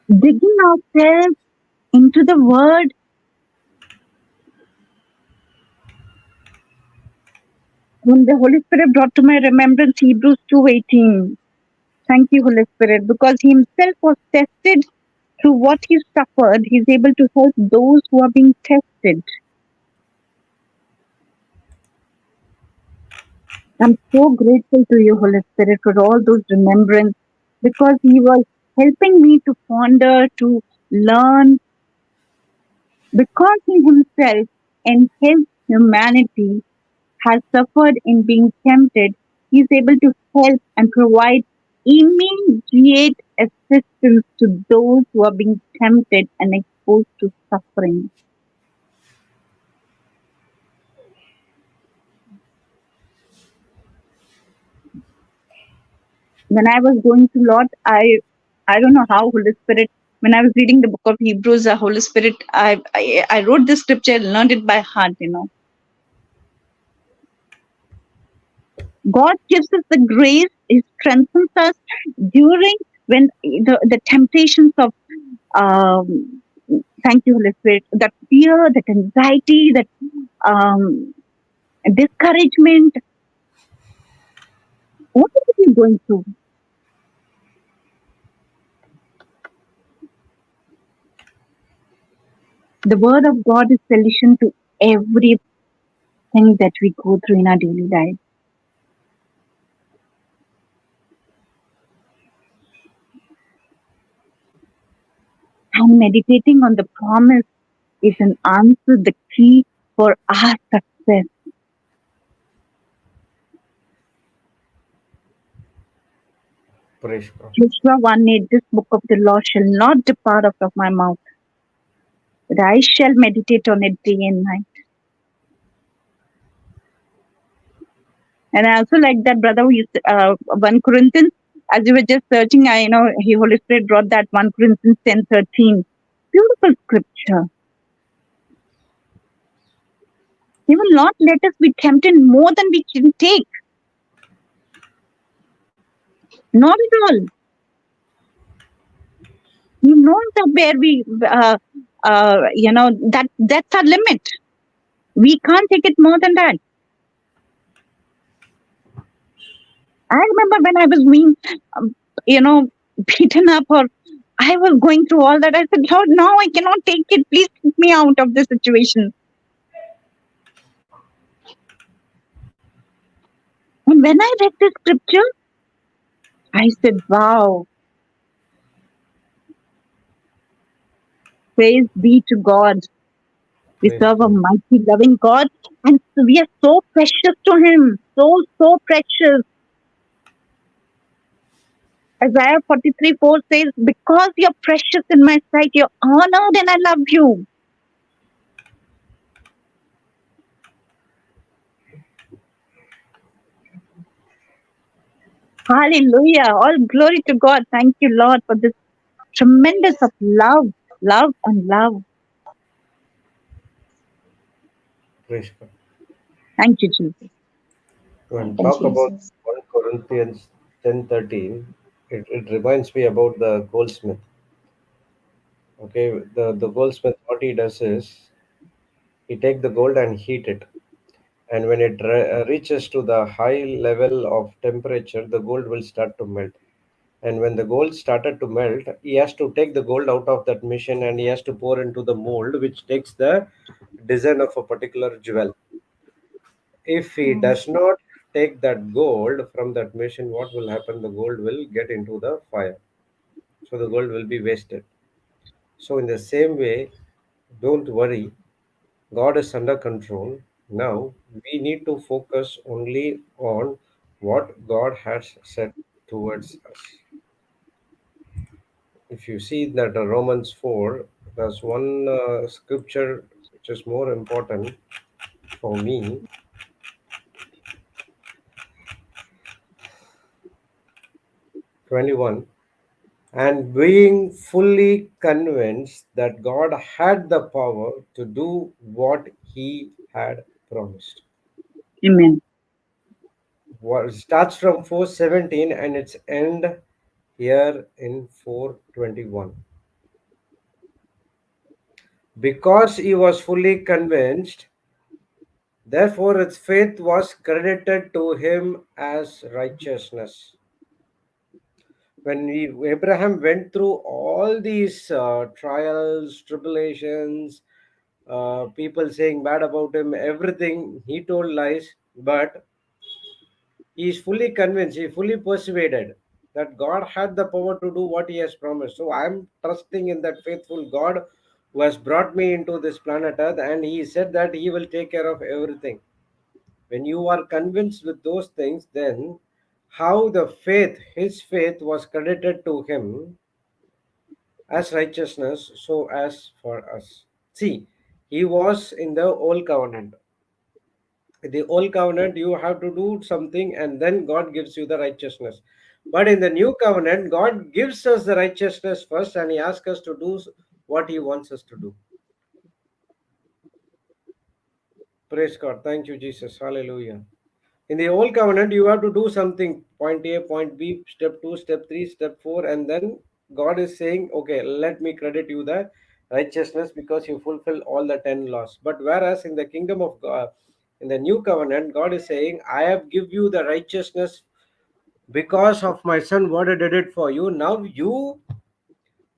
Speaker 7: Digging ourselves into the Word. When the Holy Spirit brought to my remembrance Hebrews 2:18. Thank you, Holy Spirit, because He Himself was tested through what He suffered. He's able to help those who are being tested. I'm so grateful to you, Holy Spirit, for all those remembrance because He was helping me to ponder, to learn, because He Himself in His humanity has suffered in being tempted. He is able to help and provide immediate assistance to those who are being tempted and exposed to suffering. When I was going through lot, I don't know how Holy Spirit. When I was reading the book of Hebrews, the Holy Spirit, I wrote this scripture, learned it by heart. God gives us the grace. He strengthens us during when the temptations of thank you, Holy Spirit, that fear, that anxiety, that discouragement. What are you going through? The Word of God is solution to everything that we go through in our daily life. And meditating on the promise is an answer, the key for our success.
Speaker 1: Praise God.
Speaker 7: Joshua 1:8, this book of the law shall not depart out of my mouth, but I shall meditate on it day and night. And I also like that, brother, who used 1 Corinthians, as you were just searching, Holy Spirit brought that 1 Corinthians 10:13. Beautiful scripture. He will not let us be tempted more than we can take. Not at all. He knows that where we, that's our limit. We can't take it more than that. I remember when I was being, beaten up, or I was going through all that. I said, Lord, now I cannot take it. Please take me out of this situation. And when I read the scripture, I said, wow. Praise be to God. We serve a mighty, loving God, and we are so precious to Him. So precious. Isaiah 43:4 says, because you're precious in my sight, you're honored and I love you. Hallelujah. All glory to God. Thank you, Lord, for this tremendous of love and love.
Speaker 1: Praise God.
Speaker 7: Thank you, Jesus.
Speaker 1: When
Speaker 4: Thank you,
Speaker 1: talk about
Speaker 4: Jesus.
Speaker 1: 1 Corinthians 10:13, it reminds me about the goldsmith. Okay, the goldsmith, what he does is He take the gold and heat it, and when it reaches to the high level of temperature, the gold will start to melt. And when the gold started to melt, he has to take the gold out of that machine and he has to pour into the mold, which takes the design of a particular jewel. If he
Speaker 4: Mm.
Speaker 1: does not take that gold from that machine, what will happen? The gold will get into the fire. So the gold will be wasted. So, in the same way, don't worry, God is under control. Now, we need to focus only on what God has said towards us. If you see that Romans 4, there's one scripture which is more important for me, 21. And being fully convinced that God had the power to do what he had promised.
Speaker 7: Amen.
Speaker 1: What starts from 4:17 and its end here in 4:21. Because he was fully convinced, therefore his faith was credited to him as righteousness. When Abraham went through all these trials, tribulations, people saying bad about him, everything, he told lies, but he is fully convinced, he fully persuaded that God had the power to do what he has promised. So I'm trusting in that faithful God who has brought me into this planet Earth, and he said that he will take care of everything. When you are convinced with those things, then how the faith, his faith was credited to him as righteousness, so as for us. See, he was in the old covenant. The old covenant, you have to do something and then God gives you the righteousness. But in the new covenant, God gives us the righteousness first and he asks us to do what he wants us to do. Praise God. Thank you, Jesus. Hallelujah. In the old covenant, you have to do something, point A, point B, step 2, step 3, step 4, and then God is saying, okay, let me credit you the righteousness because you fulfill all the 10 laws. But whereas in the kingdom of God, in the new covenant, God is saying, I have give you the righteousness because of my son, what I did it for you. Now you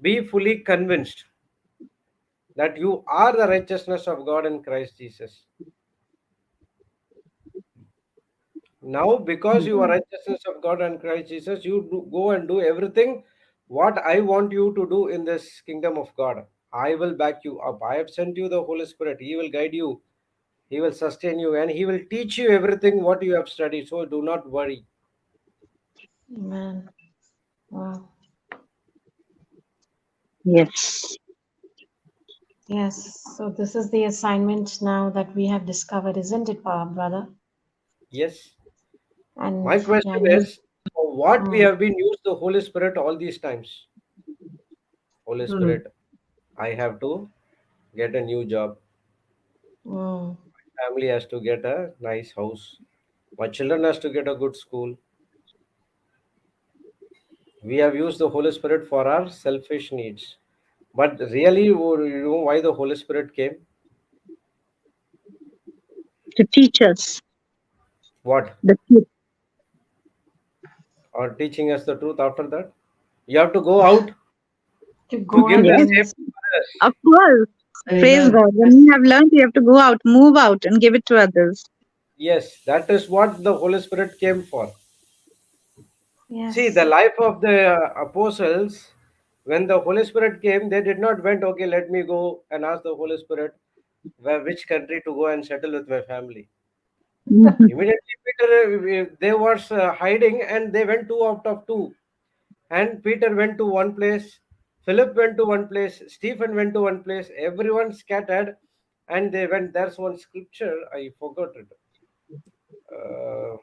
Speaker 1: be fully convinced that you are the righteousness of God in Christ Jesus. Now, because you are righteousness of God and Christ Jesus, you go and do everything what I want you to do in this kingdom of God. I will back you up. I have sent you the Holy Spirit. He will guide you. He will sustain you and he will teach you everything what you have studied. So do not worry.
Speaker 4: Amen. Wow.
Speaker 7: Yes.
Speaker 4: Yes. So this is the assignment now that we have discovered, isn't it, brother?
Speaker 1: Yes.
Speaker 4: And
Speaker 1: My question
Speaker 4: and you.
Speaker 1: is, for what we
Speaker 4: Mm,
Speaker 1: have been used the Holy Spirit all these times? Holy
Speaker 2: Mm.
Speaker 1: Spirit, I have to get a new job.
Speaker 4: mm,
Speaker 1: Family has to get a nice house. My children has to get a good school. We have used the Holy Spirit for our selfish needs. But really, you know why the Holy Spirit came?
Speaker 7: To teach us
Speaker 1: What?
Speaker 7: the truth.
Speaker 1: Or teaching us the truth after that? You have to go out
Speaker 4: to
Speaker 1: to
Speaker 4: go
Speaker 1: give
Speaker 4: and
Speaker 1: the
Speaker 7: Yes,
Speaker 1: same
Speaker 4: minister.
Speaker 1: to others.
Speaker 7: of course. Praise
Speaker 2: Amen.
Speaker 7: God. When
Speaker 2: Yes.
Speaker 7: you have learned, you have to go out, move out, and give it to others.
Speaker 1: Yes, that is what the Holy Spirit came for. See, the
Speaker 4: Yes.
Speaker 1: life of the apostles, when the Holy Spirit came, they did not went, okay, let me go and ask the Holy Spirit which country to go and settle with my family.
Speaker 7: Mhm.
Speaker 1: Immediately, Peter, they was hiding and they went two out of two. And Peter went to one place, Philip went to one place, Stephen went to one place, everyone scattered and they went. There's one scripture, I forgot it. Uh,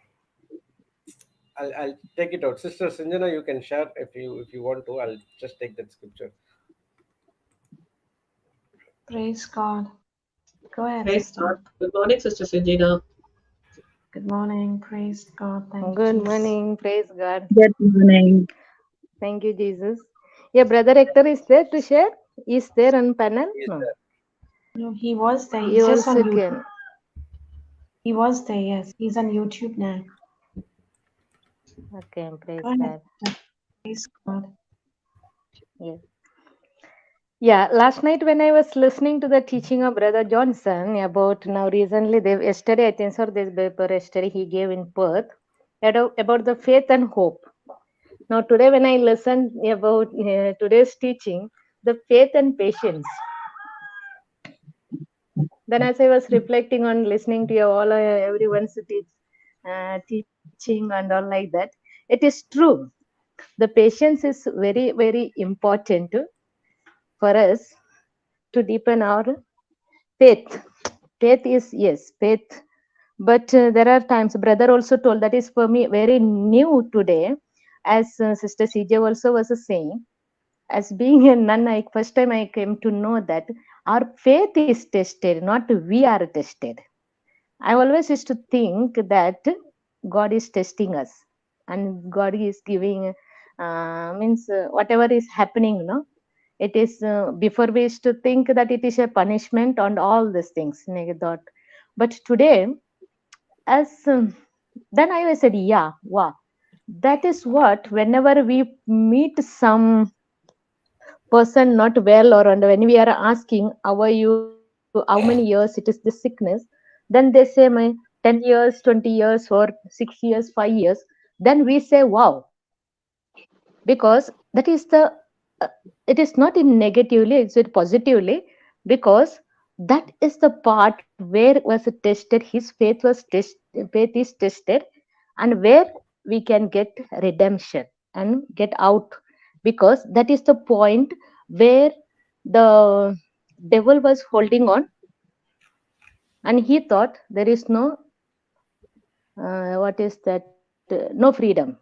Speaker 1: I'll take it out. Sister Sanjana, you can share if you want to. I'll just take that scripture.
Speaker 4: Praise God. Go ahead,
Speaker 2: Praise
Speaker 4: sister.
Speaker 2: God. Good morning, Sister Sanjana.
Speaker 4: Good morning. Praise God. Thank you,
Speaker 8: Good
Speaker 4: Jesus.
Speaker 8: morning. Praise God.
Speaker 7: Good morning.
Speaker 8: Thank you, Jesus. Yeah, Brother Hector is there to share? Is there on panel?
Speaker 1: He is
Speaker 8: No.
Speaker 1: there.
Speaker 4: No, he was there.
Speaker 8: You
Speaker 4: He's just on
Speaker 8: also
Speaker 4: YouTube.
Speaker 8: can.
Speaker 4: He was there, yes. He's on YouTube now.
Speaker 8: Okay,
Speaker 4: Go
Speaker 8: praise
Speaker 4: ahead.
Speaker 8: God.
Speaker 4: Praise God.
Speaker 8: Yes. Yeah, last night when I was listening to the teaching of Brother Johnson about now recently, they yesterday I think so this paper yesterday he gave in Perth about the faith and hope. Now today when I listened about today's teaching, the faith and patience. Then as I was reflecting on listening to you all everyone's teaching and all like that, it is true. The patience is very very important for us to deepen our faith. Faith is, yes, faith. But there are times, brother also told, that is for me very new today. As Sister CJ also was saying, as being a nun, first time I came to know that our faith is tested, not we are tested. I always used to think that God is testing us and God is giving, means whatever is happening, no? It is before we used to think that it is a punishment and all these things. Thought. But today, as then I said, yeah, wow, that is what whenever we meet some person not well or and when we are asking how are you, how many years it is the sickness, then they say my 10 years, 20 years or 6 years, 5 years, then we say wow, because that is the uh, it is not in negatively, it's with positively, because that is the part where was tested, his faith was faith is tested, and where we can get redemption and get out, because that is the point where the devil was holding on, and he thought there is no what is that, no freedom,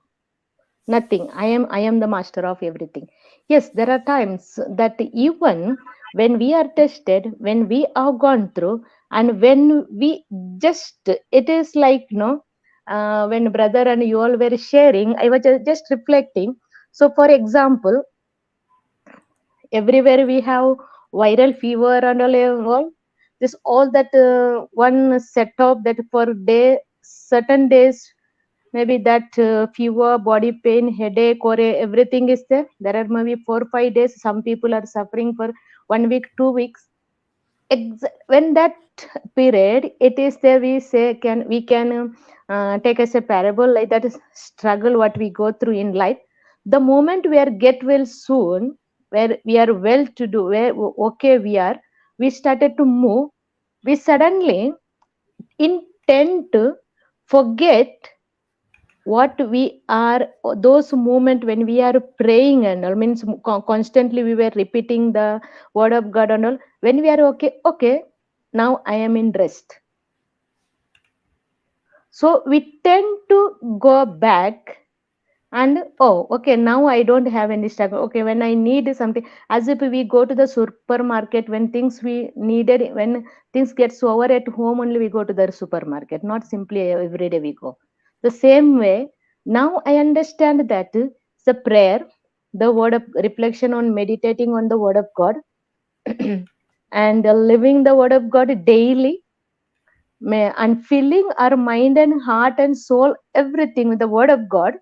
Speaker 8: nothing, I am the master of everything. Yes, there are times that even when we are tested, when we are gone through, and when we just, it is like, no, when brother and you all were sharing, I was just reflecting. So for example, everywhere we have viral fever and all this, all that one setup that for day, certain days, maybe that fever, body pain, headache, or everything is there. There are maybe 4 5 days. Some people are suffering for 1 week, 2 weeks. When that period it is there, we say we can take as a parable, like that is struggle what we go through in life. The moment we are get well soon, where we are well to do, where okay we started to move, we suddenly intend to forget what we are, those moment when we are praying and all, means constantly we were repeating the word of God and all. When we are okay, now I am in rest, so we tend to go back and okay, now I don't have any struggle. Okay, when I need something, as if we go to the supermarket, when things we needed, when things gets over at home, only we go to the supermarket, not simply every day we go. The same way, now I understand that the prayer, the word of reflection on meditating on the word of God, and living the word of God daily, and filling our mind and heart and soul, everything with the word of God.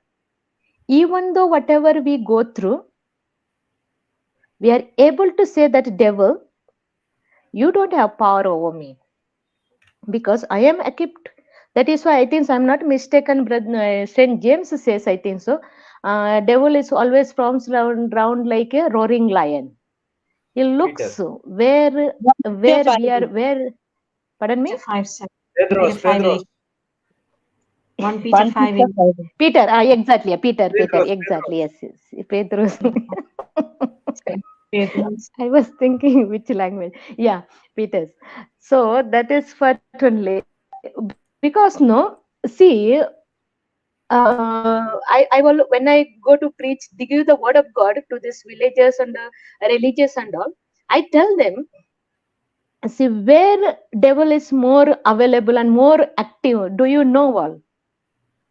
Speaker 8: Even though whatever we go through, we are able to say that devil, you don't have power over me, because I am equipped. That is why I think, I'm not mistaken, St. James says, I think so, devil is always roams round like a roaring lion. He looks
Speaker 1: Peter.
Speaker 7: Peter
Speaker 8: where we
Speaker 7: 5.
Speaker 8: are, where, pardon me?
Speaker 4: Peter 5 7. Peter
Speaker 1: Pedros,
Speaker 4: 5 8.
Speaker 1: Pedros,
Speaker 4: 1 Peter
Speaker 7: 1
Speaker 4: 5
Speaker 7: Peter
Speaker 4: 8.
Speaker 7: 5.
Speaker 8: Peter, exactly, Peter,
Speaker 1: Pedros,
Speaker 8: exactly,
Speaker 1: Pedros.
Speaker 8: yes, Petrus.
Speaker 4: Sorry. Petrus.
Speaker 8: I was thinking which language. Yeah, Peters. So that is for only, because no, see, I will, when I go to preach, they give the word of God to these villagers and religious and all. I tell them, see, where devil is more available and more active. Do you know all?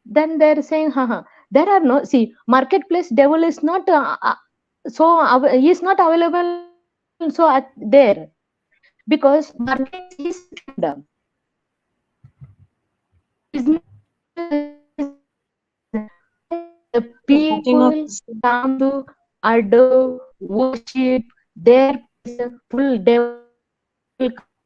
Speaker 8: Then they're saying, haha, there are no, see, marketplace devil is not so he is not available so at there. because market is kingdom. Business is the
Speaker 4: You're cutting off.
Speaker 8: people come to adore, worship their place. Full devil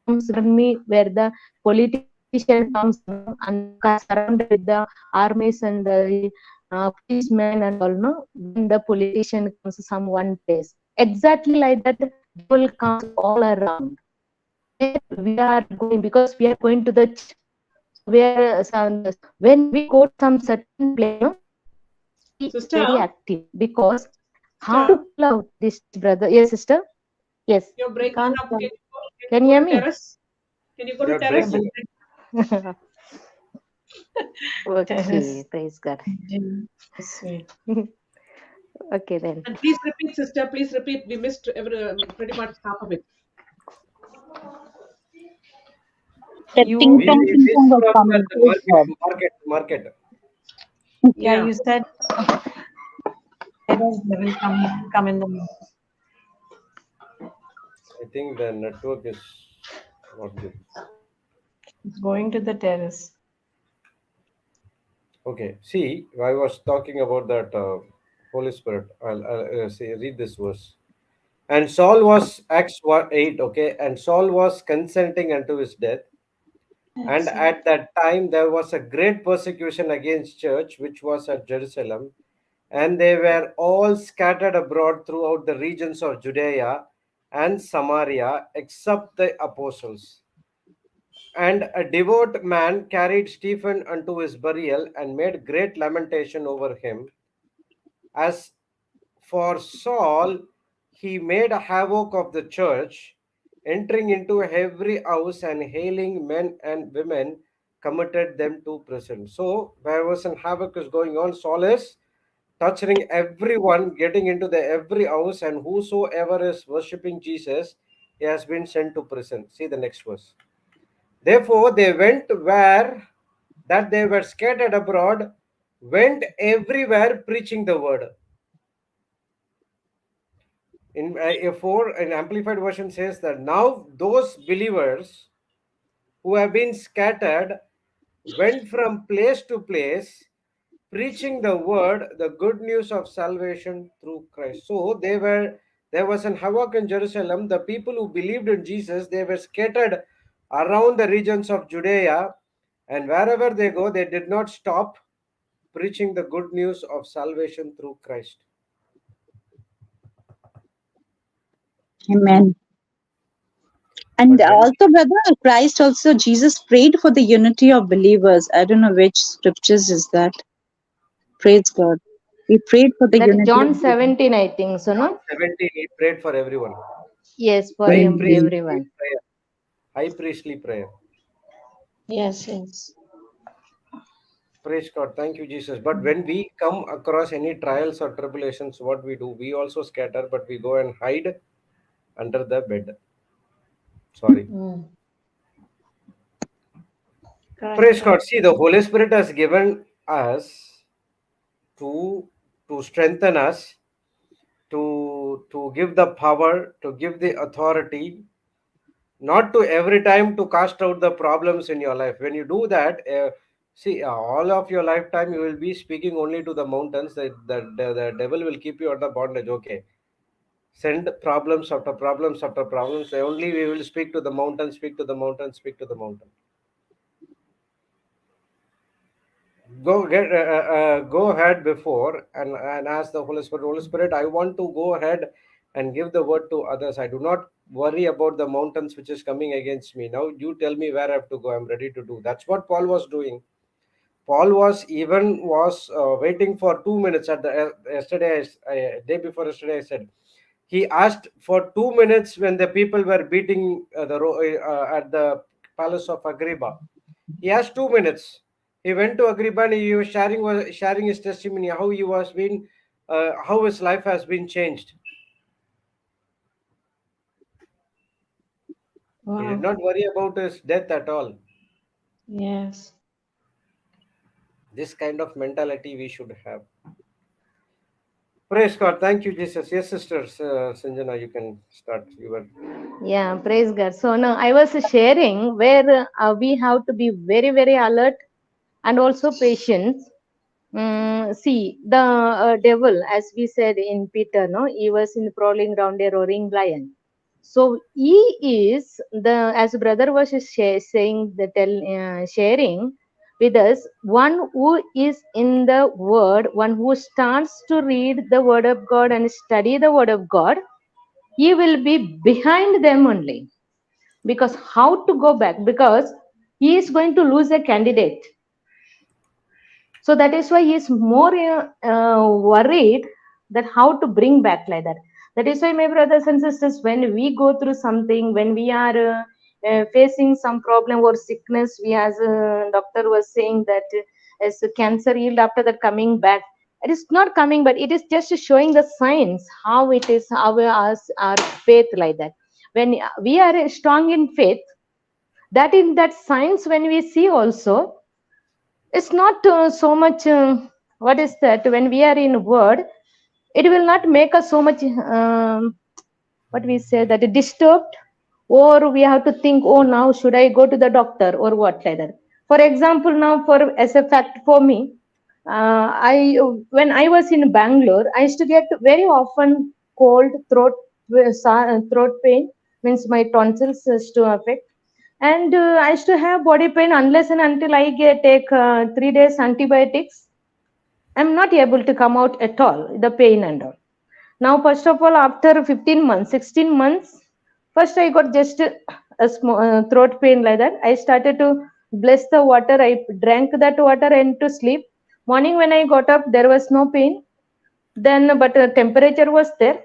Speaker 8: comes around me where the politician comes along and surrounded with the armies and the policemen and all. No, when the politician comes to some one place, exactly like that, devil comes all around. Where we are going because we are going to the so where when we go to some certain place, no, be
Speaker 2: Sister,
Speaker 8: very active because how
Speaker 2: sister,
Speaker 8: to pull out this brother. Yes, sister. Yes,
Speaker 2: you're
Speaker 4: You
Speaker 2: breaking
Speaker 4: can't
Speaker 2: up.
Speaker 4: tell.
Speaker 8: can
Speaker 2: Can
Speaker 8: you
Speaker 2: you
Speaker 8: hear
Speaker 2: go to
Speaker 8: me?
Speaker 2: terrace? Can you go to
Speaker 1: You're
Speaker 2: terrace?
Speaker 1: breaking.
Speaker 8: Okay,
Speaker 4: Terrace.
Speaker 8: praise God.
Speaker 4: Sweet.
Speaker 8: Okay then.
Speaker 2: And please repeat, sister. Please repeat. We missed pretty much half of it.
Speaker 7: That
Speaker 4: You,
Speaker 7: ting
Speaker 1: We,
Speaker 7: tong
Speaker 1: we
Speaker 7: ting tong
Speaker 1: missed
Speaker 7: was
Speaker 1: from
Speaker 7: coming.
Speaker 1: the
Speaker 7: Praise God.
Speaker 1: market.
Speaker 4: yeah,
Speaker 2: Yeah.
Speaker 4: you said terrace. They will come in the morning.
Speaker 1: I think the network is not good.
Speaker 4: It's going to the terrace.
Speaker 1: Okay, see, I was talking about that Holy Spirit. I'll say, read this verse. And Saul was, Acts 1, 8, okay, and Saul was consenting unto his death. And
Speaker 4: Excellent.
Speaker 1: at that time, there was a great persecution against church, which was at Jerusalem. And they were all scattered abroad throughout the regions of Judea and Samaria, except the apostles. And a devout man carried Stephen unto his burial and made great lamentation over him. As for Saul, he made a havoc of the church, entering into every house and hailing men and women, committed them to prison. So, there was an havoc is going on. Saul is touching everyone, getting into the every house, and whosoever is worshipping Jesus, he has been sent to prison. See the next verse. Therefore, they went where that they were scattered abroad, went everywhere preaching the word. In A4, an amplified version says that now those believers who have been scattered went from place to place preaching the word, the good news of salvation through Christ. So there was an havoc in Jerusalem. The people who believed in Jesus, they were scattered around the regions of Judea, and wherever they go, they did not stop preaching the good news of salvation through Christ.
Speaker 7: Amen. And
Speaker 1: But when
Speaker 7: also, brother, Christ also, Jesus prayed for the unity of believers. I don't know which scriptures is that. Praise God. He prayed for the
Speaker 8: That is
Speaker 7: unity
Speaker 8: John
Speaker 7: of believers.
Speaker 8: 17, I think so,
Speaker 1: John
Speaker 8: no?
Speaker 1: 17, he prayed for everyone.
Speaker 8: Yes, for
Speaker 1: High
Speaker 7: Amen.
Speaker 1: priestly
Speaker 8: everyone.
Speaker 1: prayer. High priestly prayer.
Speaker 4: Yes, yes.
Speaker 1: Praise God. Thank you, Jesus. But when we come across any trials or tribulations, what we do? We also scatter, but we go and hide under the bed. Sorry.
Speaker 4: Mm. Correct,
Speaker 1: Praise God.
Speaker 4: correct.
Speaker 1: See, the Holy Spirit has given us to strengthen us, to give the power, to give the authority, not to every time to cast out the problems in your life. When you do that, see, all of your lifetime you will be speaking only to the mountains. The devil will keep you under bondage. Okay, send problems after problems after problems. Only we will speak to the mountain, speak to the mountain, speak to the mountain. Go ahead before and ask the Holy Spirit. Holy Spirit, I want to go ahead and give the word to others. I do not worry about the mountains which is coming against me. Now you tell me where I have to go. I'm ready to do. That's what Paul was doing. Paul was waiting for 2 minutes at the yesterday. Day before yesterday, I said he asked for 2 minutes when the people were beating at the palace of Agrippa. He has 2 minutes. He went to Agrippa and he was sharing his testimony, how he was been, how his life has been changed. He did
Speaker 4: Wow.
Speaker 1: not worry about his death at all.
Speaker 4: Yes.
Speaker 1: This kind of mentality we should have. Praise God. Thank you, Jesus. Yes, sisters. Sanjana, you can start. You were.
Speaker 8: Yeah, praise God. So now I was sharing where we have to be very, very alert and also patient. See, the devil, as we said in Peter, no, he was in prowling around a roaring lion. So he is the, as brother was saying, sharing with us, one who is in the word, one who starts to read the word of God and study the word of God, he will be behind them only. Because how to go back? Because he is going to lose a candidate. So that is why he is more worried that how to bring back like that. That is why, my brothers and sisters, when we go through something, when we are facing some problem or sickness, we, as a doctor was saying, that as a cancer healed after that coming back, it is not coming, but it is just showing the signs how it is, how our faith like that. When we are strong in faith, that in that signs when we see also, it's not so much what is that, when we are in word, it will not make us so much what we say, that disturbed, or we have to think, oh, now should I go to the doctor or what like that. For example, now, for as a fact, for me, I when I was in Bangalore, I used to get very often cold throat pain, means my tonsils used to affect. And I used to have body pain unless and until I take 3 days antibiotics. I'm not able to come out at all, the pain and all. Now, first of all, after 15 months, 16 months, first I got just a small throat pain like that. I started to bless the water. I drank that water and to sleep. Morning when I got up, there was no pain. Then, but temperature was there.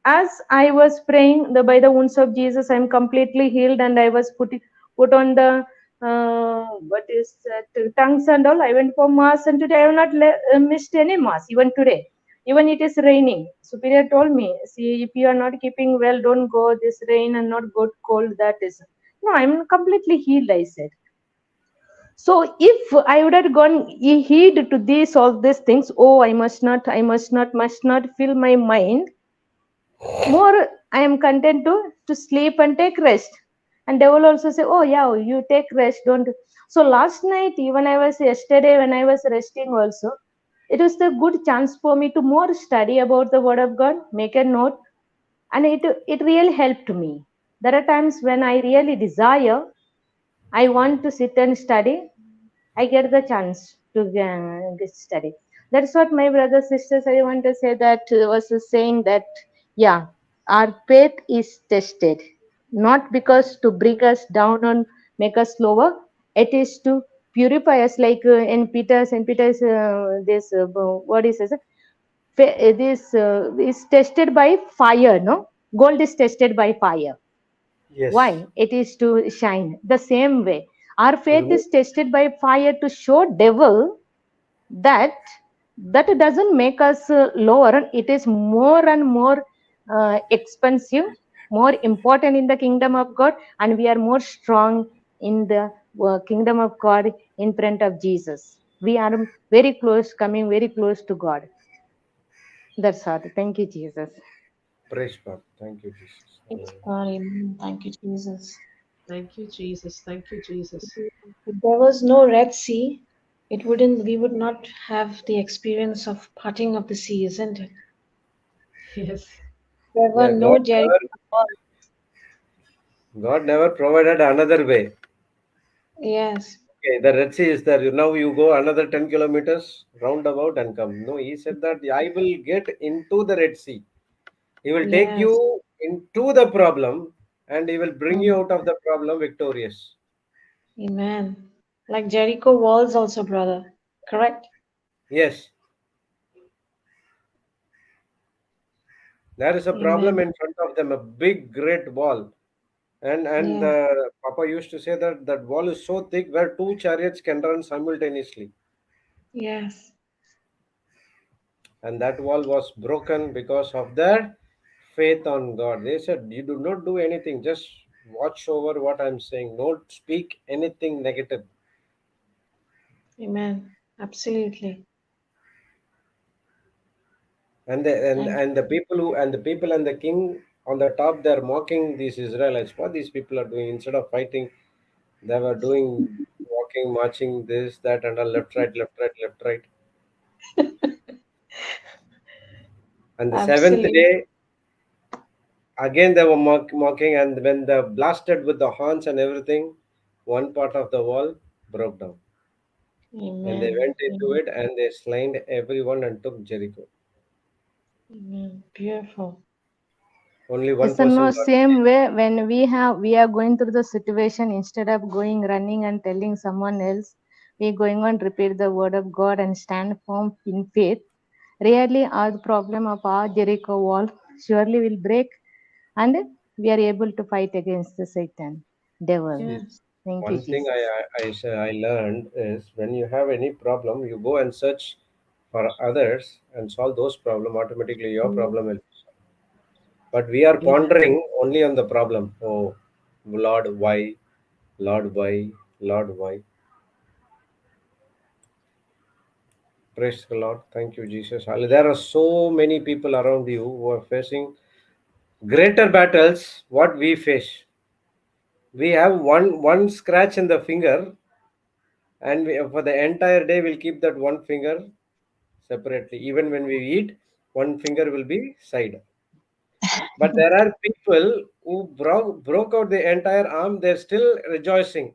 Speaker 8: As I was praying, by the wounds of Jesus, I am completely healed, and I was put on the what is that, tongues and all. I went for mass, and today I have not missed any mass. Even today, even it is raining. Superior told me, see, if you are not keeping well, don't go this rain and not go cold. That is no. I am completely healed, I said. So if I would have gone heed to these all these things, oh, must not fill my mind. More, I am content to sleep and take rest. And they will also say, oh yeah, you take rest, don't. So last night, even I was yesterday when I was resting also, it was the good chance for me to more study about the word of God, make a note, and it really helped me. There are times when I really desire, I want to sit and study, I get the chance to study. That's what my brothers, sisters, I want to say, that was saying that, yeah, our faith is tested, not because to bring us down and make us lower, it is to purify us, like in Peter's, this, what is this? This is tested by fire, no? Gold is tested by fire.
Speaker 1: Yes.
Speaker 8: Why? It is to shine. The same way, our faith
Speaker 1: Remove.
Speaker 8: is tested by fire to show devil that doesn't make us lower. It is more and more expensive, more important in the kingdom of God, and we are more strong in the kingdom of God in front of Jesus. We are very close, coming very close to God. That's all. Thank you, Jesus.
Speaker 1: Praise God. Thank you, Jesus.
Speaker 4: Praise God, amen. Thank you, Jesus.
Speaker 2: Thank you, Jesus. Thank you, Jesus.
Speaker 4: If there was no Red Sea, we would not have the experience of parting of the sea, isn't it?
Speaker 2: Yes.
Speaker 4: There were
Speaker 1: Yeah,
Speaker 4: no Jericho walls.
Speaker 1: God never provided another way.
Speaker 4: Yes,
Speaker 1: Okay, the Red Sea is there. Now you go another 10 kilometers roundabout and come. No, he said that I will get into the Red Sea. He will take
Speaker 4: yes.
Speaker 1: you into the problem and he will bring you
Speaker 4: Mm.
Speaker 1: out of the problem victorious.
Speaker 4: Amen. Like Jericho walls also, brother. Correct?
Speaker 1: Yes, there is a problem
Speaker 4: Amen.
Speaker 1: in front of them, a big, great wall. And
Speaker 4: Yeah.
Speaker 1: Papa used to say that that wall is so thick where two chariots can run simultaneously.
Speaker 4: Yes.
Speaker 1: And that wall was broken because of their faith on God. They said, you do not do anything, just watch over what I'm saying. Don't speak anything negative.
Speaker 4: Amen. Absolutely.
Speaker 1: And the people who and the people and the king on the top, they're mocking these Israelites. What these people are doing, instead of fighting, they were doing walking, marching, this, that, and all, left, right, left, right, left, right. And the seventh
Speaker 4: Absolutely.
Speaker 1: day, again they were mocking, and when they blasted with the horns and everything, one part of the wall broke down, and they
Speaker 4: Amen.
Speaker 1: went into
Speaker 4: Amen.
Speaker 1: it and they slain everyone and took Jericho.
Speaker 4: Amen. Beautiful.
Speaker 1: Only one
Speaker 8: Yes, and no,
Speaker 1: person got
Speaker 8: same way when we are going through the situation, instead of going running and telling someone else, we going on repeat the word of God and stand firm in faith. Really, our problem of our Jericho wall surely will break, and we are able to fight against the Satan, devil.
Speaker 1: saved.
Speaker 4: Yes.
Speaker 8: Thank you,
Speaker 1: One thing
Speaker 8: Jesus.
Speaker 1: I learned is, when you have any problem, you go and search for others and solve those problem. Automatically, your problem will be solved. But we are
Speaker 2: Yeah.
Speaker 1: pondering only on the problem. Oh, Lord, why? Lord, why? Lord, why? Praise the Lord. Thank you, Jesus. There are so many people around you who are facing greater battles. What we face, we have one scratch in the finger, and for the entire day we'll keep that one finger separately. Even when we eat, one finger will be side. But there are people who broke out the entire arm, they're still rejoicing,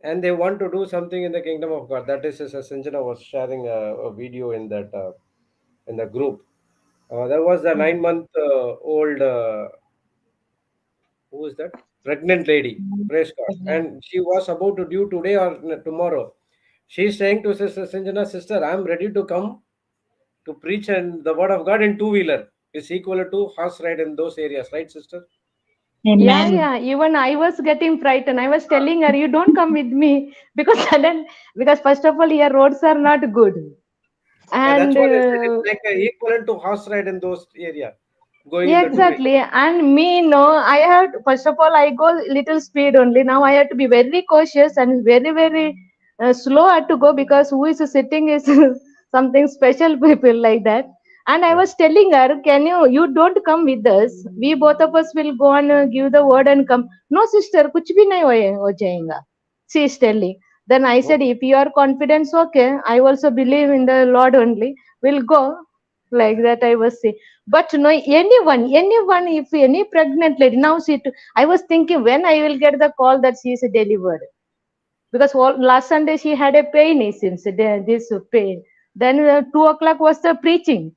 Speaker 1: and they want to do something in the kingdom of God. That is, as Sanjana was sharing a video in that in the group. There was a 9 month old, who is that? Pregnant lady. Praise God.
Speaker 4: Amen.
Speaker 1: And she was about to due today or tomorrow. She's saying to Sister Sanjana, sister, I'm ready to come to preach and the word of God in two-wheeler. Is equal to horse ride in those areas, right, sister?
Speaker 8: Yeah,
Speaker 7: Amen.
Speaker 8: yeah. Even I was getting frightened. I was telling her, "You don't come with me," because sudden. Because first of all, here roads are not good,
Speaker 1: Yeah, that's
Speaker 8: and
Speaker 1: what I said. It's like a equivalent to horse ride in those area, going in
Speaker 8: yeah,
Speaker 1: the two-wheeler.
Speaker 8: exactly. And me, no, I had first of all I go little speed only. Now I have to be very cautious and very very slow. I had to go because who is sitting is something special people like that. And I
Speaker 1: Yeah.
Speaker 8: was telling her, can you don't come with us. We both of us will go and give the word and come. No, sister, कुछ भी नहीं हो जाएगा. She is telling. Then I said,
Speaker 1: Okay.
Speaker 8: if you are confident, okay. I also believe in the Lord only. We'll go like that. I was saying, but no, anyone, if any pregnant lady now see, I was thinking when I will get the call that she is delivered, because last Sunday she had a pain. It seems this pain. Then 2 o'clock was the preaching.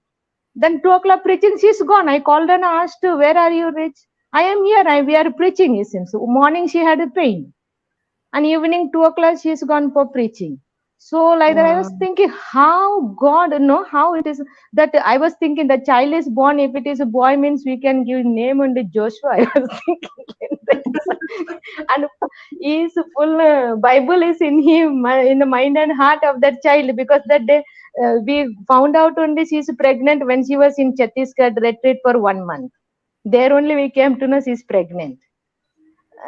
Speaker 8: Then 2 o'clock preaching, she's gone. I called and asked, where are you, Rich? I am here. We are preaching. It seems morning she had a pain, and evening 2 o'clock she is gone for preaching. So like that I was
Speaker 4: Wow.
Speaker 8: thinking how God know how it is that I was thinking the child is born. If it is a boy means we can give name only Joshua. I was thinking like that. And he is full Bible is in him, in the mind and heart of that child, because that day we found out only she is pregnant when she was in Chhattisgarh retreat for 1 month. There only we came to know she is pregnant.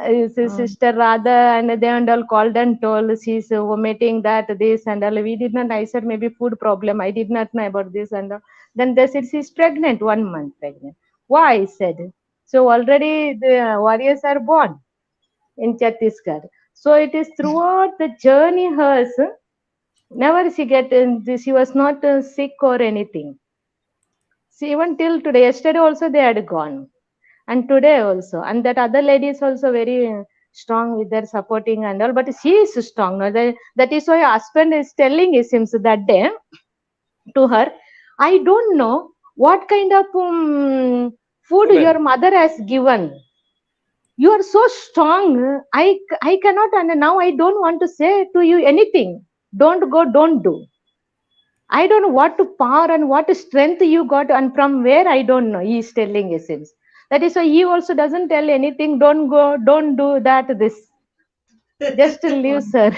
Speaker 8: His
Speaker 4: Wow.
Speaker 8: sister Radha and they and all called and told she's vomiting that this and all. We did not. I said maybe food problem. I did not know about this and all. Then they said she's pregnant, 1 month pregnant. Why? I said. So already the warriors are born in Chhattisgarh. So it is throughout the journey hers. Never she get she was not sick or anything. See, even till today, yesterday also they had gone, and today also, and that other lady is also very strong with their supporting and all, but she is strong. No? That is why husband is telling it seems that day to her, I don't know what kind of food your
Speaker 1: Amen.
Speaker 8: mother has given. You are so strong. I cannot, and now I don't want to say to you anything. Don't go, don't do. I don't know what power and what strength you got, and from where I don't know. He is telling essence. That is why he also doesn't tell anything. Don't go, don't do that. This just leaves her.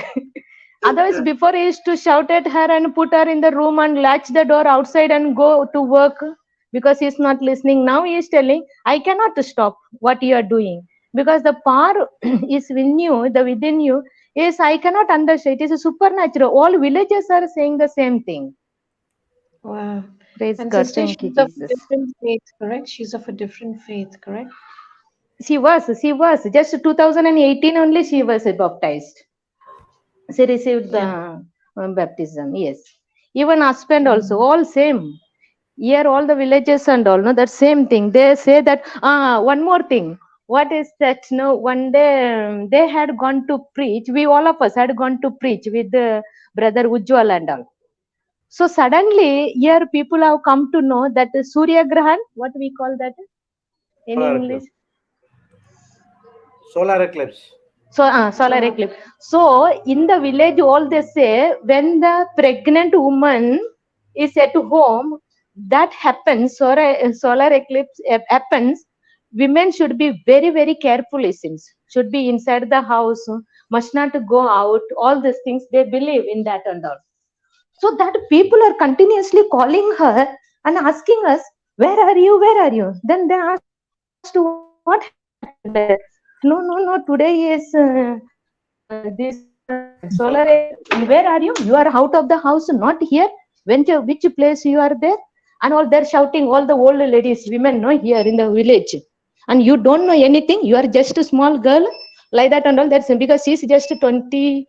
Speaker 8: Otherwise, before he used to shout at her and put her in the room and latch the door outside and go to work because he's not listening. Now he is telling, I cannot stop what you are doing because the power is within you. The within you is I cannot understand. It is a supernatural. All villagers are saying the same thing.
Speaker 4: Wow.
Speaker 8: Praise
Speaker 4: And
Speaker 8: God.
Speaker 4: sister,
Speaker 8: Thank you,
Speaker 4: she's of a
Speaker 8: Jesus.
Speaker 4: different faith, correct? She's of a different faith, correct?
Speaker 8: She was. Just 2018 only she was baptized. She received
Speaker 4: Yeah.
Speaker 8: the baptism. Yes. Even husband also,
Speaker 4: Mm.
Speaker 8: all same. Here, all the villages and all, no, that same thing. They say that, one more thing. What is that? No, one day they had gone to preach. We all of us had gone to preach with the brother Ujjwal and all. So suddenly, here people have come to know that the Surya Grahan, what we call that in
Speaker 1: Solar
Speaker 8: English?
Speaker 1: eclipse. Solar eclipse.
Speaker 8: So, solar
Speaker 4: Solar.
Speaker 8: eclipse. So, in the village, all they say when the pregnant woman is at home, that happens. Solar eclipse happens. Women should be very, very careful. It seems should be inside the house, must not go out. All these things they believe in that and all. So that people are continuously calling her and asking us, "Where are you? Where are you?" Then they asked, "What happened?" No, no, no. Today is this solar eclipse. Where are you? You are out of the house, not here. Which place you are there? And all they're shouting, all the old ladies, women, no, here in the village. And you don't know anything. You are just a small girl, like that and all. That's because she's just 23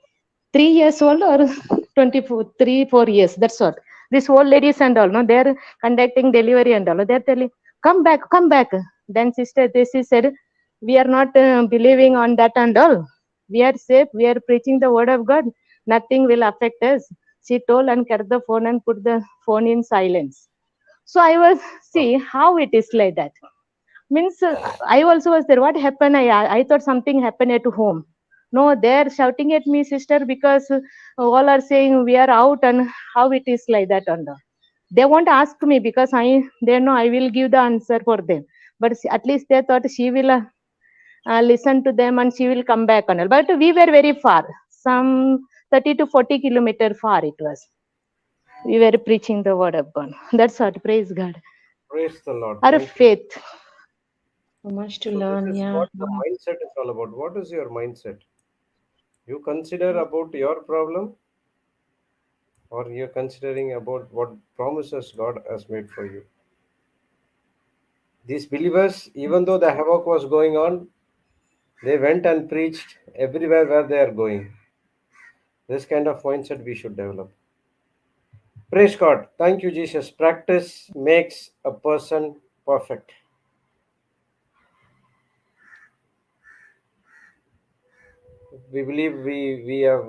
Speaker 8: years old or 24, 3, 4 years. That's what. These old ladies and all, no, they're conducting delivery and all. They're telling, come back, come back. Then sister, she said, we are not believing on that and all. We are safe. We are preaching the word of God. Nothing will affect us. She told and cut the phone and put the phone in silence. So I was see how it is like that. Means I also was there. What happened? I thought something happened at home. No, they're shouting at me, sister, because all are saying we are out and how it is like that and all. They won't ask me because they know I will give the answer for them. But at least they thought she will listen to them and she will come back and all. But we were very far, some 30 to 40 kilometer far it was. We were preaching the word of God. That's what. Praise God.
Speaker 1: Praise the Lord.
Speaker 8: Our
Speaker 1: Thank you.
Speaker 8: faith.
Speaker 4: So much to
Speaker 1: So this
Speaker 4: learn,
Speaker 1: is
Speaker 4: yeah.
Speaker 1: what the
Speaker 4: Wow.
Speaker 1: mindset is all about. What is your mindset? You consider about your problem, or you're considering about what promises God has made for you. These believers, even though the havoc was going on, they went and preached everywhere where they are going. This kind of mindset we should develop. Praise God. Thank you, Jesus. Practice makes a person perfect. We believe we have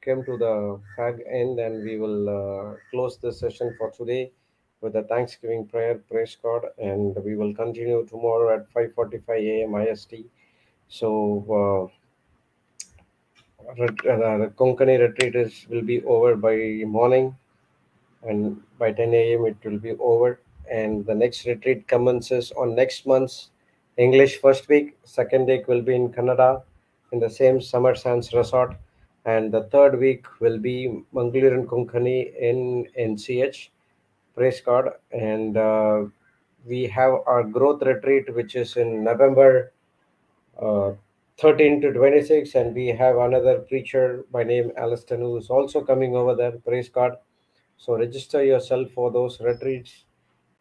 Speaker 1: come to the fag end, and we will close this session for today with a Thanksgiving prayer. Praise God, and we will continue tomorrow at 5:45 a.m. IST. So the Konkani retreat will be over by morning, and by 10 a.m. it will be over. And the next retreat commences on next month's English first week. Second week will be in Canada in the same Summer Sands Resort, and the third week will be Mangalore and Konkani in NCH. Praise God. And we have our growth retreat, which is in November uh, 13 to 26, and we have another preacher by name Alliston who is also coming over there. Praise God. So register yourself for those retreats.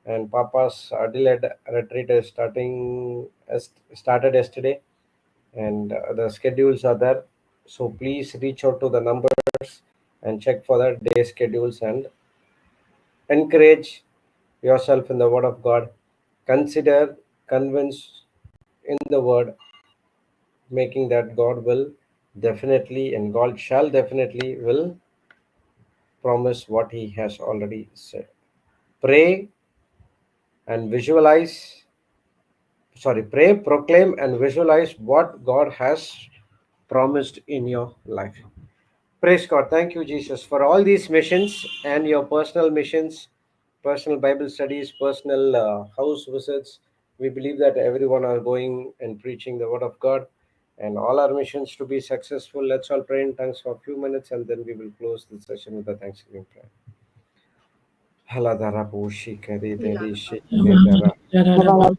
Speaker 1: And Papa's Adelaide retreat is started yesterday, and the schedules are there. So please reach out to the numbers and check for the day schedules, and encourage yourself in the Word of God. Consider, convince in the Word, making that God will definitely and God shall definitely will promise what He has already said. Pray and visualize, pray, proclaim, and visualize what God has promised in your life. Praise God. Thank you, Jesus, for all these missions and your personal missions, personal Bible studies, personal house visits. We believe that everyone are going and preaching the word of God, and all our missions to be successful. Let's all pray in tongues for a few minutes, and then we will close the session with the Thanksgiving prayer. Haladara Boshi Kari Dedi Shikara Lord,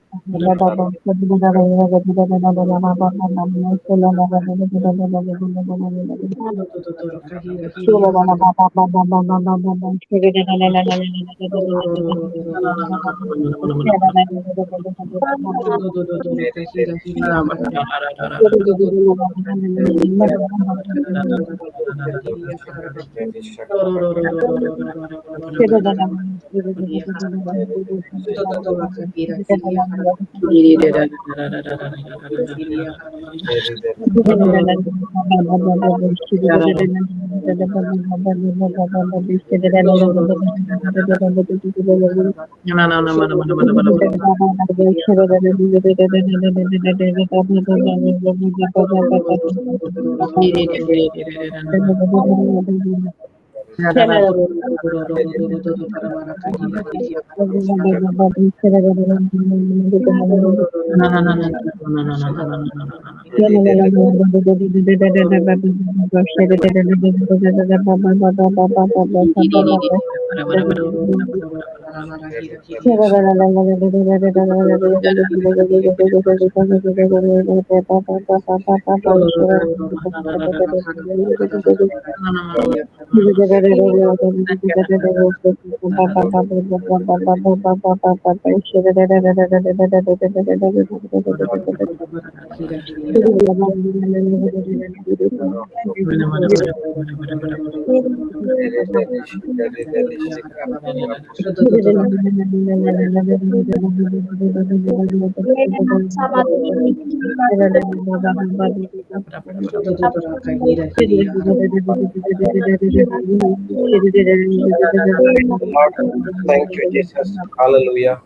Speaker 1: thank you, Jesus. Hallelujah.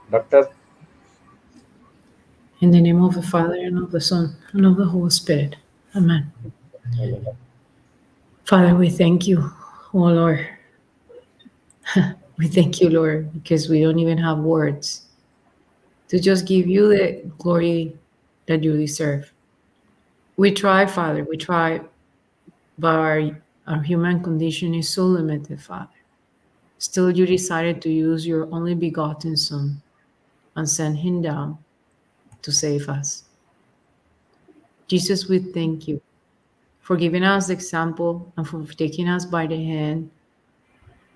Speaker 1: Doctor,
Speaker 6: In the name of the Father, and of the Son, and of the Holy Spirit. Amen. Father, we thank you, oh Lord. We thank you, Lord, because we don't even have words to just give you the glory that you deserve. We try, Father, we try, but our human condition is so limited, Father. Still, you decided to use your only begotten Son and send him down to save us. Jesus, we thank you for giving us the example and for taking us by the hand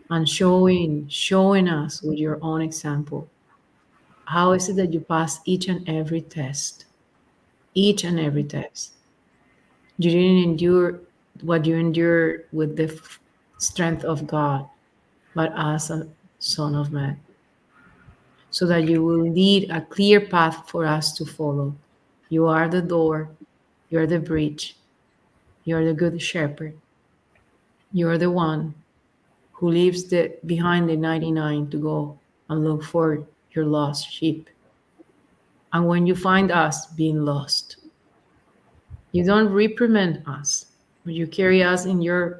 Speaker 6: and showing us with your own example. How is it that you pass each and every test? Each and every test. You didn't endure what you endured with the strength of God, but as a son of man, so that you will lead a clear path for us to follow. You are the door, you are the bridge, you are the good shepherd. You are the one who leaves behind the 99 to go and look for your lost sheep. And when you find us being lost, you don't reprimand us, but you carry us on your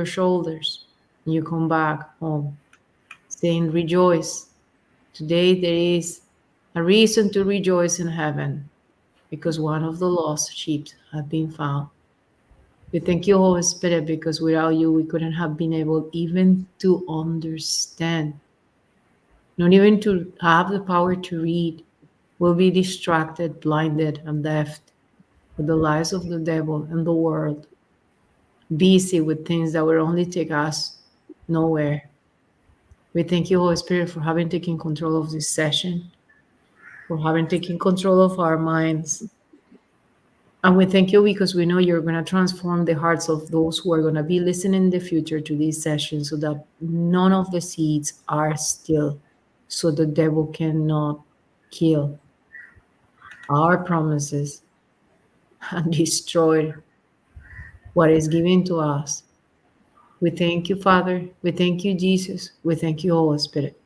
Speaker 6: shoulders, and you come back home, saying, "Rejoice! Today there is a reason to rejoice in heaven, because one of the lost sheep have been found." We thank you, Holy Spirit, because without you, we couldn't have been able even to understand, not even to have the power to read. We'll be distracted, blinded, and deaf with the lies of the devil and the world, busy with things that will only take us nowhere. We thank you, Holy Spirit, for having taken control of this session, for having taken control of our minds. And we thank you because we know you're going to transform the hearts of those who are going to be listening in the future to these sessions so that none of the seeds are still, so the devil cannot kill our promises and destroy what is given to us. We thank you, Father. We thank you, Jesus. We thank you, Holy Spirit.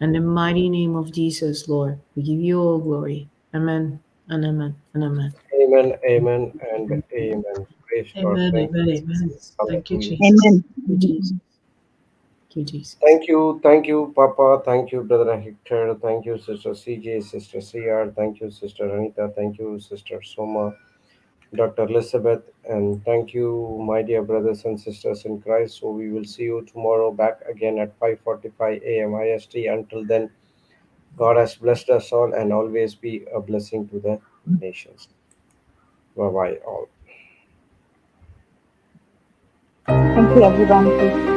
Speaker 6: In the mighty name of Jesus, Lord, we give you all glory. Amen and amen and amen.
Speaker 1: amen, amen, and amen. Praise God.
Speaker 2: Amen,
Speaker 1: Thank
Speaker 2: amen,
Speaker 1: you.
Speaker 2: amen. Thank you,
Speaker 1: Hallelujah.
Speaker 2: Jesus.
Speaker 6: Thank you, Jesus. Thank you, Jesus.
Speaker 1: Thank you, Papa. Thank you, Brother Hector. Thank you, Sister CJ, Sister CR. Thank you, Sister Anita. Thank you, Sister Soma, Dr. Elizabeth. And thank you, my dear brothers and sisters in Christ. So we will see you tomorrow back again at 5:45 a.m. IST. Until then, God has blessed us all and always be a blessing to the nations. Bye bye, all.
Speaker 7: Thank you, everyone.